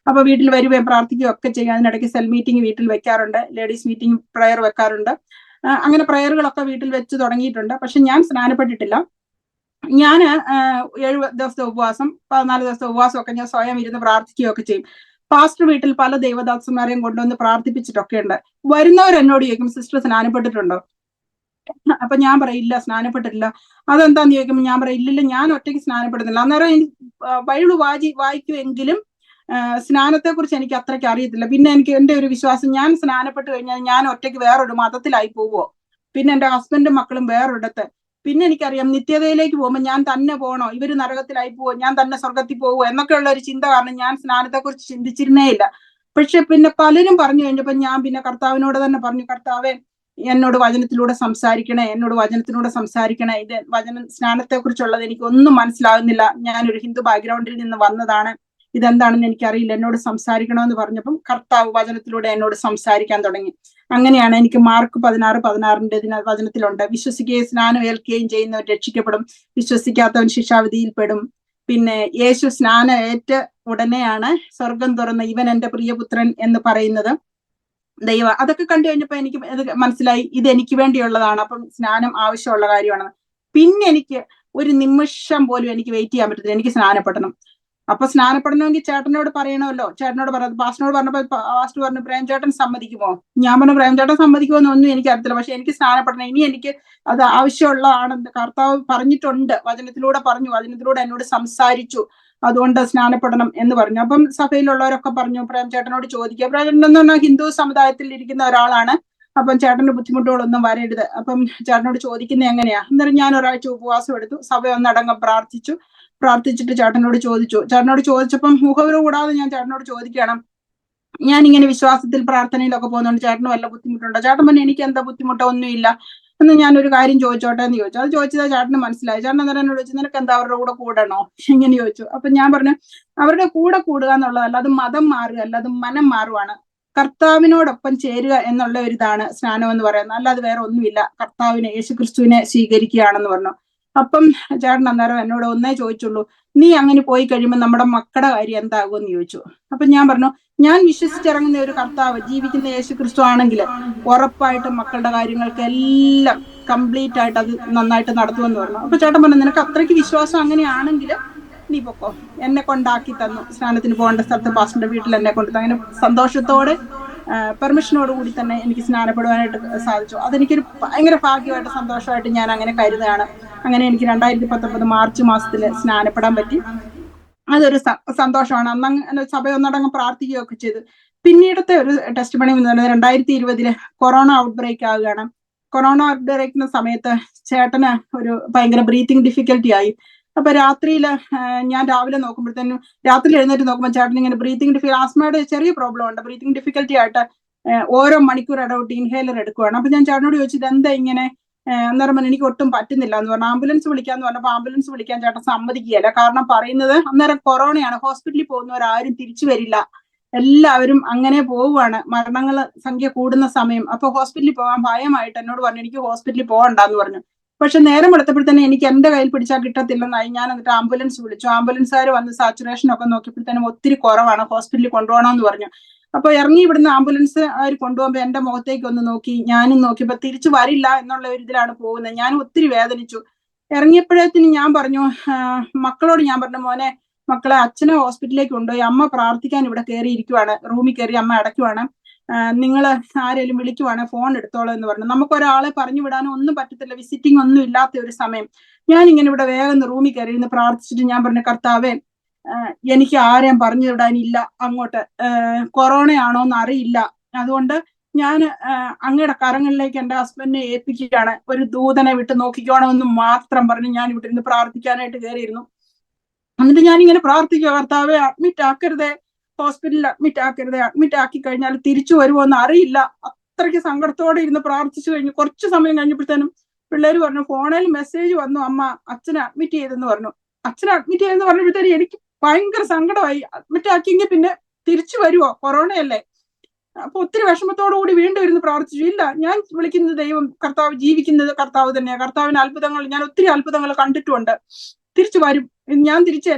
അപ്പൊ വീട്ടിൽ വരുകയും പ്രാർത്ഥിക്കുകയും ഒക്കെ ചെയ്യും. അതിനിടയ്ക്ക് സെൽ മീറ്റിംഗ് വീട്ടിൽ വെക്കാറുണ്ട്, ലേഡീസ് മീറ്റിംഗ് പ്രയർ വെക്കാറുണ്ട്. അങ്ങനെ പ്രയറുകളൊക്കെ വീട്ടിൽ വെച്ച് തുടങ്ങിയിട്ടുണ്ട്. പക്ഷെ ഞാൻ സ്നാനപ്പെട്ടിട്ടില്ല. ഞാൻ 7 ദിവസത്തെ ഉപവാസം, 14 ദിവസത്തെ ഉപവാസം ഒക്കെ ഞാൻ സ്വയം ഇരുന്ന് പ്രാർത്ഥിക്കുകയൊക്കെ ചെയ്യും. പാസ്റ്റർ വീട്ടിൽ പല ദൈവദാസന്മാരെയും കൊണ്ടുവന്ന് പ്രാർത്ഥിപ്പിച്ചിട്ടൊക്കെ ഉണ്ട്. വരുന്നവർ എന്നോട് ചോദിക്കും, സിസ്റ്റർ സ്നാനപ്പെട്ടിട്ടുണ്ടോ? അപ്പൊ ഞാൻ പറയില്ല, സ്നാനപ്പെട്ടിട്ടില്ല. അതെന്താന്ന് ചോദിക്കുമ്പോൾ ഞാൻ പറയില്ല, ഞാൻ ഒറ്റയ്ക്ക് സ്നാനപ്പെടുന്നില്ല. അന്നേരം ബൈബിള് വായിക്കുമെങ്കിലും സ്നാനത്തെ കുറിച്ച് എനിക്ക് അത്രയ്ക്ക് അറിയത്തില്ല. പിന്നെ എനിക്ക് എന്റെ ഒരു വിശ്വാസം, ഞാൻ സ്നാനപ്പെട്ട് കഴിഞ്ഞാൽ ഞാൻ ഒറ്റയ്ക്ക് വേറൊരു മതത്തിലായി പോവോ, പിന്നെ എൻ്റെ ഹസ്ബൻഡും മക്കളും വേറൊരിടത്ത്. പിന്നെ എനിക്കറിയാം നിത്യതയിലേക്ക് പോകുമ്പോൾ ഞാൻ തന്നെ പോകണോ, ഇവര് നരകത്തിലായി പോവോ, ഞാൻ തന്നെ സ്വർഗത്തിൽ പോവോ എന്നൊക്കെയുള്ള ഒരു ചിന്ത കാരണം ഞാൻ സ്നാനത്തെക്കുറിച്ച് ചിന്തിച്ചിരുന്നേ ഇല്ല. പക്ഷെ പിന്നെ പലരും പറഞ്ഞു കഴിഞ്ഞപ്പോൾ ഞാൻ പിന്നെ കർത്താവിനോട് തന്നെ പറഞ്ഞു, കർത്താവേ എന്നോട് വചനത്തിലൂടെ സംസാരിക്കണേ, എന്നോട് വചനത്തിലൂടെ സംസാരിക്കണേ. ഇത് സ്നാനത്തെ കുറിച്ചുള്ളത് എനിക്കൊന്നും മനസ്സിലാകുന്നില്ല, ഞാനൊരു ഹിന്ദു ബാക്ക്ഗ്രൗണ്ടിൽ നിന്ന് വന്നതാണ്, ഇതെന്താണെന്ന് എനിക്കറിയില്ല, എന്നോട് സംസാരിക്കണമെന്ന് പറഞ്ഞപ്പം കർത്താവ് വചനത്തിലൂടെ എന്നോട് സംസാരിക്കാൻ തുടങ്ങി. അങ്ങനെയാണ് എനിക്ക് മാർക്ക് 16:16 വചനത്തിലുണ്ട്, വിശ്വസിക്കുകയും സ്നാനം ഏൽക്കുകയും ചെയ്യുന്നവർ രക്ഷിക്കപ്പെടും, വിശ്വസിക്കാത്തവൻ ശിക്ഷാവിധിയിൽപ്പെടും. പിന്നെ യേശു സ്നാനം ഏറ്റ ഉടനെയാണ് സ്വർഗം തുറന്ന് ഇവൻ എൻ്റെ പ്രിയപുത്രൻ എന്ന് പറയുന്നത്. അതൊക്കെ കണ്ടു കഴിഞ്ഞപ്പോ എനിക്ക് മനസ്സിലായി ഇത് എനിക്ക് വേണ്ടിയുള്ളതാണ്, അപ്പം സ്നാനം ആവശ്യമുള്ള കാര്യമാണ്. പിന്നെ എനിക്ക് ഒരു നിമിഷം പോലും എനിക്ക് വെയിറ്റ് ചെയ്യാൻ പറ്റത്തില്ല, എനിക്ക് സ്നാനപ്പെടണം. അപ്പൊ സ്നാനപ്പെടണമെങ്കിൽ ചേട്ടനോട് പറയണമല്ലോ. ചേട്ടനോട് പറഞ്ഞു, പാസ്റ്ററിനോട് പറഞ്ഞപ്പോ പാസ്റ്റർ പറഞ്ഞു പ്രേംചേട്ടൻ സമ്മതിക്കുമോ? ഞാൻ പറഞ്ഞു പ്രേംചേട്ടൻ സമ്മതിക്കുമോ എന്നൊന്നും എനിക്ക് അറിയത്തില്ല, പക്ഷെ എനിക്ക് സ്നാനപ്പെടണം, ഇനി എനിക്ക് അത് ആവശ്യമുള്ളതാണ്, കർത്താവ് പറഞ്ഞിട്ടുണ്ട്, വചനത്തിലൂടെ പറഞ്ഞു, വചനത്തിലൂടെ എന്നോട് സംസാരിച്ചു, അതുകൊണ്ട് സ്നാനപ്പെടണം എന്ന് പറഞ്ഞു. അപ്പം സഭയിലുള്ളവരൊക്കെ പറഞ്ഞു പ്രേംചേട്ടനോട് ചോദിക്കുക. പ്രേംചേട്ടൻ എന്ന് പറഞ്ഞാൽ ഹിന്ദു സമുദായത്തിൽ ഇരിക്കുന്ന ഒരാളാണ്, അപ്പം ചേട്ടന്റെ ബുദ്ധിമുട്ടുകളൊന്നും വരരുത്, അപ്പം ചേട്ടനോട് ചോദിക്കുന്നത് എങ്ങനെയാ. അന്നേരം ഞാൻ ഒരാഴ്ച ഉപവാസം എടുത്തു, സഭ ഒന്നടങ്കം പ്രാർത്ഥിച്ചിട്ട് ചേട്ടനോട് ചോദിച്ചപ്പം മുഖവര കൂടാതെ ഞാൻ ചേട്ടനോട് ചോദിക്കണം, ഞാൻ ഇങ്ങനെ വിശ്വാസത്തിൽ പ്രാർത്ഥനയിലൊക്കെ പോകുന്നുണ്ട്, ചേട്ടന് വല്ല ബുദ്ധിമുട്ടുണ്ടോ? ചേട്ടൻ പറഞ്ഞു എനിക്ക് എന്താ ബുദ്ധിമുട്ടോ ഒന്നുമില്ല എന്ന്. ഞാനൊരു കാര്യം ചോദിച്ചോട്ടെ എന്ന് ചോദിച്ചു. അത് ചോദിച്ചത് ചേട്ടന് മനസ്സിലായി. ചേട്ടൻ അന്നേരം എന്നോട് ചോദിച്ചു, നിനക്ക് എന്താ അവരുടെ കൂടെ കൂടണോ ഇങ്ങനെ ചോദിച്ചു. അപ്പൊ ഞാൻ പറഞ്ഞു അവരുടെ കൂടെ കൂടുക എന്നുള്ളതല്ല, അത് മതം മാറുകയല്ല, അത് മനം മാറുവാണ്, കർത്താവിനോടൊപ്പം ചേരുക എന്നുള്ള ഒരു ഇതാണ് സ്നാനം എന്ന് പറയുന്നത്, അല്ലാതെ വേറെ ഒന്നുമില്ല, കർത്താവിനെ യേശുക്രിസ്തുവിനെ സ്വീകരിക്കുകയാണെന്ന് പറഞ്ഞു. അപ്പം ചേട്ടൻ അന്നേരം എന്നോട് ഒന്നേ ചോദിച്ചുള്ളൂ, നീ അങ്ങനെ പോയി കഴിയുമ്പോൾ നമ്മുടെ മക്കളുടെ കാര്യം എന്താകുമെന്ന് ചോദിച്ചു. അപ്പൊ ഞാൻ പറഞ്ഞു, ഞാൻ വിശ്വസിച്ചിറങ്ങുന്ന ഒരു കർത്താവ് ജീവിക്കുന്ന യേശുക്രിസ്തു ആണെങ്കിൽ ഉറപ്പായിട്ടും മക്കളുടെ കാര്യങ്ങൾക്ക് എല്ലാം കംപ്ലീറ്റ് ആയിട്ട് അത് നന്നായിട്ട് നടത്തുമെന്ന് പറഞ്ഞു. അപ്പൊ ചേട്ടൻ പറഞ്ഞു, നിനക്ക് അത്രയ്ക്ക് വിശ്വാസം അങ്ങനെയാണെങ്കിൽ നീ പൊക്കോ. എന്നെ കൊണ്ടാക്കി തന്നു, സ്നാനത്തിന് പോകേണ്ട സ്ഥലത്ത് പാസ്റ്ററിന്റെ വീട്ടിൽ എന്നെ കൊണ്ടുതന്നു. അങ്ങനെ സന്തോഷത്തോടെ പെർമിഷനോട് കൂടി തന്നെ എനിക്ക് സ്നാനപ്പെടുവാനായിട്ട് സാധിച്ചു. അതെനിക്കൊരു ഭയങ്കര ഭാഗ്യമായിട്ട് സന്തോഷമായിട്ട് ഞാൻ അങ്ങനെ കരുതുകയാണ്. അങ്ങനെ എനിക്ക് 2019 മാർച്ച് മാസത്തിൽ സ്നാനപ്പെടാൻ പറ്റി. അതൊരു സന്തോഷമാണ്. അന്ന് സഭ ഒന്നടങ്കം പ്രാർത്ഥിക്കുകയൊക്കെ ചെയ്തു. പിന്നീടത്തെ ഒരു ടെസ്റ്റ് പണി എന്ന് പറയുന്നത് 2020 കൊറോണ ഔട്ട് ബ്രേക്ക് ആവുകയാണ്. കൊറോണ ഔട്ട് ബ്രേക്കിന്റെ സമയത്ത് ചേട്ടന് ഒരു ഭയങ്കര ബ്രീത്തിങ് ഡിഫിക്കൽറ്റി ആയി. അപ്പൊ രാത്രിയിൽ ഞാൻ രാവിലെ നോക്കുമ്പോഴത്തേനും, രാത്രി എഴുന്നേറ്റ് നോക്കുമ്പോൾ ചേട്ടൻ ഇങ്ങനെ ആസ്മയുടെ ചെറിയ പ്രോബ്ലം ഉണ്ട്, ബ്രീത്തിങ് ഡിഫിക്കൽറ്റി ആയിട്ട് ഓരോ മണിക്കൂർ ഇടവിട്ട് ഇൻഹേലർ എടുക്കുകയാണ്. അപ്പൊ ഞാൻ ചേട്ടനോട് ചോദിച്ചു ഇതെന്താ ഇങ്ങനെ? അന്നേരം എനിക്ക് ഒട്ടും പറ്റുന്നില്ല എന്ന് പറഞ്ഞു. ആംബുലൻസ് വിളിക്കാന്ന് പറഞ്ഞപ്പോൾ ആംബുലൻസ് വിളിക്കാൻ ചേട്ടൻ സമ്മതിക്കുകയല്ല. കാരണം പറയുന്നത് അന്നേരം കൊറോണയാണ്, ഹോസ്പിറ്റലിൽ പോകുന്നവരാരും തിരിച്ചു വരില്ല, എല്ലാവരും അങ്ങനെ പോവുകയാണ്, മരണങ്ങൾ സംഖ്യ കൂടുന്ന സമയം. അപ്പൊ ഹോസ്പിറ്റലിൽ പോകാൻ ഭയമായിട്ട് എന്നോട് പറഞ്ഞു എനിക്ക് ഹോസ്പിറ്റലിൽ പോകണ്ടെന്ന് പറഞ്ഞു. പക്ഷെ നേരം എടുത്തപ്പോഴത്തന്നെ എനിക്ക് എന്റെ കയ്യിൽ പിടിച്ചാൽ കിട്ടത്തില്ലെന്നായി. ഞാൻ എന്നിട്ട് ആംബുലൻസ് വിളിച്ചു. ആംബുലൻസുകാർ വന്ന് സാച്ചുറേഷൻ ഒക്കെ നോക്കിയപ്പോഴത്തേനും ഒത്തിരി കുറവാണ്, ഹോസ്പിറ്റലിൽ കൊണ്ടുപോകണമെന്ന് പറഞ്ഞു. അപ്പൊ ഇറങ്ങി ഇവിടുന്ന് ആംബുലൻസ് അവർ കൊണ്ടുപോകുമ്പോൾ എന്റെ മുഖത്തേക്ക് ഒന്ന് നോക്കി, ഞാനും നോക്കിയപ്പോ തിരിച്ചു വരില്ല എന്നുള്ള ഒരു ഇതിലാണ് പോകുന്നത്. ഞാൻ ഒത്തിരി വേദനിച്ചു. ഇറങ്ങിയപ്പോഴത്തേനും ഞാൻ പറഞ്ഞു, മക്കളോട് ഞാൻ പറഞ്ഞു, മോനെ മക്കളെ അച്ഛനെ ഹോസ്പിറ്റലിലേക്ക് കൊണ്ടുപോയി, അമ്മ പ്രാർത്ഥിക്കാൻ ഇവിടെ കയറി ഇരിക്കുവാണ്, റൂമിൽ കയറി അമ്മ അടയ്ക്കുവാണ്, നിങ്ങൾ ആരെങ്കിലും വിളിക്കുവാണ് ഫോൺ എടുത്തോളൂ എന്ന് പറഞ്ഞു. നമുക്കൊരാളെ പറഞ്ഞു വിടാനും ഒന്നും പറ്റത്തില്ല, വിസിറ്റിംഗ് ഒന്നും ഇല്ലാത്ത ഒരു സമയം. ഞാൻ ഇങ്ങനെ ഇവിടെ വേഗം റൂമിൽ കയറി ഇരുന്ന് പ്രാർത്ഥിച്ചിട്ട് ഞാൻ പറഞ്ഞു, കർത്താവേ എനിക്ക് ആരെയും പറഞ്ഞു വിടാനില്ല അങ്ങോട്ട്, കൊറോണയാണോന്ന് അറിയില്ല, അതുകൊണ്ട് ഞാൻ അങ്ങയുടെ കരങ്ങളിലേക്ക് എൻ്റെ ഹസ്ബൻഡിനെ ഏൽപ്പിക്കുകയാണ്, ഒരു ദൂതനെ വിട്ട് നോക്കിക്കോണമെന്ന് മാത്രം പറഞ്ഞ് ഞാൻ ഇവിടെ ഇരുന്ന് പ്രാർത്ഥിക്കാനായിട്ട് കയറിയിരുന്നു. എന്നിട്ട് ഞാനിങ്ങനെ പ്രാർത്ഥിക്കുക, കർത്താവെ അഡ്മിറ്റ് ആക്കരുതേ, ഹോസ്പിറ്റലിൽ അഡ്മിറ്റ് ആക്കി കഴിഞ്ഞാൽ തിരിച്ചു വരുമോ എന്ന് അറിയില്ല. അത്രയ്ക്ക് സങ്കടത്തോടെ ഇരുന്ന് പ്രാർത്ഥിച്ചു കഴിഞ്ഞു. കുറച്ച് സമയം കഴിഞ്ഞപ്പോഴത്തേനും പിള്ളേര് പറഞ്ഞു, ഫോണിൽ മെസ്സേജ് വന്നു, അമ്മ അച്ഛനെ അഡ്മിറ്റ് ചെയ്തെന്ന് പറഞ്ഞു. അച്ഛനെ അഡ്മിറ്റ് ചെയ്തെന്ന് പറഞ്ഞപ്പോഴത്തേനും എനിക്ക് ഭയങ്കര സങ്കടമായി. അഡ്മിറ്റ് ആക്കിയെങ്കിൽ പിന്നെ തിരിച്ചു വരുമോ, കൊറോണയല്ലേ? അപ്പൊ ഒത്തിരി വിഷമത്തോടു കൂടി വീണ്ടും ഇരുന്ന് പ്രാർത്ഥിച്ചു. ഇല്ല, ഞാൻ വിളിക്കുന്നത് ദൈവം, കർത്താവ് ജീവിക്കുന്നത് കർത്താവ് തന്നെയാണ്, കർത്താവിന് അത്ഭുതങ്ങൾ, ഞാൻ ഒത്തിരി അത്ഭുതങ്ങൾ കണ്ടിട്ടുമുണ്ട്, തിരിച്ചു വരും.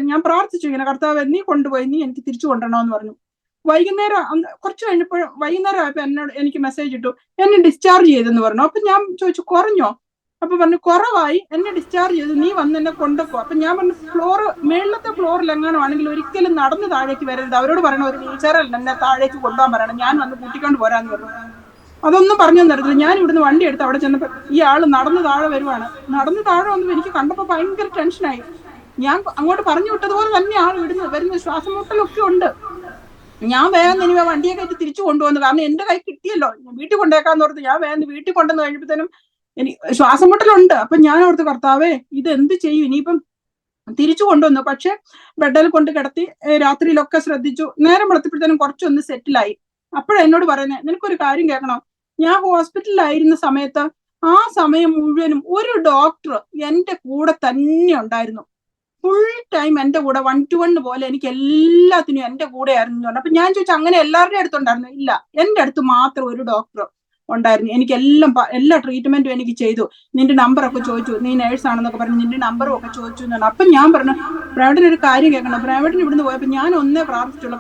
ഞാൻ പ്രാർത്ഥിച്ചു ഇങ്ങനെ, കർത്താവ് നീ കൊണ്ടുപോയി, നീ എനിക്ക് തിരിച്ചു കൊണ്ടുവരണമെന്ന് പറഞ്ഞു. വൈകുന്നേരം കുറച്ച് കഴിഞ്ഞപ്പോൾ വൈകുന്നേരം ആയപ്പോ എനിക്ക് മെസ്സേജ് ഇട്ടു, എന്നെ ഡിസ്ചാർജ് ചെയ്തെന്ന് പറഞ്ഞു. അപ്പൊ ഞാൻ ചോദിച്ചു കുറഞ്ഞോ? അപ്പൊ പറഞ്ഞു കുറവായി, എന്നെ ഡിസ്ചാർജ് ചെയ്തു, നീ വന്ന് എന്നെ കൊണ്ടുപോ. അപ്പൊ ഞാൻ പറഞ്ഞു, മേളിലത്തെ ഫ്ലോറിൽ എങ്ങാനും ആണെങ്കിൽ ഒരിക്കലും നടന്ന് താഴേക്ക് വരരുത്, അവരോട് പറയണം ഒരു വീൽചെയറിൽ എന്നെ താഴേക്ക് കൊണ്ടുപോകാൻ പറയണം, ഞാൻ വന്ന് കൂട്ടിക്കൊണ്ട് പോരാന്ന് പറഞ്ഞു. അതൊന്നും പറഞ്ഞു തരത്തില്ല. ഞാൻ ഇവിടുന്ന് വണ്ടി എടുത്ത് അവിടെ ചെന്നപ്പോ ഈ ആള് നടന്ന് താഴെ വരുവാണ്. നടന്ന് താഴെ വന്നപ്പോ എനിക്ക് കണ്ടപ്പോ ഭയങ്കര ടെൻഷനായി. ഞാൻ അങ്ങോട്ട് പറഞ്ഞു വിട്ടതുപോലെ തന്നെ ആൾ വരുന്ന ശ്വാസം മുട്ടലൊക്കെ ഉണ്ട്. ഞാൻ വേഗം ഇനി വണ്ടിയെ കയറ്റി തിരിച്ചു കൊണ്ടുവന്നു, കാരണം എന്റെ കൈ കിട്ടിയല്ലോ, വീട്ടിൽ കൊണ്ടേക്കാന്ന് ഓർത്ത് ഞാൻ വേഗം വീട്ടിൽ കൊണ്ടുവന്ന് കഴിഞ്ഞപ്പോഴത്തേനും എനിക്ക് ശ്വാസം മുട്ടലുണ്ട്. അപ്പൊ ഞാൻ ഓർത്ത് കർത്താവേ ഇത് എന്ത് ചെയ്യും ഇനിയിപ്പം. തിരിച്ചു കൊണ്ടുവന്നു. പക്ഷെ ബെഡിൽ കൊണ്ട് കിടത്തി. രാത്രിയിലൊക്കെ ശ്രദ്ധിച്ചു. നേരം വെളുത്തപ്പോഴത്തേനും കുറച്ചൊന്ന് സെറ്റിലായി. അപ്പോഴാ എന്നോട് പറയുന്നത്, നിനക്കൊരു കാര്യം കേൾക്കണം, ഞാൻ ഹോസ്പിറ്റലിലായിരുന്ന സമയത്ത് ആ സമയം മുഴുവനും ഒരു ഡോക്ടർ എന്റെ കൂടെ തന്നെ ഉണ്ടായിരുന്നു. ഫുൾ ടൈം എന്റെ കൂടെ 1 to 1 പോലെ എനിക്ക് എല്ലാത്തിനും എന്റെ കൂടെ ആയിരുന്നു. അപ്പൊ ഞാൻ ചോദിച്ചു, അങ്ങനെ എല്ലാവരുടെയും അടുത്തുണ്ടായിരുന്നു? ഇല്ല, എന്റെ അടുത്ത് മാത്രം ഒരു ഡോക്ടർ ഉണ്ടായിരുന്നു. എനിക്ക് എല്ലാ ട്രീറ്റ്മെന്റും എനിക്ക് ചെയ്തു. നിന്റെ നമ്പറൊക്കെ ചോദിച്ചു, നീ നേഴ്സാണെന്നൊക്കെ പറഞ്ഞു, നിന്റെ നമ്പറും ഒക്കെ ചോദിച്ചു എന്നാണ്. അപ്പൊ ഞാൻ പറഞ്ഞു, പ്രേമേട്ടന് ഒരു കാര്യം കേൾക്കണം. പ്രേമേട്ടന് ഇവിടുന്ന് പോയപ്പോ ഞാൻ ഒന്നേ പ്രാർത്ഥിച്ചുള്ളൂ,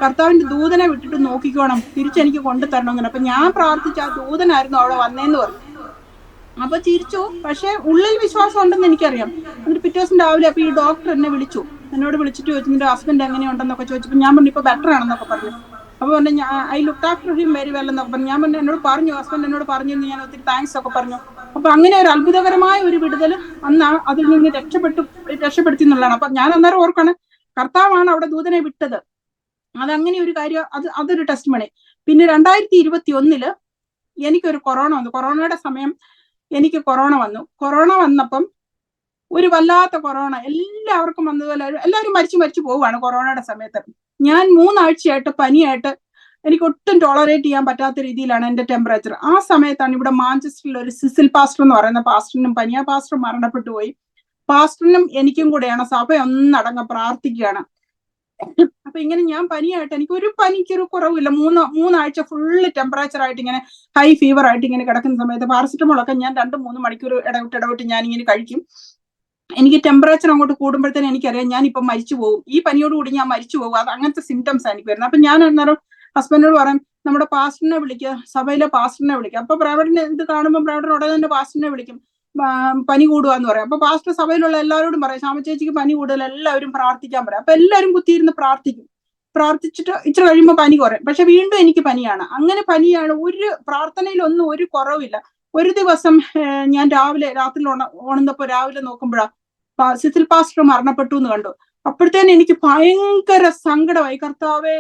കർത്താവിന്റെ ദൂതനെ വിട്ടിട്ട് നോക്കിക്കോണം, തിരിച്ചെനിക്ക് കൊണ്ടുതരണം അങ്ങനെ. അപ്പൊ ഞാൻ പ്രാർത്ഥിച്ച ആ ദൂതനായിരുന്നു അവിടെ വന്നേന്ന് പറഞ്ഞു. അപ്പൊ ചിരിച്ചു. പക്ഷെ ഉള്ളിൽ വിശ്വാസം ഉണ്ടെന്ന് എനിക്കറിയാം. എന്നിട്ട് പിറ്റേ ദിവസം രാവിലെ അപ്പൊ ഈ ഡോക്ടർ എന്നെ വിളിച്ചു. എന്നോട് വിളിച്ചിട്ട് ചോദിച്ചു, നിന്റെ ഹസ്ബൻഡ് എങ്ങനെയുണ്ടെന്നൊക്കെ ചോദിച്ചപ്പോ ഞാൻ പറഞ്ഞു, ഇപ്പൊ ബെറ്റർ ആണെന്നൊക്കെ പറഞ്ഞു. അപ്പൊ പറഞ്ഞു, I look after him very well എന്നൊക്കെ പറഞ്ഞു. ഞാൻ പറഞ്ഞു, എന്നോട് പറഞ്ഞു, ഹസ്ബൻഡ് എന്നോട് പറഞ്ഞു, ഞാൻ ഒത്തിരി താങ്ക്സ് ഒക്കെ പറഞ്ഞു. അപ്പൊ അങ്ങനെ ഒരു അത്ഭുതകരമായ ഒരു വിടുതൽ അന്ന് അതിൽ നിന്ന് രക്ഷപ്പെടുത്തി എന്നുള്ളതാണ്. അപ്പൊ ഞാൻ അന്നേരം ഓർക്കാണ്, കർത്താവാണ് അവിടെ ദൂതനെ വിട്ടത്. അതങ്ങനെ ഒരു കാര്യം. അതൊരു ടെസ്റ്റ് മണി. പിന്നെ 2021 എനിക്കൊരു കൊറോണ വന്നു. കൊറോണയുടെ സമയം എനിക്ക് കൊറോണ വന്നു. കൊറോണ വന്നപ്പം ഒരു വല്ലാത്ത കൊറോണ എല്ലാവർക്കും വന്നതുപോലെ എല്ലാവരും മരിച്ചു പോവുകയാണ് കൊറോണയുടെ സമയത്ത്. ഞാൻ 3 ആഴ്ചയായിട്ട് പനിയായിട്ട് എനിക്ക് ഒട്ടും ടോളറേറ്റ് ചെയ്യാൻ പറ്റാത്ത രീതിയിലാണ് എന്റെ ടെമ്പറേച്ചർ. ആ സമയത്താണ് ഇവിടെ മാഞ്ചസ്റ്ററിൽ ഒരു സിസിൽ പാസ്റ്റർ എന്ന് പറയുന്ന പാസ്റ്ററിനും പനിയ പാസ്റ്റർ മരണപ്പെട്ടു പോയി. പാസ്റ്ററിനും എനിക്കും കൂടെയാണ് സഭ ഒന്നടങ്കം പ്രാർത്ഥിക്കുകയാണ്. അപ്പൊ ഇങ്ങനെ ഞാൻ പനിയായിട്ട് എനിക്കൊരു കുറവില്ല. 3 ആഴ്ച ഫുള്ള് ടെമ്പറേച്ചർ ആയിട്ട് ഇങ്ങനെ ഹൈ ഫീവർ ആയിട്ട് ഇങ്ങനെ കിടക്കുന്ന സമയത്ത് പാരസിറ്റമോളൊക്കെ ഞാൻ 2-3 മണിക്കൂർ ഇടവിട്ട് ഞാൻ ഇങ്ങനെ കഴിക്കും. എനിക്ക് ടെമ്പറേച്ചർ അങ്ങോട്ട് കൂടുമ്പോഴത്തേനും എനിക്കറിയാം ഞാൻ ഇപ്പൊ മരിച്ചു പോകും, ഈ പനിയോടുകൂടി ഞാൻ മരിച്ചു പോകും. അത് അങ്ങനത്തെ സിംറ്റംസ് എനിക്ക് വരുന്നത്. അപ്പൊ ഞാൻ അന്നേരം ഹസ്ബൻഡിനോട് പറയും, നമ്മുടെ പാസ്റ്ററിനെ വിളിക്കുക, സഭയിലെ പാസ്റ്ററിനെ വിളിക്കുക. അപ്പൊ പ്രൈവറ്റിനെ ഇത് കാണുമ്പോൾ പ്രൈവറ്റിന് ഉടനെ തന്നെ പാസ്റ്ററിനെ വിളിക്കും, പനി കൂടുകയെന്ന് പറയും. അപ്പൊ പാസ്റ്റർ സഭയിലുള്ള എല്ലാവരോടും പറയും, ശ്യാമ ചേച്ചിക്ക് പനി കൂടുതൽ, എല്ലാവരും പ്രാർത്ഥിക്കാൻ പറയും. അപ്പൊ എല്ലാവരും കുത്തിയിരുന്ന് പ്രാർത്ഥിച്ചിട്ട് ഇച്ചിരി കഴിയുമ്പോൾ പനി കുറയും. പക്ഷെ വീണ്ടും എനിക്ക് പനിയാണ്. അങ്ങനെ പനിയാണ്. ഒരു പ്രാർത്ഥനയിലൊന്നും ഒരു കുറവില്ല. ഒരു ദിവസം ഞാൻ രാത്രി ഉണർന്നപ്പോ രാവിലെ നോക്കുമ്പോഴാ സിസിൽ പാസ്റ്റർ മരണപ്പെട്ടു എന്ന് കണ്ടു. അപ്പോഴത്തേനും എനിക്ക് ഭയങ്കര സങ്കടമായി. കർത്താവേ,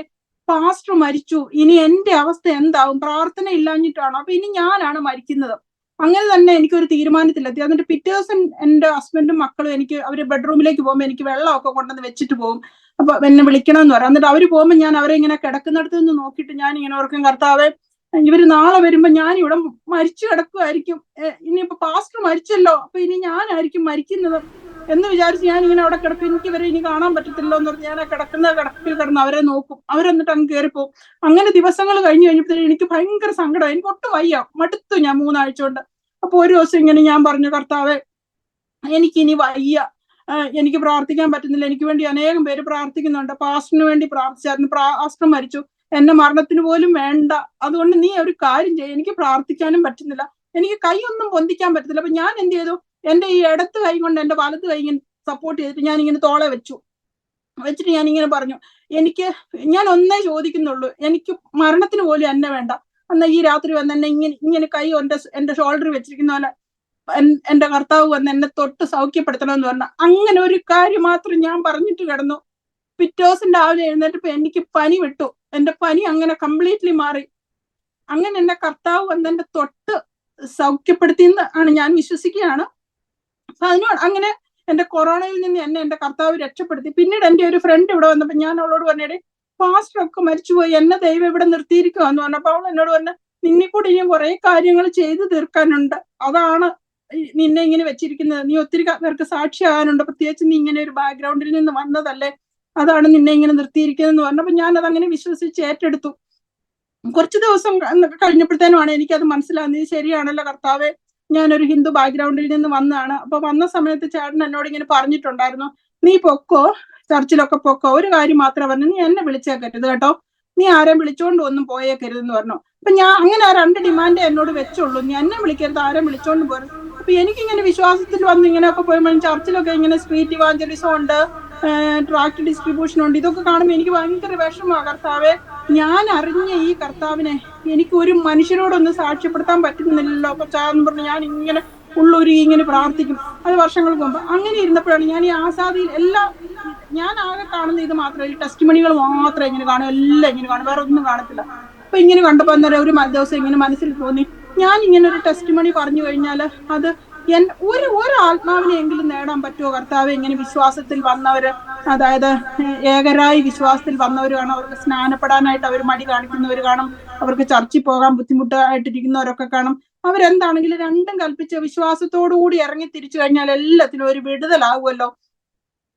പാസ്റ്റർ മരിച്ചു, ഇനി എന്റെ അവസ്ഥ എന്താവും? പ്രാർത്ഥന ഇല്ലാഞ്ഞിട്ടാണ്. അപ്പൊ ഇനി ഞാനാണ് മരിക്കുന്നത്. അങ്ങനെ തന്നെ എനിക്കൊരു തീരുമാനത്തിലെത്തി. എന്നിട്ട് പിറ്റേ ദിവസം എന്റെ ഹസ്ബൻഡും മക്കളും അവര് ബെഡ്റൂമിലേക്ക് പോകുമ്പോൾ എനിക്ക് വെള്ളമൊക്കെ കൊണ്ടുവന്ന് വെച്ചിട്ട് പോകും. അപ്പൊ എന്നെ വിളിക്കണമെന്ന് പറയാം. എന്നിട്ട് അവര് പോകുമ്പോൾ ഞാൻ അവരെ ഇങ്ങനെ കിടക്കുന്നിടത്ത് നിന്ന് നോക്കിയിട്ട് ഞാൻ ഇങ്ങനെ ഓർക്കും, കർത്താവേ, ഇവര് നാളെ വരുമ്പോ ഞാൻ ഇവിടെ മരിച്ചു കിടക്കുമായിരിക്കും, ഇനിയിപ്പോ പാസ്റ്റർ മരിച്ചല്ലോ, അപ്പൊ ഇനി ഞാനായിരിക്കും മരിക്കുന്നത് എന്ന് വിചാരിച്ച് ഞാൻ ഇങ്ങനെ അവിടെ കിടക്കും. എനിക്ക് ഇവരെ ഇനി കാണാൻ പറ്റത്തില്ലോ എന്ന് പറഞ്ഞ് ഞാൻ ആ കിടപ്പിൽ കിടന്ന് അവരെ നോക്കും. അവരെന്നിട്ട് അങ്ങ് കയറിപ്പോവും. അങ്ങനെ ദിവസങ്ങൾ കഴിഞ്ഞപ്പോഴത്തേക്കും എനിക്ക് ഭയങ്കര സങ്കടം. എനിക്ക് ഒട്ടും വയ്യ, മടുത്തു ഞാൻ 3 ആഴ്ച കൊണ്ട്. അപ്പൊ ഒരു ദിവസം ഇങ്ങനെ ഞാൻ പറഞ്ഞു, കർത്താവേ, എനിക്കിനി വയ്യ, എനിക്ക് പ്രാർത്ഥിക്കാൻ പറ്റുന്നില്ല. എനിക്ക് വേണ്ടി അനേകം പേര് പ്രാർത്ഥിക്കുന്നുണ്ട്. പാസ്റ്ററിന് വേണ്ടി പ്രാർത്ഥിച്ചായിരുന്നു, പാസ്റ്റർ മരിച്ചു, എന്നെ മരണത്തിന് പോലും വേണ്ട. അതുകൊണ്ട് നീ ഒരു കാര്യം ചെയ്യ, എനിക്ക് പ്രാർത്ഥിക്കാനും പറ്റുന്നില്ല, എനിക്ക് കൈ ഒന്നും പൊന്തിക്കാൻ പറ്റത്തില്ല. അപ്പൊ ഞാൻ എന്ത് ചെയ്തു, എന്റെ ഈ ഇടത്ത് കൈ കൊണ്ട് എന്റെ വലത്ത് കൈ ഇങ്ങനെ സപ്പോർട്ട് ചെയ്തിട്ട് ഞാൻ ഇങ്ങനെ തോളെ വെച്ചിട്ട് ഞാൻ ഇങ്ങനെ പറഞ്ഞു, ഞാൻ ഒന്നേ ചോദിക്കുന്നുള്ളൂ, എനിക്ക് മരണത്തിന് പോലും എന്നെ വേണ്ട. എന്നാ ഈ രാത്രി വന്ന് എന്നെ ഇങ്ങനെ കൈ എന്റെ ഷോൾഡറിൽ വെച്ചിരിക്കുന്ന പോലെ എന്റെ കർത്താവ് വന്ന് എന്നെ തൊട്ട് സൗഖ്യപ്പെടുത്തണമെന്ന് പറഞ്ഞ അങ്ങനെ ഒരു കാര്യം മാത്രം ഞാൻ പറഞ്ഞിട്ട് കിടന്നു. പിറ്റേ ദിവസം രാവിലെ എഴുന്നേറ്റപ്പോ എനിക്ക് പനി വിട്ടു. എന്റെ പനി അങ്ങനെ കംപ്ലീറ്റ്ലി മാറി. അങ്ങനെ എന്റെ കർത്താവ് വന്ന് എന്റെ തൊട്ട് സൗഖ്യപ്പെടുത്തിയെന്ന് ആണ് ഞാൻ വിശ്വസിക്കുകയാണ്. അങ്ങനെ എന്റെ കൊറോണയിൽ നിന്ന് എന്റെ കർത്താവ് രക്ഷപ്പെടുത്തി. പിന്നീട് എന്റെ ഒരു ഫ്രണ്ട് ഇവിടെ വന്നപ്പോ ഞാൻ അവളോട് പറഞ്ഞേ, പാസ്റ്റർ ഒക്കെ മരിച്ചുപോയി, എന്നെ ദൈവം ഇവിടെ നിർത്തിയിരിക്കുവാന്ന് പറഞ്ഞപ്പോ അവൾ എന്നോട് പറഞ്ഞ, നിന്നെ കൂടി ഇനിയും കുറെ കാര്യങ്ങൾ ചെയ്തു തീർക്കാനുണ്ട്, അതാണ് നിന്നെ ഇങ്ങനെ വെച്ചിരിക്കുന്നത്, നീ ഒത്തിരി പേർക്ക് സാക്ഷിയാകാനുണ്ട്, പ്രത്യേകിച്ച് നീ ഇങ്ങനെ ഒരു ബാക്ക്ഗ്രൗണ്ടിൽ നിന്ന് വന്നതല്ലേ, അതാണ് നിന്നെ ഇങ്ങനെ നിർത്തിയിരിക്കുന്നതെന്ന് പറഞ്ഞപ്പോ ഞാൻ അതങ്ങനെ വിശ്വസിച്ച് ഏറ്റെടുത്തു. കുറച്ച് ദിവസം കഴിഞ്ഞപ്പോഴത്തേനുമാണ് എനിക്കത് മനസ്സിലാകുന്നത്, ശരിയാണല്ലോ കർത്താവെ, ഞാനൊരു ഹിന്ദു ബാക്ക്ഗ്രൗണ്ടിൽ നിന്ന് വന്നതാണ്. അപ്പൊ വന്ന സമയത്ത് ചേട്ടൻ എന്നോട് ഇങ്ങനെ പറഞ്ഞിട്ടുണ്ടായിരുന്നു, നീ പൊക്കോ, ചർച്ചിലൊക്കെ പൊക്കോ, ഒരു കാര്യം മാത്രം പറഞ്ഞു, നീ എന്നെ വിളിച്ചേക്കരുത് കേട്ടോ, നീ ആരെയും വിളിച്ചോണ്ട് ഒന്നും പോയേക്കരുതെന്ന് പറഞ്ഞു. അപ്പൊ ഞാൻ അങ്ങനെ ആ 2 ഡിമാൻഡേ എന്നോട് വെച്ചുള്ളൂ, നീ എന്നെ വിളിക്കരുത്, ആരെയും വിളിച്ചോണ്ട് പോരുത്. അപ്പൊ എനിക്കിങ്ങനെ വിശ്വാസത്തിൽ വന്ന് ഇങ്ങനെയൊക്കെ പോയപ്പോൾ ചർച്ചിലൊക്കെ ഇങ്ങനെ സ്ട്രീറ്റ് ഇവാഞ്ചലിസം ഉണ്ട്, ട്രാക്ട് ഡിസ്ട്രിബ്യൂഷൻ ഉണ്ട്, ഇതൊക്കെ കാണുമ്പോൾ എനിക്ക് ഭയങ്കര വിഷമമാണ്. കർത്താവെ, ഞാൻ അറിഞ്ഞ ഈ കർത്താവിനെ എനിക്ക് ഒരു മനുഷ്യരോടൊന്നും സാക്ഷ്യപ്പെടുത്താൻ പറ്റുന്നില്ലല്ലോ കൊച്ചാന്ന് പറഞ്ഞ് ഞാൻ ഇങ്ങനെ ഉള്ളൊരുങ്ങി ഇങ്ങനെ പ്രാർത്ഥിക്കും. അത് വർഷങ്ങൾക്ക് മുമ്പ്. അങ്ങനെ ഇരുന്നപ്പോഴാണ് ഞാൻ ഈ ആസാദിയിൽ ഞാൻ ആകെ കാണുന്ന ഇത് മാത്രമേ, ഈ ടെസ്റ്റ് മണികൾ മാത്രമേ ഇങ്ങനെ കാണും, എല്ലാം ഇങ്ങനെ കാണും, വേറെ ഒന്നും കാണത്തില്ല. അപ്പൊ ഇങ്ങനെ കണ്ടപ്പോ അന്നേരം ഒരു ദിവസം ഇങ്ങനെ മനസ്സിൽ തോന്നി, ഞാൻ ഇങ്ങനെ ഒരു ടെസ്റ്റ് മണി പറഞ്ഞു കഴിഞ്ഞാൽ അത് ഒരു ആത്മാവിനെയെങ്കിലും നേടാൻ പറ്റുമോ കർത്താവ്? ഇങ്ങനെ വിശ്വാസത്തിൽ വന്നവര്, അതായത് ഏകരായി വിശ്വാസത്തിൽ വന്നവർ കാണും, അവർക്ക് സ്നാനപ്പെടാനായിട്ട് അവർ മടി കാണിക്കുന്നവർ കാണും, അവർക്ക് ചർച്ചിൽ പോകാൻ ബുദ്ധിമുട്ടായിട്ടിരിക്കുന്നവരൊക്കെ കാണും. അവരെന്താണെങ്കിലും രണ്ടും കൽപ്പിച്ച് വിശ്വാസത്തോടു കൂടി ഇറങ്ങി തിരിച്ചു കഴിഞ്ഞാൽ എല്ലാത്തിനും ഒരു വിടുതലാകുമല്ലോ.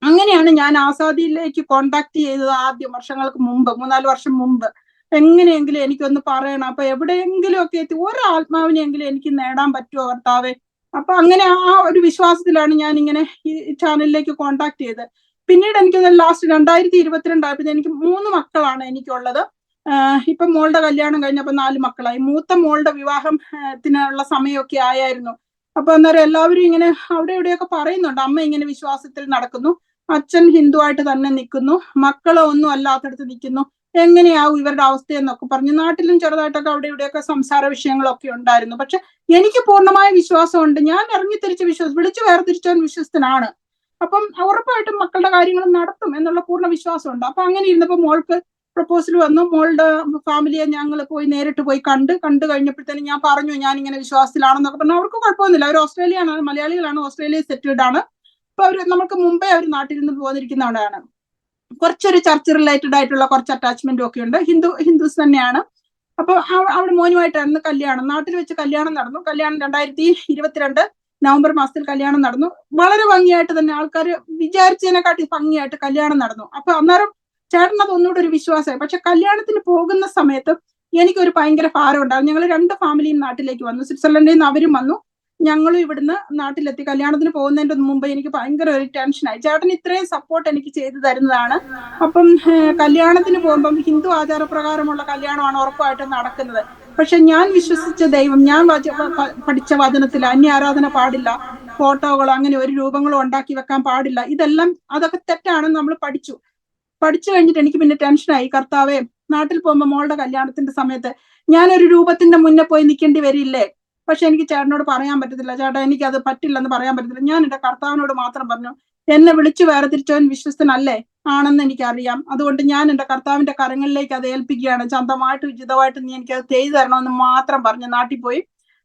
അങ്ങനെയാണ് ഞാൻ ആസാദിയിലേക്ക് കോണ്ടാക്ട് ചെയ്തത് ആദ്യം, വർഷങ്ങൾക്ക് മുമ്പ്, 3-4 വർഷം മുമ്പ്. എങ്ങനെയെങ്കിലും എനിക്കൊന്ന് പറയണം, അപ്പൊ എവിടെയെങ്കിലും ഒക്കെ എത്തി ഒരാത്മാവിനെയെങ്കിലും എനിക്ക് നേടാൻ പറ്റുമോ കർത്താവെ? അപ്പൊ അങ്ങനെ ആ ഒരു വിശ്വാസത്തിലാണ് ഞാൻ ഇങ്ങനെ ഈ ചാനലിലേക്ക് കോണ്ടാക്ട് ചെയ്തത്. പിന്നീട് എനിക്ക് ലാസ്റ്റ് 2022 ആയപ്പോൾ എനിക്ക് 3 മക്കളാണ് എനിക്കുള്ളത്. ഇപ്പൊ മോളുടെ കല്യാണം കഴിഞ്ഞപ്പോ 4 മക്കളായി. മൂത്ത മോളുടെ വിവാഹത്തിനുള്ള സമയമൊക്കെ ആയായിരുന്നു. അപ്പൊ അന്നേരം എല്ലാവരും ഇങ്ങനെ അവിടെ ഇവിടെയൊക്കെ പറയുന്നുണ്ട്, അമ്മ ഇങ്ങനെ വിശ്വാസത്തിൽ നടക്കുന്നു, അച്ഛൻ ഹിന്ദുവായിട്ട് തന്നെ നിൽക്കുന്നു, മക്കളോ ഒന്നും അല്ലാത്തടത്ത് നിൽക്കുന്നു, എങ്ങനെയാവും ഇവരുടെ അവസ്ഥയെന്നൊക്കെ പറഞ്ഞു. നാട്ടിലും ചെറുതായിട്ടൊക്കെ അവിടെ ഇവിടെയൊക്കെ സംസാര വിഷയങ്ങളൊക്കെ ഉണ്ടായിരുന്നു. പക്ഷെ എനിക്ക് പൂർണ്ണമായ വിശ്വാസമുണ്ട്. ഞാൻ ഇറങ്ങിത്തിരിച്ച് വിളിച്ചു വേർതിരിച്ചവൻ വിശ്വസ്തനാണ്. അപ്പം ഉറപ്പായിട്ടും മക്കളുടെ കാര്യങ്ങൾ നടത്തും എന്നുള്ള പൂർണ്ണ വിശ്വാസമുണ്ട്. അപ്പൊ അങ്ങനെ ഇരുന്നപ്പോ മോൾക്ക് പ്രപ്പോസൽ വന്നു. മോളുടെ ഫാമിലിയെ ഞങ്ങൾ നേരിട്ട് പോയി കണ്ടു കഴിഞ്ഞപ്പോഴത്തേനും ഞാൻ പറഞ്ഞു ഞാൻ ഇങ്ങനെ വിശ്വാസത്തിലാണെന്നൊക്കെ പറഞ്ഞു. അവർക്ക് കുഴപ്പമൊന്നുമില്ല, അവർ ഓസ്ട്രേലിയയാണ്, മലയാളികളാണ്, ഓസ്ട്രേലിയയിൽ സെറ്റിൽഡ് ആണ്. അപ്പൊ അവർ നമുക്ക് മുമ്പേ അവർ നാട്ടിൽ നിന്ന് പോന്നിരിക്കുന്നവരാണ്. കുറച്ചൊരു ചർച്ച് റിലേറ്റഡ് ആയിട്ടുള്ള കുറച്ച് അറ്റാച്ച്മെന്റും ഒക്കെ ഉണ്ട്. ഹിന്ദുസ് തന്നെയാണ്. അപ്പൊ അവിടെ മോനുമായിട്ടായിരുന്നു കല്യാണം. നാട്ടിൽ വെച്ച് കല്യാണം നടന്നു. കല്യാണം 2022 നവംബർ മാസത്തിൽ കല്യാണം നടന്നു. വളരെ ഭംഗിയായിട്ട് തന്നെ, ആൾക്കാർ വിചാരിച്ചതിനെക്കാട്ടി ഭംഗിയായിട്ട് കല്യാണം നടന്നു. അപ്പൊ അന്നേരം ചേട്ടനത് ഒന്നുകൂടെ ഒരു വിശ്വാസമായി. പക്ഷെ കല്യാണത്തിന് പോകുന്ന സമയത്ത് എനിക്കൊരു ഭയങ്കര ഭാരം ഉണ്ടായിരുന്നു. ഞങ്ങൾ 2 ഫാമിലിയും നാട്ടിലേക്ക് വന്നു. സ്വിറ്റ്സർലൻഡിൽ നിന്ന് അവരും വന്നു, ഞങ്ങളും ഇവിടുന്ന് നാട്ടിലെത്തി. കല്യാണത്തിന് പോകുന്നതിന്റെ മുമ്പ് എനിക്ക് ഭയങ്കര ഒരു ടെൻഷനായി. ചേട്ടൻ ഇത്രയും സപ്പോർട്ട് എനിക്ക് ചെയ്തു തരുന്നതാണ്. അപ്പം കല്യാണത്തിന് പോകുമ്പം ഹിന്ദു ആചാരപ്രകാരമുള്ള കല്യാണമാണ് ഉറപ്പായിട്ടും നടക്കുന്നത്. പക്ഷെ ഞാൻ വിശ്വസിച്ച ദൈവം, ഞാൻ പഠിച്ച വചനത്തിൽ അന്യ ആരാധന പാടില്ല, ഫോട്ടോകളോ അങ്ങനെ ഒരു രൂപങ്ങളോ ഉണ്ടാക്കി വെക്കാൻ പാടില്ല, ഇതെല്ലാം അതൊക്കെ തെറ്റാണെന്ന് നമ്മൾ പഠിച്ചു കഴിഞ്ഞിട്ട് എനിക്ക് പിന്നെ ടെൻഷനായി. കർത്താവേ, നാട്ടിൽ പോകുമ്പോൾ മോളുടെ കല്യാണത്തിന്റെ സമയത്ത് ഞാനൊരു രൂപത്തിന്റെ മുന്നേ പോയി നിൽക്കേണ്ടി വരില്ലേ? പക്ഷെ എനിക്ക് ചേട്ടനോട് പറയാൻ പറ്റത്തില്ല, ചേട്ടാ എനിക്കത് പറ്റില്ലെന്ന് പറയാൻ പറ്റത്തില്ല. ഞാൻ എന്റെ കർത്താവിനോട് മാത്രം പറഞ്ഞു, എന്നെ വിളിച്ചു വേർതിരിച്ചവൻ വിശ്വസ്തനല്ലേ? ആണെന്ന് എനിക്കറിയാം. അതുകൊണ്ട് ഞാൻ എന്റെ കർത്താവിന്റെ കരങ്ങളിലേക്ക് അത് ഏൽപ്പിക്കുകയാണ്. ചന്തമായിട്ട് ഉചിതമായിട്ട് നീ എനിക്കത് ചെയ്തു തരണമെന്ന് മാത്രം പറഞ്ഞു നാട്ടിൽ പോയി.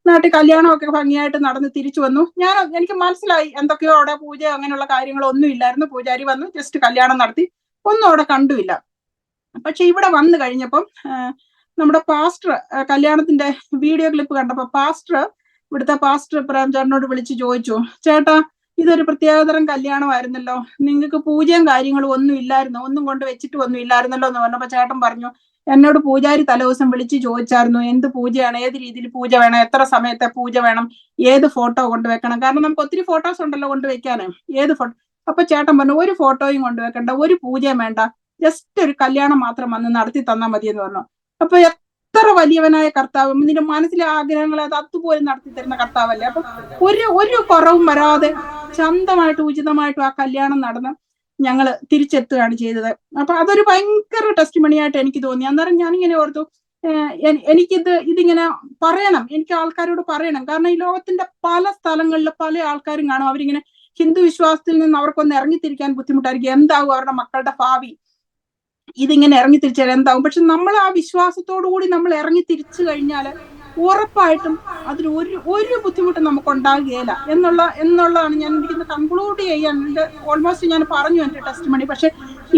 നാട്ടിൽ കല്യാണമൊക്കെ ഭംഗിയായിട്ട് നടന്ന് തിരിച്ചു വന്നു. എനിക്ക് മനസ്സിലായി എന്തൊക്കെയോ അവിടെ പൂജ അങ്ങനെയുള്ള കാര്യങ്ങളൊന്നും ഇല്ലായിരുന്നു. പൂജാരി വന്നു, ജസ്റ്റ് കല്യാണം നടത്തി, ഒന്നും അവിടെ കണ്ടുമില്ല. പക്ഷെ ഇവിടെ വന്നു കഴിഞ്ഞപ്പം നമ്മുടെ പാസ്റ്റർ കല്യാണത്തിന്റെ വീഡിയോ ക്ലിപ്പ് കണ്ടപ്പോ ഇവിടുത്തെ പാസ്റ്റർ പ്രേംചേട്ടനോട് വിളിച്ച് ചോദിച്ചു, ചേട്ടാ ഇതൊരു പ്രത്യേകതരം കല്യാണമായിരുന്നല്ലോ, നിങ്ങൾക്ക് പൂജയും കാര്യങ്ങളും ഒന്നും ഇല്ലായിരുന്നു, ഒന്നും കൊണ്ട് വെച്ചിട്ട് ഒന്നും ഇല്ലായിരുന്നല്ലോ എന്ന് പറഞ്ഞപ്പോ ചേട്ടൻ പറഞ്ഞു, എന്നോട് പൂജാരി തലേദിവസം വിളിച്ച് ചോദിച്ചായിരുന്നു എന്ത് പൂജയാണ്, ഏത് രീതിയിൽ പൂജ വേണം, എത്ര സമയത്തെ പൂജ വേണം, ഏത് ഫോട്ടോ കൊണ്ടുവെക്കണം. കാരണം നമുക്ക് ഒത്തിരി ഫോട്ടോസ് ഉണ്ടല്ലോ കൊണ്ടുവെക്കാന്, ഏത് ഫോട്ടോ. അപ്പൊ ചേട്ടൻ പറഞ്ഞു ഒരു ഫോട്ടോയും കൊണ്ടുവെക്കണ്ട, ഒരു പൂജയും വേണ്ട, ജസ്റ്റ് ഒരു കല്യാണം മാത്രം വന്ന് നടത്തി തന്നാൽ മതി എന്ന് പറഞ്ഞു. അപ്പൊ എത്ര വലിയവനായ കർത്താവ്, നിന്റെ മനസ്സിലെ ആഗ്രഹങ്ങളെ അത് അതുപോലെ നടത്തി തരുന്ന കർത്താവല്ലേ. അപ്പൊ ഒരു കുറവും വരാതെ ശാന്തമായിട്ടും ഉചിതമായിട്ടും ആ കല്യാണം നടന്ന് ഞങ്ങള് തിരിച്ചെത്തുകയാണ് ചെയ്തത്. അപ്പൊ അതൊരു ഭയങ്കര ടെസ്റ്റിമണിയായിട്ട് എനിക്ക് തോന്നി. അന്നേരം ഞാനിങ്ങനെ ഓർത്തു, ഇതിങ്ങനെ പറയണം, എനിക്ക് ആൾക്കാരോട് പറയണം. കാരണം ഈ ലോകത്തിന്റെ പല സ്ഥലങ്ങളിൽ പല ആൾക്കാരും കാണും, അവരിങ്ങനെ ഹിന്ദു വിശ്വാസത്തിൽ നിന്ന് അവർക്കൊന്ന് ഇറങ്ങിത്തിരിക്കാൻ ബുദ്ധിമുട്ടായിരിക്കും. എന്താവും അവരുടെ മക്കളുടെ ഭാവി, ഇതിങ്ങനെ ഇറങ്ങിത്തിരിച്ചാൽ എന്താവും. പക്ഷെ നമ്മൾ ആ വിശ്വാസത്തോടു കൂടി നമ്മൾ ഇറങ്ങി തിരിച്ചു കഴിഞ്ഞാൽ ഉറപ്പായിട്ടും അതിന് ഒരു ബുദ്ധിമുട്ടും നമുക്ക് ഉണ്ടാകുകയില്ല എന്നുള്ളതാണ് ഞാൻ എനിക്കിന്ന് കൺക്ലൂഡ് ചെയ്യാൻ. ഓൾമോസ്റ്റ് ഞാൻ പറഞ്ഞു എന്റെ ടെസ്റ്റ് മണി. പക്ഷെ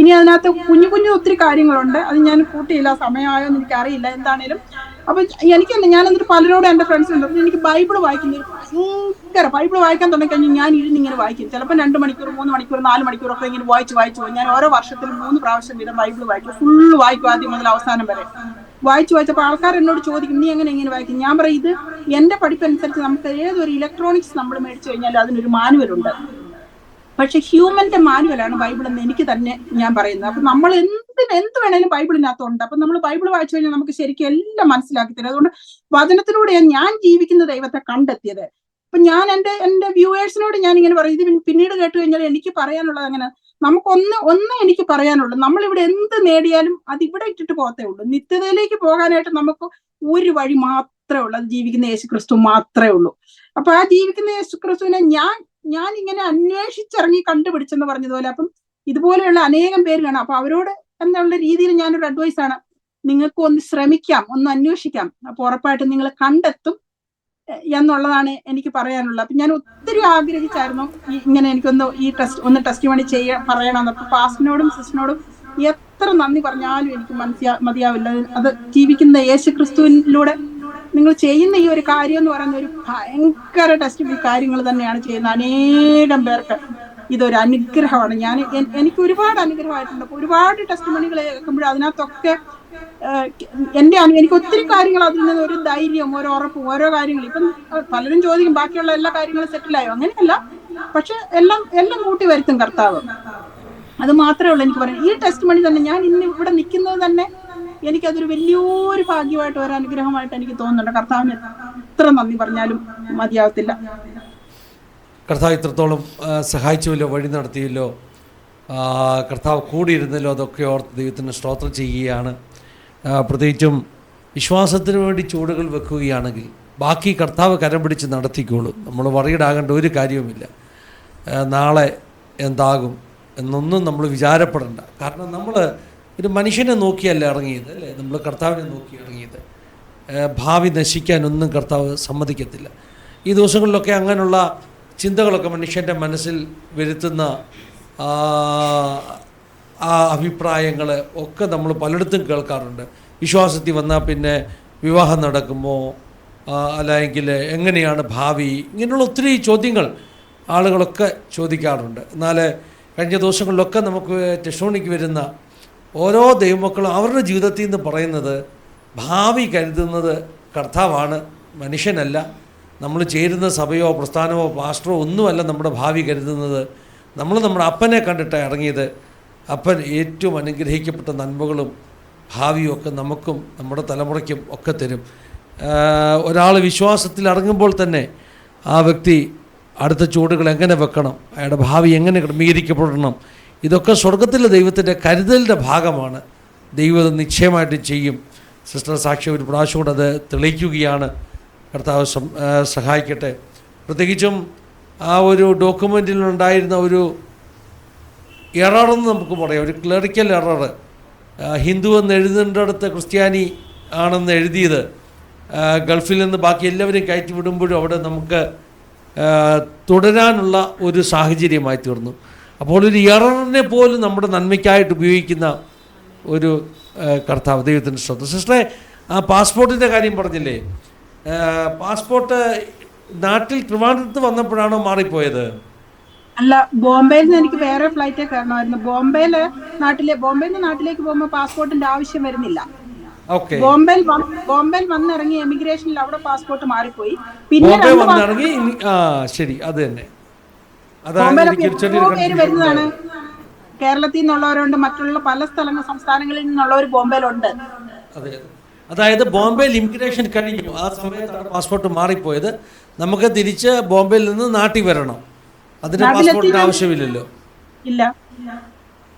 ഇനി അതിനകത്ത് കുഞ്ഞു ഒത്തിരി കാര്യങ്ങളുണ്ട്, അത് ഞാൻ കൂട്ടിയില്ല, സമയമായോ എന്ന് എനിക്കറിയില്ല. എന്താണേലും അപ്പൊ ഞാൻ എന്നിട്ട് പലരോടും എന്റെ ഫ്രണ്ട്സിനുണ്ട്, എനിക്ക് ബൈബിൾ വായിക്കുന്ന ഭയങ്കര, ബൈബിൾ വായിക്കാൻ തുടങ്ങിക്കഴിഞ്ഞാൽ ഞാൻ ഇരുന്നിങ്ങനെ വായിക്കും. ചിലപ്പോൾ 2 മണിക്കൂർ 3 മണിക്കൂർ 4 മണിക്കൂറൊക്കെ ഇങ്ങനെ വായിച്ചു ഞാൻ ഓരോ വർഷത്തിലും 3 പ്രാവശ്യം വീതം ബൈബിൾ വായിക്കും. ഫുള്ള് വായിക്കും, ആദ്യം മുതൽ അവസാനം വരെ വായിച്ചപ്പോൾ ആൾക്കാർ എന്നോട് ചോദിക്കും നീ എങ്ങനെ വായിക്കും. ഞാൻ പറയും ഇത് എന്റെ പഠിപ്പനുസരിച്ച് നമുക്ക് ഏതൊരു ഇലക്ട്രോണിക്സ് നമ്മൾ മേടിച്ചു കഴിഞ്ഞാൽ അതിനൊരു മാനുവലുണ്ട്. പക്ഷെ ഹ്യൂമന്റെ മാനുവലാണ് ബൈബിൾ എന്ന് എനിക്ക് തന്നെ ഞാൻ പറയുന്നത്. അപ്പൊ നമ്മൾ എന്ത് വേണേലും ബൈബിളിനകത്തുണ്ട്. അപ്പൊ നമ്മൾ ബൈബിൾ വായിച്ചു കഴിഞ്ഞാൽ നമുക്ക് ശരിക്കും എല്ലാം മനസ്സിലാക്കി തരും. അതുകൊണ്ട് വചനത്തിലൂടെയാണ് ഞാൻ ജീവിക്കുന്ന ദൈവത്തെ കണ്ടെത്തിയത്. അപ്പൊ ഞാൻ എന്റെ വ്യൂവേഴ്സിനോട് ഞാൻ ഇങ്ങനെ പറയും, ഇത് പിന്നീട് കേട്ട് കഴിഞ്ഞാൽ എനിക്ക് പറയാനുള്ളത് അങ്ങനെ, നമുക്കൊന്ന് എനിക്ക് പറയാനുള്ളൂ, നമ്മളിവിടെ എന്ത് നേടിയാലും അത് ഇവിടെ ഇട്ടിട്ട് പോകത്തേ ഉള്ളൂ. നിത്യതയിലേക്ക് പോകാനായിട്ട് നമുക്ക് ഒരു വഴി മാത്രമേ ഉള്ളൂ, അത് ജീവിക്കുന്ന യേശുക്രിസ്തു മാത്രമേ ഉള്ളൂ. അപ്പൊ ആ ജീവിക്കുന്ന യേശുക്രിസ്തുവിനെ ഞാൻ ഇങ്ങനെ അന്വേഷിച്ചിറങ്ങി കണ്ടുപിടിച്ചെന്ന് പറഞ്ഞതുപോലെ, അപ്പം ഇതുപോലെയുള്ള അനേകം പേര് കാണാം. അപ്പൊ അവരോട് എന്നുള്ള രീതിയിൽ ഞാനൊരു അഡ്വൈസ് ആണ്, നിങ്ങൾക്ക് ഒന്ന് ശ്രമിക്കാം, ഒന്ന് അന്വേഷിക്കാം. അപ്പൊ ഉറപ്പായിട്ടും നിങ്ങൾ കണ്ടെത്തും, എന്നുള്ളതാണ് എനിക്ക് പറയാനുള്ളത്. അപ്പം ഞാൻ ഒത്തിരി ആഗ്രഹിച്ചായിരുന്നു ഇങ്ങനെ എനിക്കൊന്ന് ഒന്ന് ടെസ്റ്റ് മണി പറയണമെന്ന്. അപ്പം പാസ്റ്ററിനോടും സിസ്റ്ററിനോടും എത്ര നന്ദി പറഞ്ഞാലും എനിക്ക് മതിയാവില്ല. അത് ജീവിക്കുന്ന യേശു ക്രിസ്തുവിലൂടെ നിങ്ങൾ ചെയ്യുന്ന ഈ ഒരു കാര്യം എന്ന് പറയുന്ന ഒരു ഭയങ്കര ടെസ്റ്റ് കാര്യങ്ങൾ തന്നെയാണ് ചെയ്യുന്നത്. അനേകം പേർക്ക് ഇതൊരു അനുഗ്രഹമാണ്. എനിക്ക് ഒരുപാട് അനുഗ്രഹമായിട്ടുണ്ട്. ഒരുപാട് ടെസ്റ്റ് മണികൾ കേൾക്കുമ്പോഴും അതിനകത്തൊക്കെ എനിക്ക് ഒത്തിരി കാര്യങ്ങൾ അതിൽ നിന്ന് ഒരു ധൈര്യം, ഓരോ ഉറപ്പും, ഓരോ കാര്യങ്ങൾ. ഇപ്പം പലരും ചോദിക്കും ബാക്കിയുള്ള എല്ലാ കാര്യങ്ങളും സെറ്റിലായോ? അങ്ങനെയല്ല, പക്ഷെ എല്ലാം കൂട്ടി വരുത്തും കർത്താവ്. അത് മാത്രമേ ഉള്ളൂ എനിക്ക് പറയാം. ഈ ടെസ്റ്റ് മണി തന്നെ ഞാൻ ഇന്ന് ഇവിടെ നിൽക്കുന്നത് തന്നെ എനിക്കതൊരു വലിയൊരു ഭാഗ്യമായിട്ട്, ഒരു അനുഗ്രഹമായിട്ട് എനിക്ക് തോന്നുന്നുണ്ട്. കർത്താവിന് എത്ര നന്ദി പറഞ്ഞാലും മതിയാവത്തില്ല.
കർത്താവ് ഇത്രത്തോളം സഹായിച്ചുവല്ലോ, വഴി നടത്തിയല്ലോ, കർത്താവ് കൂടിയിരുന്നല്ലോ, അതൊക്കെ ഓർത്ത് ദൈവത്തിന് സ്തോത്രം ചെയ്യുകയാണ്. പ്രത്യേകിച്ചും വിശ്വാസത്തിന് വേണ്ടി ചുവടുകൾ വെക്കുകയാണെങ്കിൽ ബാക്കി കർത്താവ് കരം പിടിച്ച് നടത്തിക്കോളും. നമ്മൾ വറിയിടാകേണ്ട ഒരു കാര്യവുമില്ല. നാളെ എന്താകും എന്നൊന്നും നമ്മൾ വിചാരപ്പെടേണ്ട. കാരണം നമ്മൾ ഒരു മനുഷ്യനെ നോക്കിയല്ല ഇറങ്ങിയത്, അല്ലേ? നമ്മൾ കർത്താവിനെ നോക്കി ഇറങ്ങിയത്. ഭാവി നശിക്കാനൊന്നും കർത്താവ് സമ്മതിക്കത്തില്ല. ഈ ദിവസങ്ങളിലൊക്കെ അങ്ങനെയുള്ള ചിന്തകളൊക്കെ മനുഷ്യൻ്റെ മനസ്സിൽ വരുത്തുന്ന ആ അഭിപ്രായങ്ങൾ ഒക്കെ നമ്മൾ പലയിടത്തും കേൾക്കാറുണ്ട്. വിശ്വാസത്തിൽ വന്നാൽ പിന്നെ വിവാഹം നടക്കുമോ, അല്ലെങ്കിൽ എങ്ങനെയാണ് ഭാവി, ഇങ്ങനെയുള്ള ഒത്തിരി ചോദ്യങ്ങൾ ആളുകളൊക്കെ ചോദിക്കാറുണ്ട്. എന്നാൽ കഴിഞ്ഞ ദിവസങ്ങളിലൊക്കെ നമുക്ക് ടെസ്റ്റിമോണിക്ക് വരുന്ന ഓരോ ദൈവമക്കളും അവരുടെ ജീവിതത്തിൽ നിന്ന് പറയുന്നത് ഭാവി കരുതുന്നത് കർത്താവാണ്, മനുഷ്യനല്ല. നമ്മൾ ചേരുന്ന സഭയോ പ്രസ്ഥാനമോ പാസ്റ്ററോ ഒന്നുമല്ല നമ്മുടെ ഭാവി കരുതുന്നത്. നമ്മൾ നമ്മുടെ അപ്പനെ കണ്ടിട്ടാണ് ഇറങ്ങിയത്. അപ്പൻ ഏറ്റവും അനുഗ്രഹിക്കപ്പെട്ട നന്മകളും ഭാവിയും ഒക്കെ നമുക്കും നമ്മുടെ തലമുറയ്ക്കും ഒക്കെ തരും. ഒരാൾ വിശ്വാസത്തിൽ ഇറങ്ങുമ്പോൾ തന്നെ ആ വ്യക്തി അടുത്ത ചുവടുകൾ എങ്ങനെ വെക്കണം, അയാളുടെ ഭാവി എങ്ങനെ ക്രമീകരിക്കപ്പെടണം, ഇതൊക്കെ സ്വർഗത്തിലെ ദൈവത്തിൻ്റെ കരുതലിൻ്റെ ഭാഗമാണ്. ദൈവം നിശ്ചയമായിട്ട് ചെയ്യും. സിസ്റ്റർ സാക്ഷി ഒരു പ്രാവശ്യം കൂടെ അത് തെളിയിക്കുകയാണ്. കർത്താവ് സഹായിക്കട്ടെ. പ്രത്യേകിച്ചും ആ ഒരു ഡോക്യുമെൻറ്റിലുണ്ടായിരുന്ന ഒരു എററെന്ന് നമുക്ക് പറയാം, ഒരു ക്ലറിക്കൽ എറർ. ഹിന്ദു എന്ന് എഴുതേണ്ടടുത്ത് ക്രിസ്ത്യാനി ആണെന്ന് എഴുതിയത് ഗൾഫിൽ നിന്ന് ബാക്കി എല്ലാവരും കയറ്റി വിടുമ്പോഴും അവിടെ നമുക്ക് തുടരാനുള്ള ഒരു സാഹചര്യമായി തീർന്നു. അപ്പോൾ ഒരു എററിനെ പോലും നമ്മുടെ നന്മയ്ക്കായിട്ട് ഉപയോഗിക്കുന്ന ഒരു കർത്താവ്, ദൈവത്തിൻ്റെ ശ്രദ്ധ. സിസ്റ്ററെ, ആ പാസ്പോർട്ടിൻ്റെ കാര്യം പറഞ്ഞില്ലേ? പാസ്പോർട്ട് നാട്ടിൽ ട്രിവാൻഡ്രത്ത് വന്നപ്പോഴാണോ മാറിപ്പോയത്?
അല്ല, ബോംബെയിൽ നിന്ന് എനിക്ക് വേറെ ഫ്ലൈറ്റ് കയറണമായിരുന്നു. ബോംബെയിൽ നിന്ന് നാട്ടിലേക്ക് പോകുമ്പോൾ പാസ്പോർട്ടിന്റെ ആവശ്യം വരുന്നില്ല. ബോംബെയിൽ വന്നിറങ്ങി എമിഗ്രേഷനിൽ അവിടെ പാസ്പോർട്ട് മാറിപ്പോയി. പിന്നെ
ശരി, അത് തന്നെ.
പേര് വരുന്നതാണ്. കേരളത്തിൽ നിന്നുള്ളവരുണ്ട്, മറ്റുള്ള പല സംസ്ഥാനങ്ങളിൽ നിന്നുള്ളവർ ബോംബെയിലുണ്ട്.
അതായത് ബോംബെയിൽ ഇമിഗ്രേഷൻ കഴിഞ്ഞു, ആ സമയത്താണ് പാസ്പോർട്ട് മാറിപ്പോയത്. നമുക്ക് തിരിച്ച് ബോംബെയിൽ നിന്ന് നാട്ടിൽ വരണം. അതിന് പാസ്പോർട്ടിന്റെ ആവശ്യമില്ലല്ലോ.
ഇല്ല.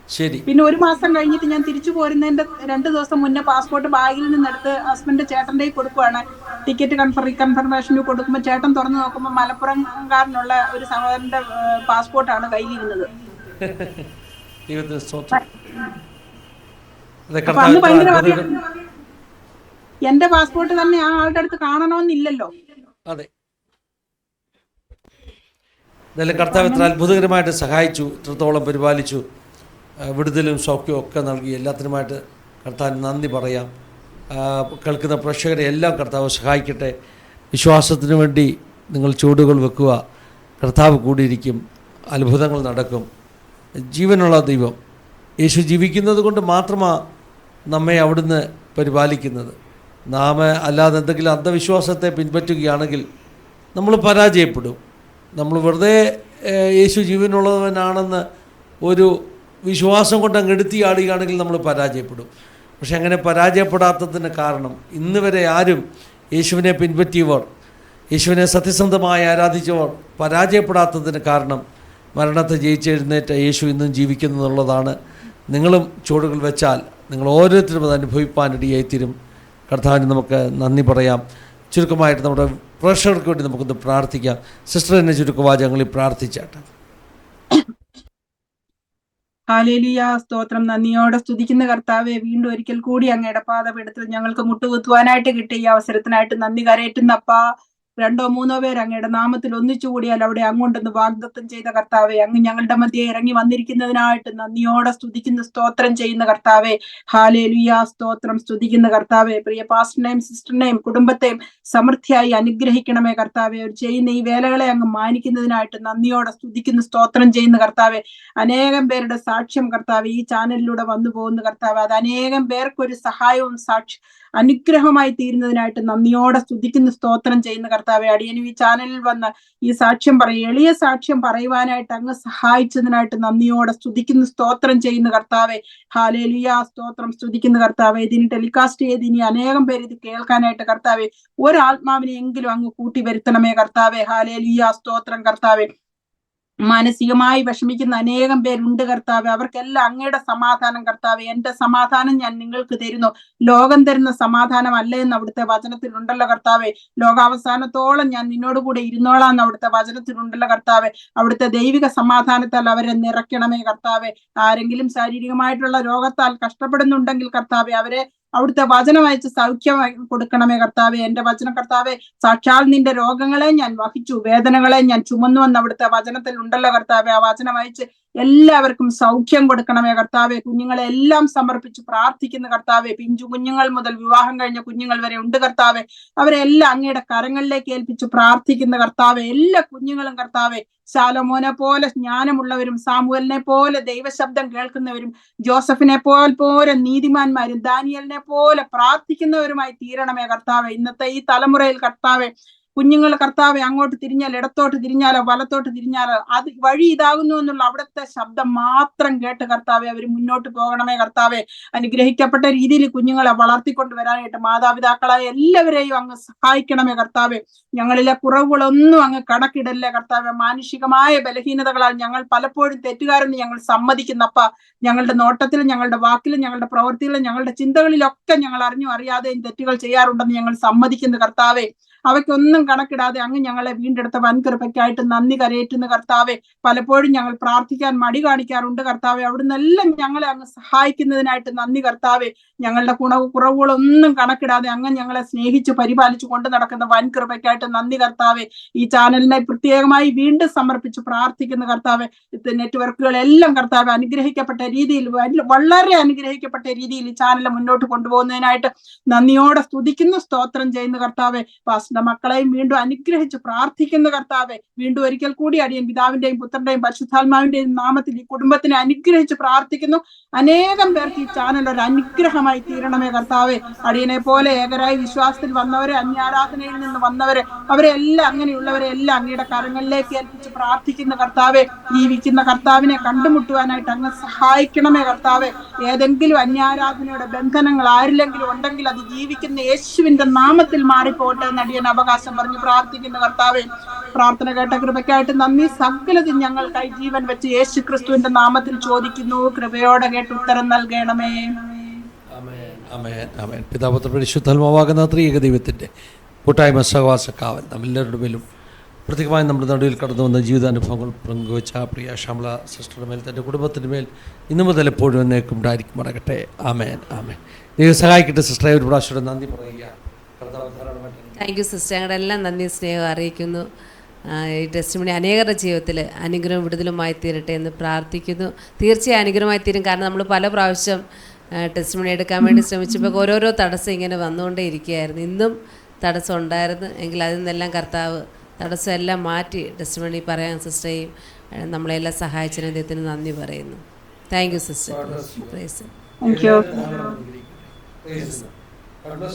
ശരി.
പിന്നെ ഒരു മാസം കഴിഞ്ഞിട്ട് ഞാൻ തിരിച്ചു പോരുന്നതിന്റെ 2 ദിവസം മുന്നേ പാസ്പോർട്ട് ബാഗിൽ നിന്നെടുത്ത് ഹസ്ബൻഡ് ചേട്ടൻ്റെ കൊടുക്കുവാണ്. ടിക്കറ്റ് കൺഫർമേഷൻ കൊടുക്കുമ്പോൾ ചേട്ടൻ തുറന്നു നോക്കുമ്പോൾ മലപ്പുറംകാരനുള്ള ഒരു സഹോദരന്റെ പാസ്പോർട്ടാണ് കയ്യിലിരുന്നത്. എന്റെ പാസ്പോർട്ട് തന്നെ ആ ആളുടെ അടുത്ത് കാണണമെന്നില്ലല്ലോ.
അതെ. എന്തായാലും കർത്താവ് ഇത്ര അത്ഭുതകരമായിട്ട് സഹായിച്ചു, ഇത്രത്തോളം പരിപാലിച്ചു, വിടുതലും സൗഖ്യവും ഒക്കെ നൽകി. എല്ലാത്തിനുമായിട്ട് കർത്താവിന് നന്ദി പറയാം. കേൾക്കുന്ന പ്രേക്ഷകരെ എല്ലാം കർത്താവ് സഹായിക്കട്ടെ. വിശ്വാസത്തിന് വേണ്ടി നിങ്ങൾ ചുവടുകൾ വെക്കുക. കർത്താവ് കൂടിയിരിക്കും, അത്ഭുതങ്ങൾ നടക്കും. ജീവനുള്ള ദൈവം യേശു ജീവിക്കുന്നത് കൊണ്ട് മാത്രമാണ് നമ്മെ അവിടുന്ന് പരിപാലിക്കുന്നത്. നാം അല്ലാതെ എന്തെങ്കിലും അന്ധവിശ്വാസത്തെ പിൻപറ്റുകയാണെങ്കിൽ നമ്മൾ പരാജയപ്പെടും. നമ്മൾ വെറുതെ യേശു ജീവനുള്ളവനാണെന്ന് ഒരു വിശ്വാസം കൊണ്ട് അങ്ങ് എടുത്തിയാടുകയാണെങ്കിൽ നമ്മൾ പരാജയപ്പെടും. പക്ഷെ അങ്ങനെ പരാജയപ്പെടാത്തതിന് കാരണം ഇന്ന് വരെ ആരും യേശുവിനെ പിൻപറ്റിയവർ, യേശുവിനെ സത്യസന്ധമായി ആരാധിച്ചവർ പരാജയപ്പെടാത്തതിന് കാരണം മരണത്തെ ജയിച്ചെഴുന്നേറ്റ യേശു ഇന്നും ജീവിക്കുന്നു എന്നുള്ളതാണ്. നിങ്ങളും ചുവടുകൾ വെച്ചാൽ നിങ്ങൾ ഓരോരുത്തരും അത് അനുഭവിപ്പാനിടയായിത്തീരും. കർത്താവിന് നമുക്ക് നന്ദി പറയാം. ചുരുക്കമായിട്ട് നമ്മുടെ പ്രേക്ഷകർക്ക് വേണ്ടി നമുക്കൊന്ന് പ്രാർത്ഥിക്കാം. സിസ്റ്റർ എന്നെ ചുരുക്കവാചകങ്ങളിൽ പ്രാർത്ഥിച്ചാട്ടെ.
ഹല്ലേലൂയ, സ്തോത്രം. നന്ദിയോടെ സ്തുതിക്കുന്ന കർത്താവെ, വീണ്ടും ഒരിക്കൽ കൂടി അങ്ങയുടെ പാദപീഠത്തിൽ ഞങ്ങൾക്ക് മുട്ടുകുത്തുവാനായിട്ട് കിട്ടിയ ഈ അവസരത്തിനായിട്ട് നന്ദി കരയറ്റുന്നപ്പാ. 2 3 പേർ അങ്ങയുടെ നാമത്തിൽ ഒന്നിച്ചു കൂടിയാൽ അവിടെ അങ്ങുണ്ടെന്ന് വാഗ്ദത്തം ചെയ്ത കർത്താവെ, അങ്ങ് ഞങ്ങളുടെ മധ്യേ ഇറങ്ങി വന്നിരിക്കുന്നതിനായിട്ട് നന്ദിയോടെ സ്തുതിക്കുന്ന സ്തോത്രം ചെയ്യുന്ന കർത്താവെ. ഹല്ലേലൂയ, സ്തോത്രം, സ്തുതിക്കുന്ന കർത്താവെ. പ്രിയ പാസ്റ്ററിനെയും സിസ്റ്ററിനെയും കുടുംബത്തെയും സമൃദ്ധിയായി അനുഗ്രഹിക്കണമേ കർത്താവെ. അവർ ചെയ്യുന്ന ഈ വേലകളെ അങ്ങ് മാനിക്കുന്നതിനായിട്ട് നന്ദിയോടെ സ്തുതിക്കുന്ന സ്തോത്രം ചെയ്യുന്ന കർത്താവെ. അനേകം പേരുടെ സാക്ഷ്യം കർത്താവെ ഈ ചാനലിലൂടെ വന്നു പോകുന്ന കർത്താവെ, അത് അനേകം പേർക്കൊരു സഹായവും അനുഗ്രഹമായി തീരുന്നതിനായിട്ട് നന്ദിയോടെ സ്തുതിക്കുന്ന സ്തോത്രം ചെയ്യുന്ന കർത്താവെ. അടിയനും ഈ ചാനലിൽ വന്ന് ഈ സാക്ഷ്യം എളിയ സാക്ഷ്യം പറയുവാനായിട്ട് അങ്ങ് സഹായിച്ചതിനായിട്ട് നന്ദിയോടെ സ്തുതിക്കുന്ന സ്തോത്രം ചെയ്യുന്ന കർത്താവെ. ഹല്ലേലൂയ, സ്തോത്രം, സ്തുതിക്കുന്ന കർത്താവെ. ഇതിന് ടെലികാസ്റ്റ് ചെയ്ത് ഇനി അനേകം പേര് ഇത് കേൾക്കാനായിട്ട് കർത്താവെ ഒരാത്മാവിനെ എങ്കിലും അങ്ങ് കൂട്ടി വരുത്തണമേ കർത്താവെ. ഹല്ലേലൂയ, സ്തോത്രം കർത്താവെ. മാനസികമായി വിഷമിക്കുന്ന അനേകം പേരുണ്ട് കർത്താവെ. അവർക്കെല്ലാം അങ്ങയുടെ സമാധാനം കർത്താവെ. എന്റെ സമാധാനം ഞാൻ നിങ്ങൾക്ക് തരുന്നു, ലോകം തരുന്ന സമാധാനം അല്ല എന്ന് അവിടുത്തെ വചനത്തിലുണ്ടല്ലോ കർത്താവെ. ലോകാവസാനത്തോളം ഞാൻ നിന്നോട് കൂടെ ഇരുന്നോളാം എന്ന് അവിടുത്തെ വചനത്തിലുണ്ടല്ലോ കർത്താവെ. അവിടുത്തെ ദൈവിക സമാധാനത്താൽ അവരെ നിറയ്ക്കണമേ കർത്താവെ. ആരെങ്കിലും ശാരീരികമായിട്ടുള്ള രോഗത്താൽ കഷ്ടപ്പെടുന്നുണ്ടെങ്കിൽ കർത്താവെ അവരെ അവിടുത്തെ വചനം അയച്ച് സൗഖ്യം കൊടുക്കണമേ കർത്താവെ. എന്റെ വചനം കർത്താവെ, സാക്ഷാൽ നിന്റെ രോഗങ്ങളെ ഞാൻ വഹിച്ചു, വേദനകളെ ഞാൻ ചുമന്നു എന്ന് അവിടുത്തെ വചനത്തിൽ ഉണ്ടല്ലോ കർത്താവെ. ആ വചനം അയച്ച് എല്ലാവർക്കും സൗഖ്യം കൊടുക്കണമേ കർത്താവെ. കുഞ്ഞുങ്ങളെ എല്ലാം സമർപ്പിച്ച് പ്രാർത്ഥിക്കുന്ന കർത്താവെ. പിഞ്ചു കുഞ്ഞുങ്ങൾ മുതൽ വിവാഹം കഴിഞ്ഞ കുഞ്ഞുങ്ങൾ വരെ ഉണ്ട് കർത്താവെ. അവരെല്ലാം അങ്ങയുടെ കരങ്ങളിലേക്ക് ഏൽപ്പിച്ച് പ്രാർത്ഥിക്കുന്ന കർത്താവെ. എല്ലാ കുഞ്ഞുങ്ങളും കർത്താവെ ശാലോമോനെ പോലെ ജ്ഞാനമുള്ളവരും സാമുവേലിനെ പോലെ ദൈവശബ്ദം കേൾക്കുന്നവരും ജോസഫിനെ പോലെ നീതിമാന്മാരും ദാനിയലിനെ പോലെ പ്രാർത്ഥിക്കുന്നവരുമായി തീരണമേ കർത്താവെ. ഇന്നത്തെ ഈ തലമുറയിൽ കർത്താവെ കുഞ്ഞുങ്ങൾ കർത്താവെ അങ്ങോട്ട് തിരിഞ്ഞാൽ ഇടത്തോട്ട് തിരിഞ്ഞാലോ വലത്തോട്ട് തിരിഞ്ഞാലോ അത് വഴി ഇതാകുന്നു എന്നുള്ള അവിടുത്തെ ശബ്ദം മാത്രം കേട്ട് കർത്താവെ അവർ മുന്നോട്ട് പോകണമേ കർത്താവെ. അനുഗ്രഹിക്കപ്പെട്ട രീതിയിൽ കുഞ്ഞുങ്ങളെ വളർത്തിക്കൊണ്ട് വരാനായിട്ട് മാതാപിതാക്കളായ എല്ലാവരെയും അങ്ങ് സഹായിക്കണമേ കർത്താവെ. ഞങ്ങളിലെ കുറവുകളൊന്നും അങ്ങ് കണക്കിടല്ലേ കർത്താവെ. മാനുഷികമായ ബലഹീനതകളാൽ ഞങ്ങൾ പലപ്പോഴും തെറ്റുകാരെന്ന് ഞങ്ങൾ സമ്മതിക്കുന്നപ്പ. ഞങ്ങളുടെ നോട്ടത്തിലും ഞങ്ങളുടെ വാക്കിലും ഞങ്ങളുടെ പ്രവൃത്തിയിലും ഞങ്ങളുടെ ചിന്തകളിലൊക്കെ ഞങ്ങൾ അറിഞ്ഞും അറിയാതെയും തെറ്റുകൾ ചെയ്യാറുണ്ടെന്ന് ഞങ്ങൾ സമ്മതിക്കുന്നു കർത്താവെ. അവയ്ക്കൊന്നും കണക്കിടാതെ അങ്ങ് ഞങ്ങളെ വീണ്ടെടുത്ത വൻകൃപയ്ക്കായിട്ട് നന്ദി കരയേറ്റുന്ന കർത്താവെ. പലപ്പോഴും ഞങ്ങൾ പ്രാർത്ഥിക്കാൻ മടി കാണിക്കാറുണ്ട് കർത്താവെ. അവിടുന്ന് എല്ലാം ഞങ്ങളെ അങ്ങ് സഹായിക്കുന്നതിനായിട്ട് നന്ദി കർത്താവെ. ഞങ്ങളുടെ കുറവുകളൊന്നും കണക്കിടാതെ അങ്ങ് ഞങ്ങളെ സ്നേഹിച്ച് പരിപാലിച്ചു കൊണ്ട് നടക്കുന്ന വൻകൃപയ്ക്കായിട്ട് നന്ദി കർത്താവെ. ഈ ചാനലിനെ പ്രത്യേകമായി വീണ്ടും സമർപ്പിച്ച് പ്രാർത്ഥിക്കുന്ന കർത്താവെ. നെറ്റ്വർക്കുകളെല്ലാം കർത്താവെ അനുഗ്രഹിക്കപ്പെട്ട രീതിയിൽ, വളരെ അനുഗ്രഹിക്കപ്പെട്ട രീതിയിൽ ഈ ചാനൽ മുന്നോട്ട് കൊണ്ടുപോകുന്നതിനായിട്ട് നന്ദിയോടെ സ്തുതിക്കുന്നു സ്തോത്രം ചെയ്യുന്ന കർത്താവെ. മക്കളെയും വീണ്ടും അനുഗ്രഹിച്ച് പ്രാർത്ഥിക്കുന്ന കർത്താവെ. വീണ്ടും ഒരിക്കൽ കൂടി അടിയൻ പിതാവിന്റെയും പുത്രന്റെയും പരിശുദ്ധാത്മാവിന്റെയും നാമത്തിൽ ഈ കുടുംബത്തിനെ അനുഗ്രഹിച്ച് പ്രാർത്ഥിക്കുന്നു. അനേകം പേർക്ക് ഈ ചാനൽ ഒരു അനുഗ്രഹമായി തീരണമേ കർത്താവെ. അടിയനെ പോലെ ഏകരായി വിശ്വാസത്തിൽ വന്നവരെ, അന്യാരാധനയിൽ നിന്ന് വന്നവരെ, അവരെ എല്ലാം അങ്ങനെയുള്ളവരെ എല്ലാം അങ്ങയുടെ കരങ്ങളിലേക്ക് ഏൽപ്പിച്ച് പ്രാർത്ഥിക്കുന്ന കർത്താവെ. ജീവിക്കുന്ന കർത്താവിനെ കണ്ടുമുട്ടുവാനായിട്ട് അങ്ങ് സഹായിക്കണമേ കർത്താവെ. ഏതെങ്കിലും അന്യാരാധനയുടെ ബന്ധനങ്ങൾ ആരിലെങ്കിലും ഉണ്ടെങ്കിൽ അത് ജീവിക്കുന്ന യേശുവിന്റെ നാമത്തിൽ മാറിപ്പോട്ടെ നടിയൻ അവകാശം പറഞ്ഞു പ്രാർത്ഥിക്കുന്ന കർത്താവെ. പ്രാർത്ഥന കേട്ട കൃപയ്ക്കായിട്ട് നന്ദി. സകലതും ഞങ്ങൾക്കായി ജീവൻ വെച്ച് യേശു ക്രിസ്തുവിന്റെ നാമത്തിൽ ചോദിക്കുന്നു. കൃപയോടെ കേട്ട് ഉത്തരം നൽകണമേ.
പിതാപുത്ര പരിശുദ്ധാത്മാവാകുന്ന ത്രിയേക ദൈവത്തിന്റെ കൂട്ടായ്മ സഹവാസ കാവൽ നമ്മളെല്ലാവരുടെ മേലും പ്രത്യേകമായി നമ്മുടെ നടുവിൽ കടന്നു വന്ന ജീവിതാനുഭവങ്ങൾ പങ്കുവച്ച പ്രിയ ശ്യാമള സിസ്റ്ററുടെ മേൽ, തൻ്റെ കുടുംബത്തിൻ്റെ മേൽ ഇന്നു മുതൽ എപ്പോഴും എന്നേക്കും ഉണ്ടായിരിക്കും മടങ്ങട്ടെ. ആമേൻ ആമേൻ. ദൈവം സഹായിക്കട്ടെ. സിസ്റ്ററെ ഒരു പ്രാവശ്യം നന്ദി പറയുക.
Thank you sister. ഞങ്ങളുടെ എല്ലാം നന്ദി സ്നേഹം അറിയിക്കുന്നു. ഈ ടെസ്റ്റിമണി അനേകരുടെ ജീവിതത്തിൽ അനുഗ്രഹം വിടുതലുമായി തീരട്ടെ എന്ന് പ്രാർത്ഥിക്കുന്നു. തീർച്ചയായും അനുഗ്രഹമായി തീരും. കാരണം നമ്മൾ പല പ്രാവശ്യം ടെസ്റ്റിമണി എടുക്കാൻ വേണ്ടി ശ്രമിച്ചപ്പോൾ ഓരോരോ തടസ്സം ഇങ്ങനെ വന്നുകൊണ്ടേ ഇരിക്കുകയായിരുന്നു. ഇന്നും തടസ്സം ഉണ്ടായിരുന്നു എങ്കിൽ അതിൽ നിന്നെല്ലാം കർത്താവ് തടസ്സം എല്ലാം മാറ്റി ടെസ്റ്റിമണി പറയാൻ സിസ്റ്ററേയും നമ്മളെല്ലാം സഹായിച്ചതിന് അദ്ദേഹത്തിന് നന്ദി പറയുന്നു. Thank you sister.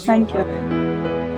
Thank you.